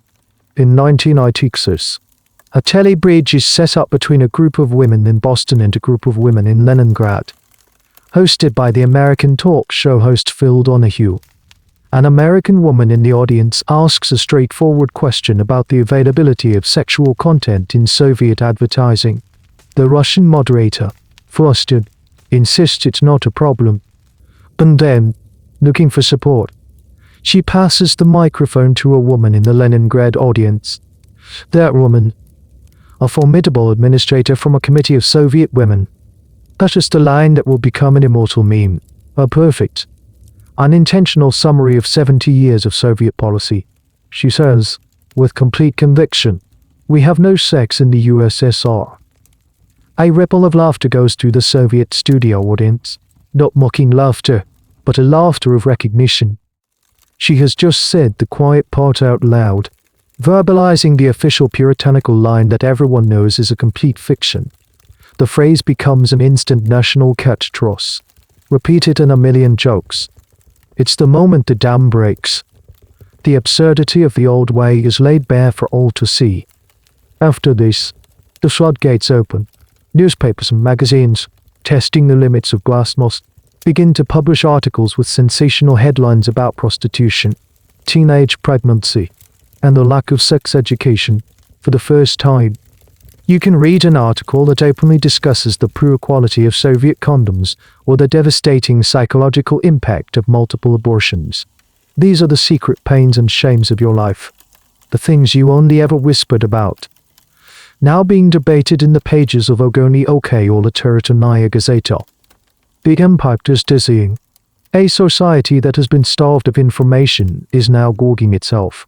In 1986, a tele-bridge is set up between a group of women in Boston and a group of women in Leningrad. Hosted by the American talk show host Phil Donahue. An American woman in the audience asks a straightforward question about the availability of sexual content in Soviet advertising. The Russian moderator, flustered, insists it's not a problem. And then, looking for support, she passes the microphone to a woman in the Leningrad audience. That woman, a formidable administrator from a committee of Soviet women, utters the line that will become an immortal meme, a perfect, unintentional summary of 70 years of Soviet policy. She says, with complete conviction, "We have no sex in the USSR." A ripple of laughter goes through the Soviet studio audience, not mocking laughter, but a laughter of recognition. She has just said the quiet part out loud, verbalizing the official puritanical line that everyone knows is a complete fiction. The phrase becomes an instant national catchphrase, repeated in a million jokes. It's the moment the dam breaks. The absurdity of the old way is laid bare for all to see. After this, the floodgates open. Newspapers and magazines, testing the limits of glasnost, begin to publish articles with sensational headlines about prostitution, teenage pregnancy, and the lack of sex education. For the first time, you can read an article that openly discusses the poor quality of Soviet condoms or the devastating psychological impact of multiple abortions. These are the secret pains and shames of your life, the things you only ever whispered about, now being debated in the pages of Ogoni OK or Literaturnaya Gazeta. The impact is dizzying. A society that has been starved of information is now gorging itself.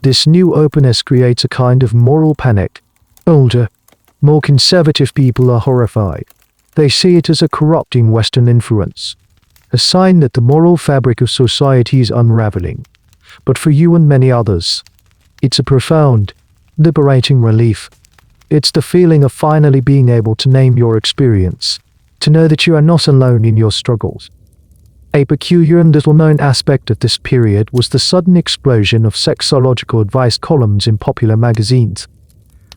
This new openness creates a kind of moral panic. Older, more conservative people are horrified. They see it as a corrupting Western influence, a sign that the moral fabric of society is unraveling. But for you and many others, it's a profound, liberating relief. It's the feeling of finally being able to name your experience, to know that you are not alone in your struggles. A peculiar and little-known aspect of this period was the sudden explosion of sexological advice columns in popular magazines.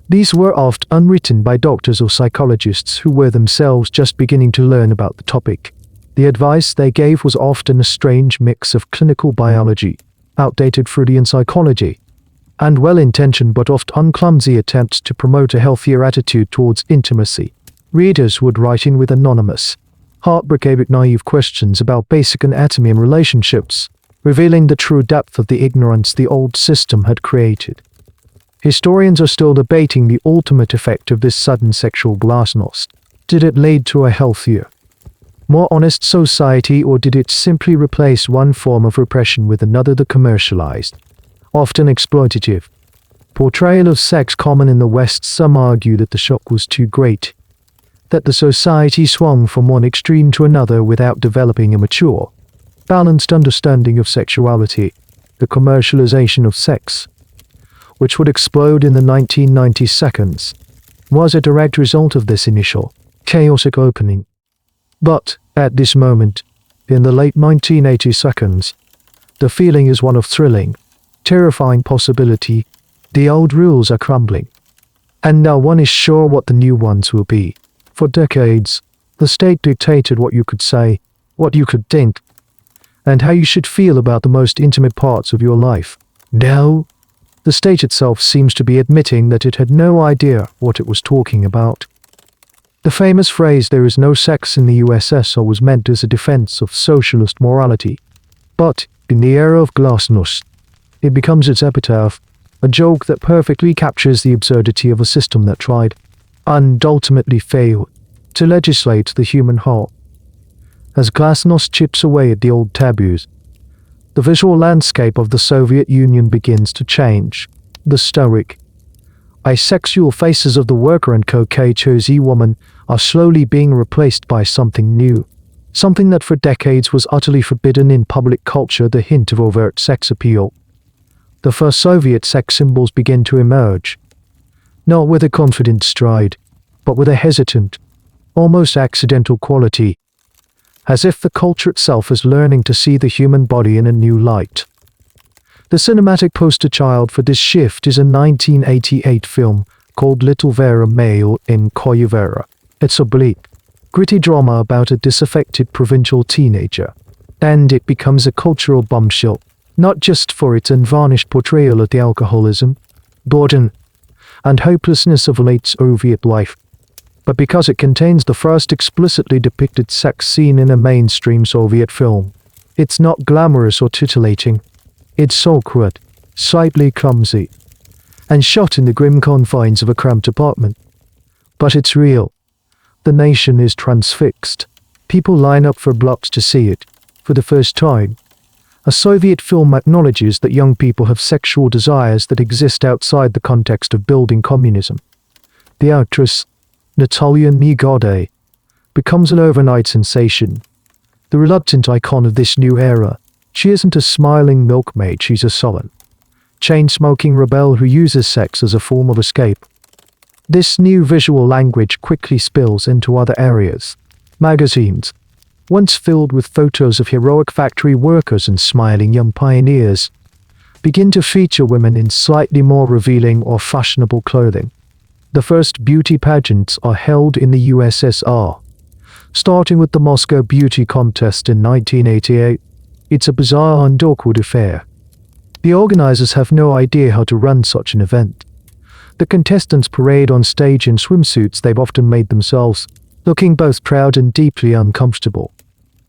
These were oft unwritten by doctors or psychologists who were themselves just beginning to learn about the topic. The advice they gave was often a strange mix of clinical biology, outdated Freudian psychology, and well-intentioned but oft unclumsy attempts to promote a healthier attitude towards intimacy. Readers would write in with anonymous, heartbreaking naive questions about basic anatomy and relationships, revealing the true depth of the ignorance the old system had created. Historians are still debating the ultimate effect of this sudden sexual glasnost. Did it lead to a healthier, more honest society, or did it simply replace one form of repression with another, the commercialized, often exploitative, portrayal of sex common in the West? Some argue that the shock was too great, that the society swung from one extreme to another without developing a mature, balanced understanding of sexuality. The commercialization of sex, which would explode in the 1990s, was a direct result of this initial, chaotic opening. But, at this moment, in the late 1980s, the feeling is one of thrilling, terrifying possibility. The old rules are crumbling, and no one is sure what the new ones will be. For decades, the state dictated what you could say, what you could think, and how you should feel about the most intimate parts of your life. Now, the state itself seems to be admitting that it had no idea what it was talking about. The famous phrase "there is no sex in the USSR" was meant as a defense of socialist morality. But, in the era of glasnost, it becomes its epitaph, a joke that perfectly captures the absurdity of a system that tried, and ultimately failed, to legislate the human heart. As glasnost chips away at the old taboos, the visual landscape of the Soviet Union begins to change. The stoic, asexual faces of the worker and coquetteuse woman are slowly being replaced by something new, something that for decades was utterly forbidden in public culture, the hint of overt sex appeal. The first Soviet sex symbols begin to emerge, not with a confident stride, but with a hesitant, almost accidental quality, as if the culture itself is learning to see the human body in a new light. The cinematic poster child for this shift is a 1988 film called Little Vera Male in Koyuvera. It's a bleak, gritty drama about a disaffected provincial teenager, and it becomes a cultural bombshell, not just for its unvarnished portrayal of the alcoholism, boredom, and hopelessness of late Soviet life, but because it contains the first explicitly depicted sex scene in a mainstream Soviet film. It's not glamorous or titillating. It's awkward, slightly clumsy, and shot in the grim confines of a cramped apartment. But it's real. The nation is transfixed. People line up for blocks to see it. For the first time, a Soviet film acknowledges that young people have sexual desires that exist outside the context of building communism. The actress, Natalia Negode, becomes an overnight sensation. The reluctant icon of this new era, she isn't a smiling milkmaid, she's a sullen, chain-smoking rebel who uses sex as a form of escape. This new visual language quickly spills into other areas. Magazines, once filled with photos of heroic factory workers and smiling young pioneers, begin to feature women in slightly more revealing or fashionable clothing. The first beauty pageants are held in the USSR, starting with the Moscow Beauty Contest in 1988. It's a bizarre and awkward affair. The organizers have no idea how to run such an event. The contestants parade on stage in swimsuits they've often made themselves, looking both proud and deeply uncomfortable.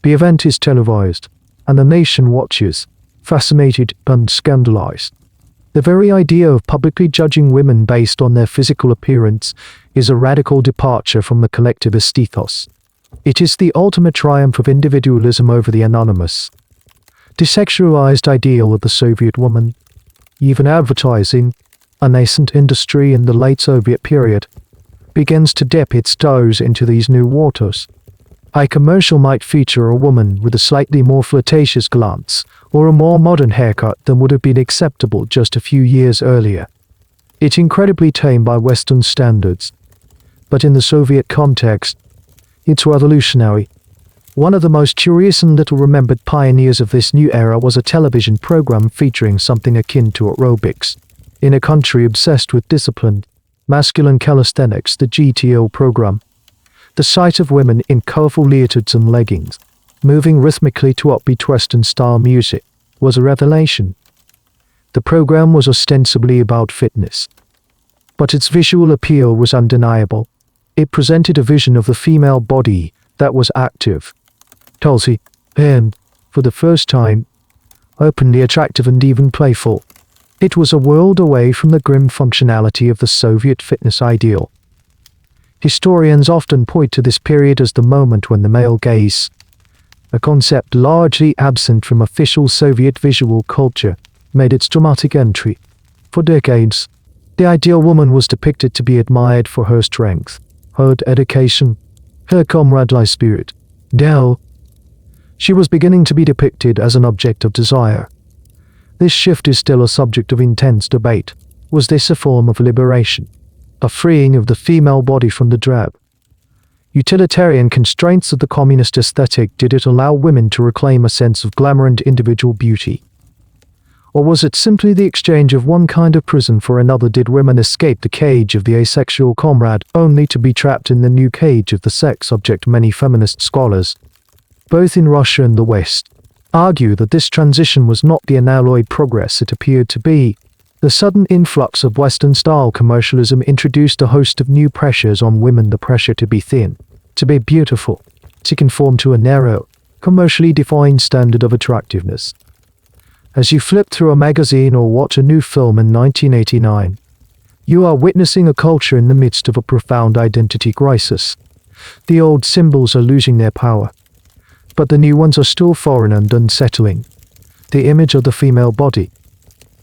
The event is televised, and the nation watches, fascinated and scandalized. The very idea of publicly judging women based on their physical appearance is a radical departure from the collectivist ethos. It is the ultimate triumph of individualism over the anonymous, desexualized ideal of the Soviet woman. Even advertising, a nascent industry in the late Soviet period, begins to dip its toes into these new waters. A commercial might feature a woman with a slightly more flirtatious glance or a more modern haircut than would have been acceptable just a few years earlier. It's incredibly tame by Western standards, but in the Soviet context, it's revolutionary. One of the most curious and little-remembered pioneers of this new era was a television program featuring something akin to aerobics. In a country obsessed with disciplined, masculine calisthenics, the GTO program, the sight of women in colorful leotards and leggings, moving rhythmically to upbeat Western-style music, was a revelation. The program was ostensibly about fitness, but its visual appeal was undeniable. It presented a vision of the female body that was active, healthy, and, for the first time, openly attractive and even playful. It was a world away from the grim functionality of the Soviet fitness ideal. Historians often point to this period as the moment when the male gaze, a concept largely absent from official Soviet visual culture, made its dramatic entry. For decades, the ideal woman was depicted to be admired for her strength, her dedication, her comradely spirit. Now, she was beginning to be depicted as an object of desire. This shift is still a subject of intense debate. Was this a form of liberation, a freeing of the female body from the drab, utilitarian constraints of the communist aesthetic? Did it allow women to reclaim a sense of glamour and individual beauty? Or was it simply the exchange of one kind of prison for another? Did women escape the cage of the asexual comrade only to be trapped in the new cage of the sex object? Many feminist scholars, both in Russia and the West, argue that this transition was not the unalloyed progress it appeared to be. The sudden influx of Western-style commercialism introduced a host of new pressures on women: the pressure to be thin, to be beautiful, to conform to a narrow, commercially defined standard of attractiveness. As you flip through a magazine or watch a new film in 1989, you are witnessing a culture in the midst of a profound identity crisis. The old symbols are losing their power, but the new ones are still foreign and unsettling. The image of the female body,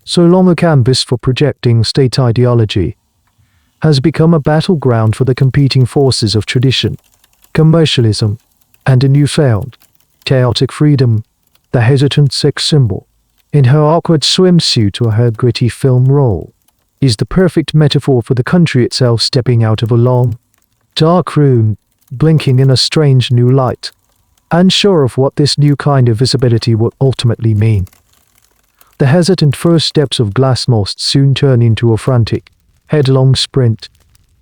so long a canvas for projecting state ideology, has become a battleground for the competing forces of tradition, commercialism, and a newfound, chaotic freedom. The hesitant sex symbol, in her awkward swimsuit or her gritty film role, is the perfect metaphor for the country itself stepping out of a long, dark room, blinking in a strange new light, unsure of what this new kind of visibility will ultimately mean. The hesitant first steps of glasnost soon turn into a frantic, headlong sprint.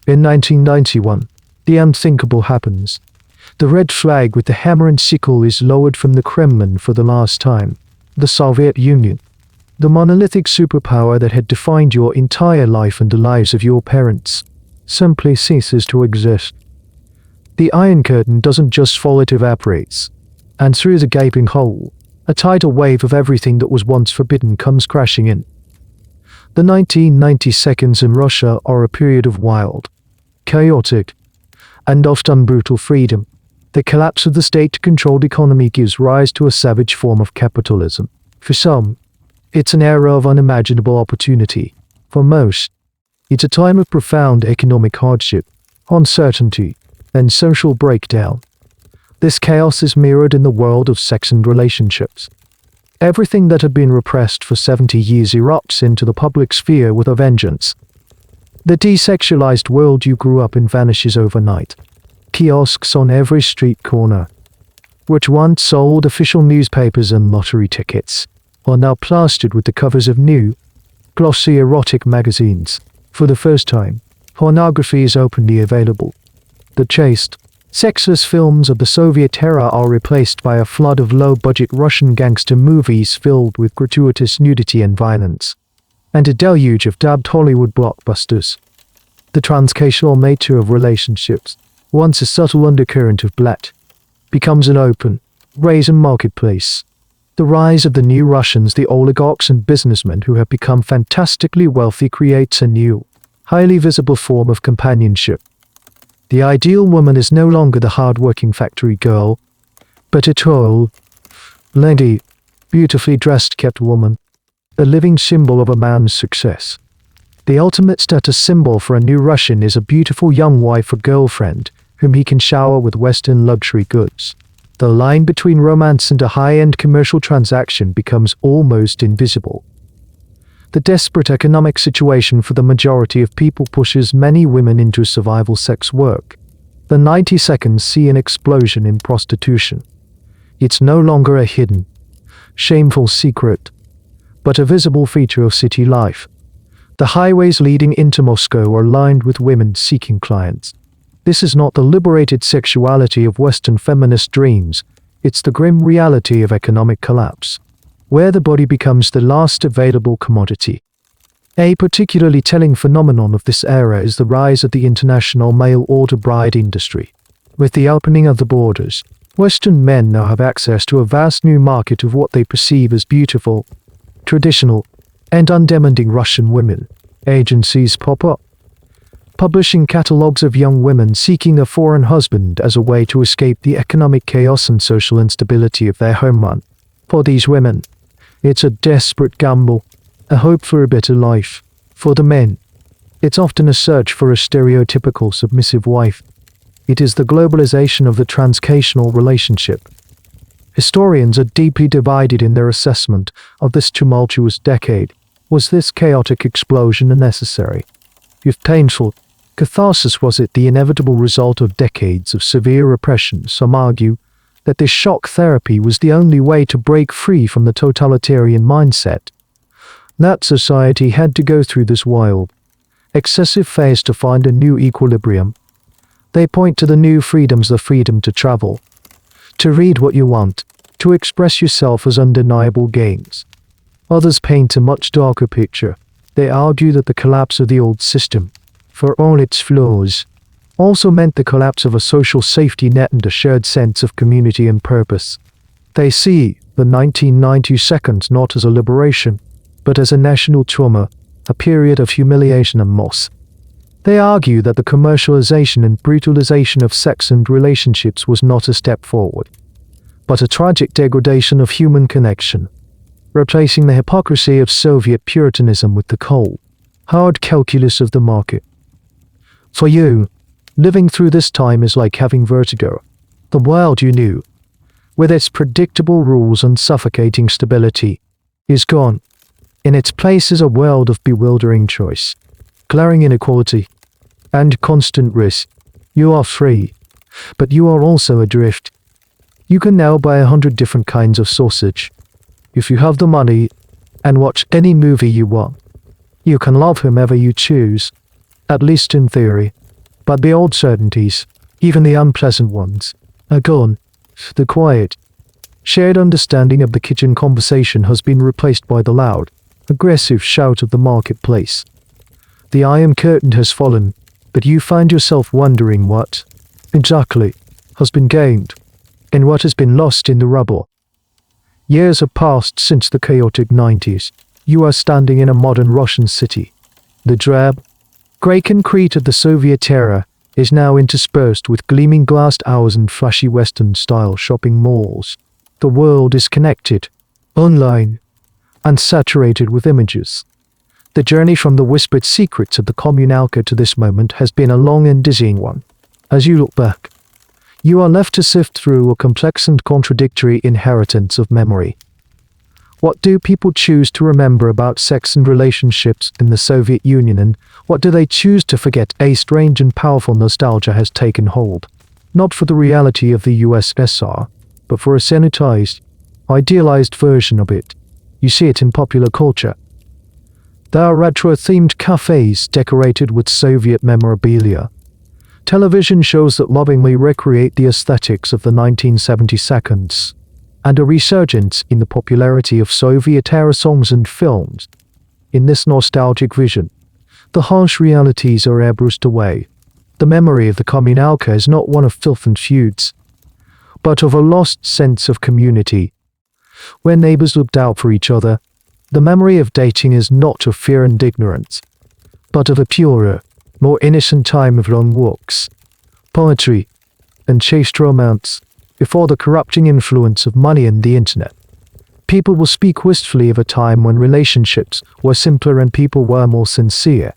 In 1991, the unthinkable happens. The red flag with the hammer and sickle is lowered from the Kremlin for the last time. The Soviet Union, the monolithic superpower that had defined your entire life and the lives of your parents, simply ceases to exist. The Iron Curtain doesn't just fall, it evaporates, and through the gaping hole, a tidal wave of everything that was once forbidden comes crashing in. The 1990 seconds in Russia are a period of wild, chaotic, and often brutal freedom. The collapse of the state-controlled economy gives rise to a savage form of capitalism. For some, it's an era of unimaginable opportunity. For most, it's a time of profound economic hardship, uncertainty, and social breakdown. This chaos is mirrored in the world of sex and relationships. Everything that had been repressed for 70 years erupts into the public sphere with a vengeance. The desexualized world you grew up in vanishes overnight. Kiosks on every street corner, which once sold official newspapers and lottery tickets, are now plastered with the covers of new, glossy erotic magazines. For the first time, pornography is openly available. The chaste, sexless films of the Soviet era are replaced by a flood of low-budget Russian gangster movies filled with gratuitous nudity and violence, and a deluge of dubbed Hollywood blockbusters. The transcational nature of relationships, once a subtle undercurrent of blood, becomes an open, brazen marketplace. The rise of the new Russians, the oligarchs and businessmen who have become fantastically wealthy, creates a new, highly visible form of companionship. The ideal woman is no longer the hard-working factory girl, but a tall, lady, beautifully dressed kept woman, a living symbol of a man's success. The ultimate status symbol for a new Russian is a beautiful young wife or girlfriend whom he can shower with Western luxury goods. The line between romance and a high-end commercial transaction becomes almost invisible. The desperate economic situation for the majority of people pushes many women into survival sex work. The 90 seconds see an explosion in prostitution. It's no longer a hidden, shameful secret, but a visible feature of city life. The highways leading into Moscow are lined with women seeking clients. This is not the liberated sexuality of Western feminist dreams, it's the grim reality of economic collapse, where the body becomes the last available commodity. A particularly telling phenomenon of this era is the rise of the international mail-order bride industry. With the opening of the borders, Western men now have access to a vast new market of what they perceive as beautiful, traditional, and undemanding Russian women. Agencies pop up, publishing catalogs of young women seeking a foreign husband as a way to escape the economic chaos and social instability of their homeland. For these women, it's a desperate gamble, a hope for a better life. For the men, it's often a search for a stereotypical submissive wife. It is the globalization of the transcational relationship. Historians are deeply divided in their assessment of this tumultuous decade. Was this chaotic explosion necessary? If painful, catharsis was it the inevitable result of decades of severe repression? Some argue that this shock therapy was the only way to break free from the totalitarian mindset. That society had to go through this wild, excessive phase to find a new equilibrium. They point to the new freedoms: the freedom to travel, to read what you want, to express yourself as undeniable gains. Others paint a much darker picture. They argue that the collapse of the old system, for all its flaws, also meant the collapse of a social safety net and a shared sense of community and purpose. They see the 1992 not as a liberation, but as a national trauma, a period of humiliation and loss. They argue that the commercialization and brutalization of sex and relationships was not a step forward, but a tragic degradation of human connection, replacing the hypocrisy of Soviet Puritanism with the cold, hard calculus of the market. For you, living through this time is like having vertigo. The world you knew, with its predictable rules and suffocating stability, is gone. In its place is a world of bewildering choice, glaring inequality, and constant risk. You are free, but you are also adrift. You can now buy 100 different kinds of sausage, if you have the money, and watch any movie you want. You can love whomever you choose, at least in theory. But the old certainties, even the unpleasant ones, are gone. The quiet, shared understanding of the kitchen conversation has been replaced by the loud, aggressive shout of the marketplace. The Iron Curtain has fallen, but you find yourself wondering what, exactly, has been gained, and what has been lost in the rubble. Years have passed since the chaotic 90s. You are standing in a modern Russian city. The drab, grey concrete of the Soviet era is now interspersed with gleaming glassed hours and flashy Western-style shopping malls. The world is connected, online, and saturated with images. The journey from the whispered secrets of the kommunalka to this moment has been a long and dizzying one. As you look back, you are left to sift through a complex and contradictory inheritance of memory. What do people choose to remember about sex and relationships in the Soviet Union, and what do they choose to forget? A strange and powerful nostalgia has taken hold, not for the reality of the USSR, but for a sanitized, idealized version of it. You see it in popular culture. There are retro-themed cafes decorated with Soviet memorabilia. Television shows that lovingly recreate the aesthetics of the 1970s, and a resurgence in the popularity of Soviet-era songs and films. In this nostalgic vision, the harsh realities are airbrushed away. The memory of the kommunalka is not one of filth and feuds, but of a lost sense of community, where neighbors looked out for each other. The memory of dating is not of fear and ignorance, but of a purer, more innocent time of long walks, poetry, and chaste romance, before the corrupting influence of money and the internet. People will speak wistfully of a time when relationships were simpler and people were more sincere.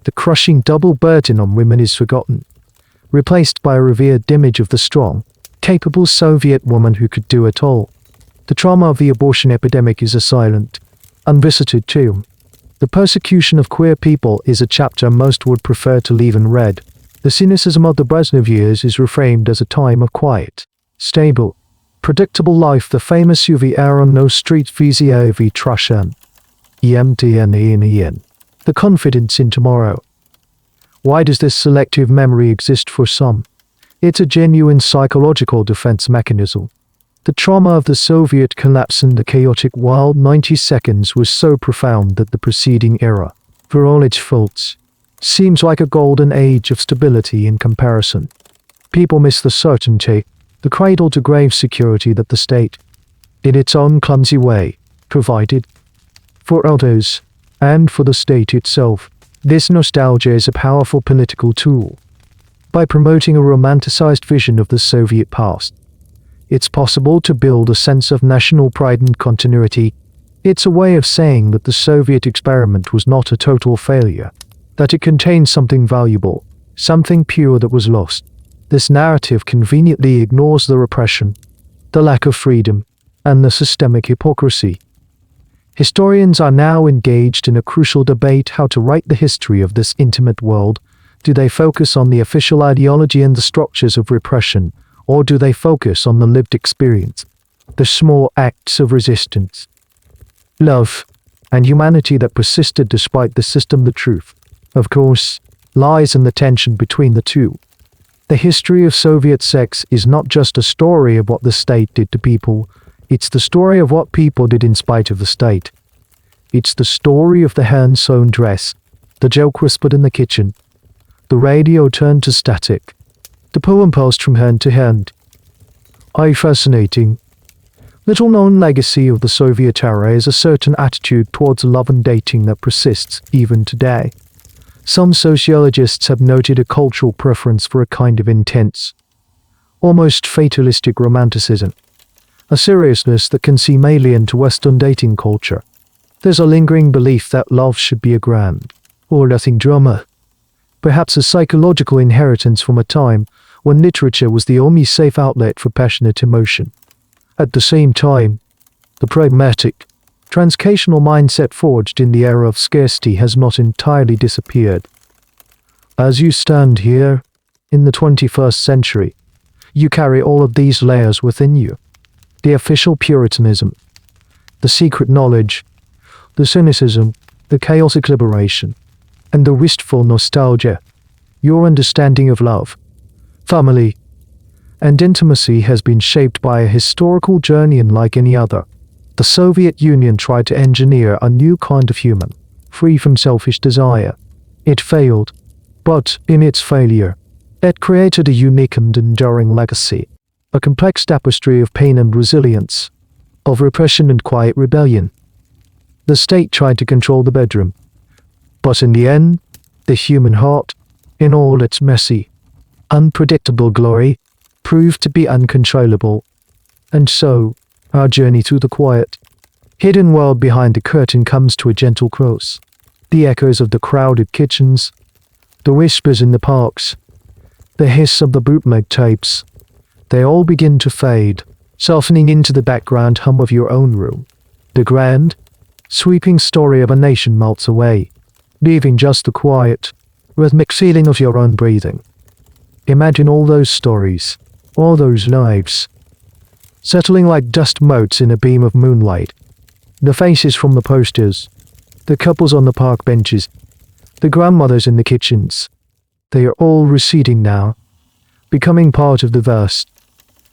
The crushing double burden on women is forgotten, replaced by a revered image of the strong, capable Soviet woman who could do it all. The trauma of the abortion epidemic is a silent, unvisited tomb. The persecution of queer people is a chapter most would prefer to leave unread. The cynicism of the Brezhnev years is reframed as a time of quiet, stable, predictable life. The famous UV era no street VZAV trashan. EMTNENEN. The confidence in tomorrow. Why does this selective memory exist for some? It's a genuine psychological defense mechanism. The trauma of the Soviet collapse and the chaotic wild 90 seconds was so profound that the preceding era, for all its faults, seems like a golden age of stability in comparison. People miss the certainty, the cradle-to-grave security that the state, in its own clumsy way, provided for others and for the state itself. This nostalgia is a powerful political tool. By promoting a romanticized vision of the Soviet past, it's possible to build a sense of national pride and continuity. It's a way of saying that the Soviet experiment was not a total failure, that it contained something valuable, something pure that was lost. This narrative conveniently ignores the repression, the lack of freedom, and the systemic hypocrisy. Historians are now engaged in a crucial debate how to write the history of this intimate world. Do they focus on the official ideology and the structures of repression, or do they focus on the lived experience, the small acts of resistance, love, and humanity that persisted despite the system? The truth, of course, lies in the tension between the two. The history of Soviet sex is not just a story of what the state did to people, it's the story of what people did in spite of the state. It's the story of the hand-sewn dress, the joke whispered in the kitchen, the radio turned to static, the poem passed from hand to hand. A fascinating, little-known legacy of the Soviet era is a certain attitude towards love and dating that persists even today. Some sociologists have noted a cultural preference for a kind of intense, almost fatalistic romanticism, a seriousness that can seem alien to Western dating culture. There's a lingering belief that love should be a grand, or nothing drama, perhaps a psychological inheritance from a time when literature was the only safe outlet for passionate emotion. At the same time, the pragmatic, transactional mindset forged in the era of scarcity has not entirely disappeared. As you stand here, in the 21st century, you carry all of these layers within you. The official puritanism, the secret knowledge, the cynicism, the chaotic liberation, and the wistful nostalgia. Your understanding of love, family, and intimacy has been shaped by a historical journey unlike any other. The Soviet Union tried to engineer a new kind of human, free from selfish desire. It failed, but in its failure, it created a unique and enduring legacy, a complex tapestry of pain and resilience, of repression and quiet rebellion. The state tried to control the bedroom, but in the end, the human heart, in all its messy, unpredictable glory proved to be uncontrollable. And so, our journey through the quiet, hidden world behind the curtain comes to a gentle close. The echoes of the crowded kitchens, the whispers in the parks, the hiss of the bootleg tapes, they all begin to fade, softening into the background hum of your own room. The grand, sweeping story of a nation melts away, leaving just the quiet, rhythmic feeling of your own breathing. Imagine all those stories, all those lives, settling like dust motes in a beam of moonlight. The faces from the posters, the couples on the park benches, the grandmothers in the kitchens, they are all receding now, becoming part of the vast,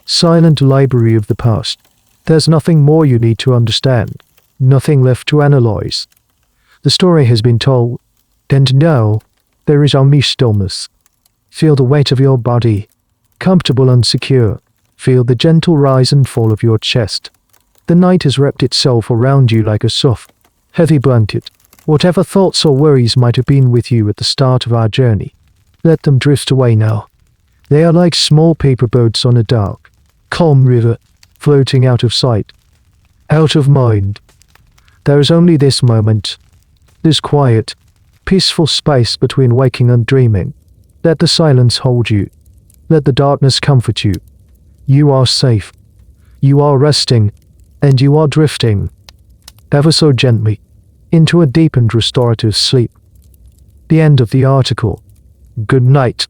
silent library of the past. There's nothing more you need to understand, nothing left to analyze. The story has been told, and now there is only stillness. Feel the weight of your body, comfortable and secure. Feel the gentle rise and fall of your chest. The night has wrapped itself around you like a soft, heavy blanket. Whatever thoughts or worries might have been with you at the start of our journey, let them drift away now. They are like small paper boats on a dark, calm river, floating out of sight, out of mind. There is only this moment, this quiet, peaceful space between waking and dreaming. Let the silence hold you. Let the darkness comfort you. You are safe. You are resting, and you are drifting, ever so gently, into a deep and restorative sleep. The end of the article. Good night.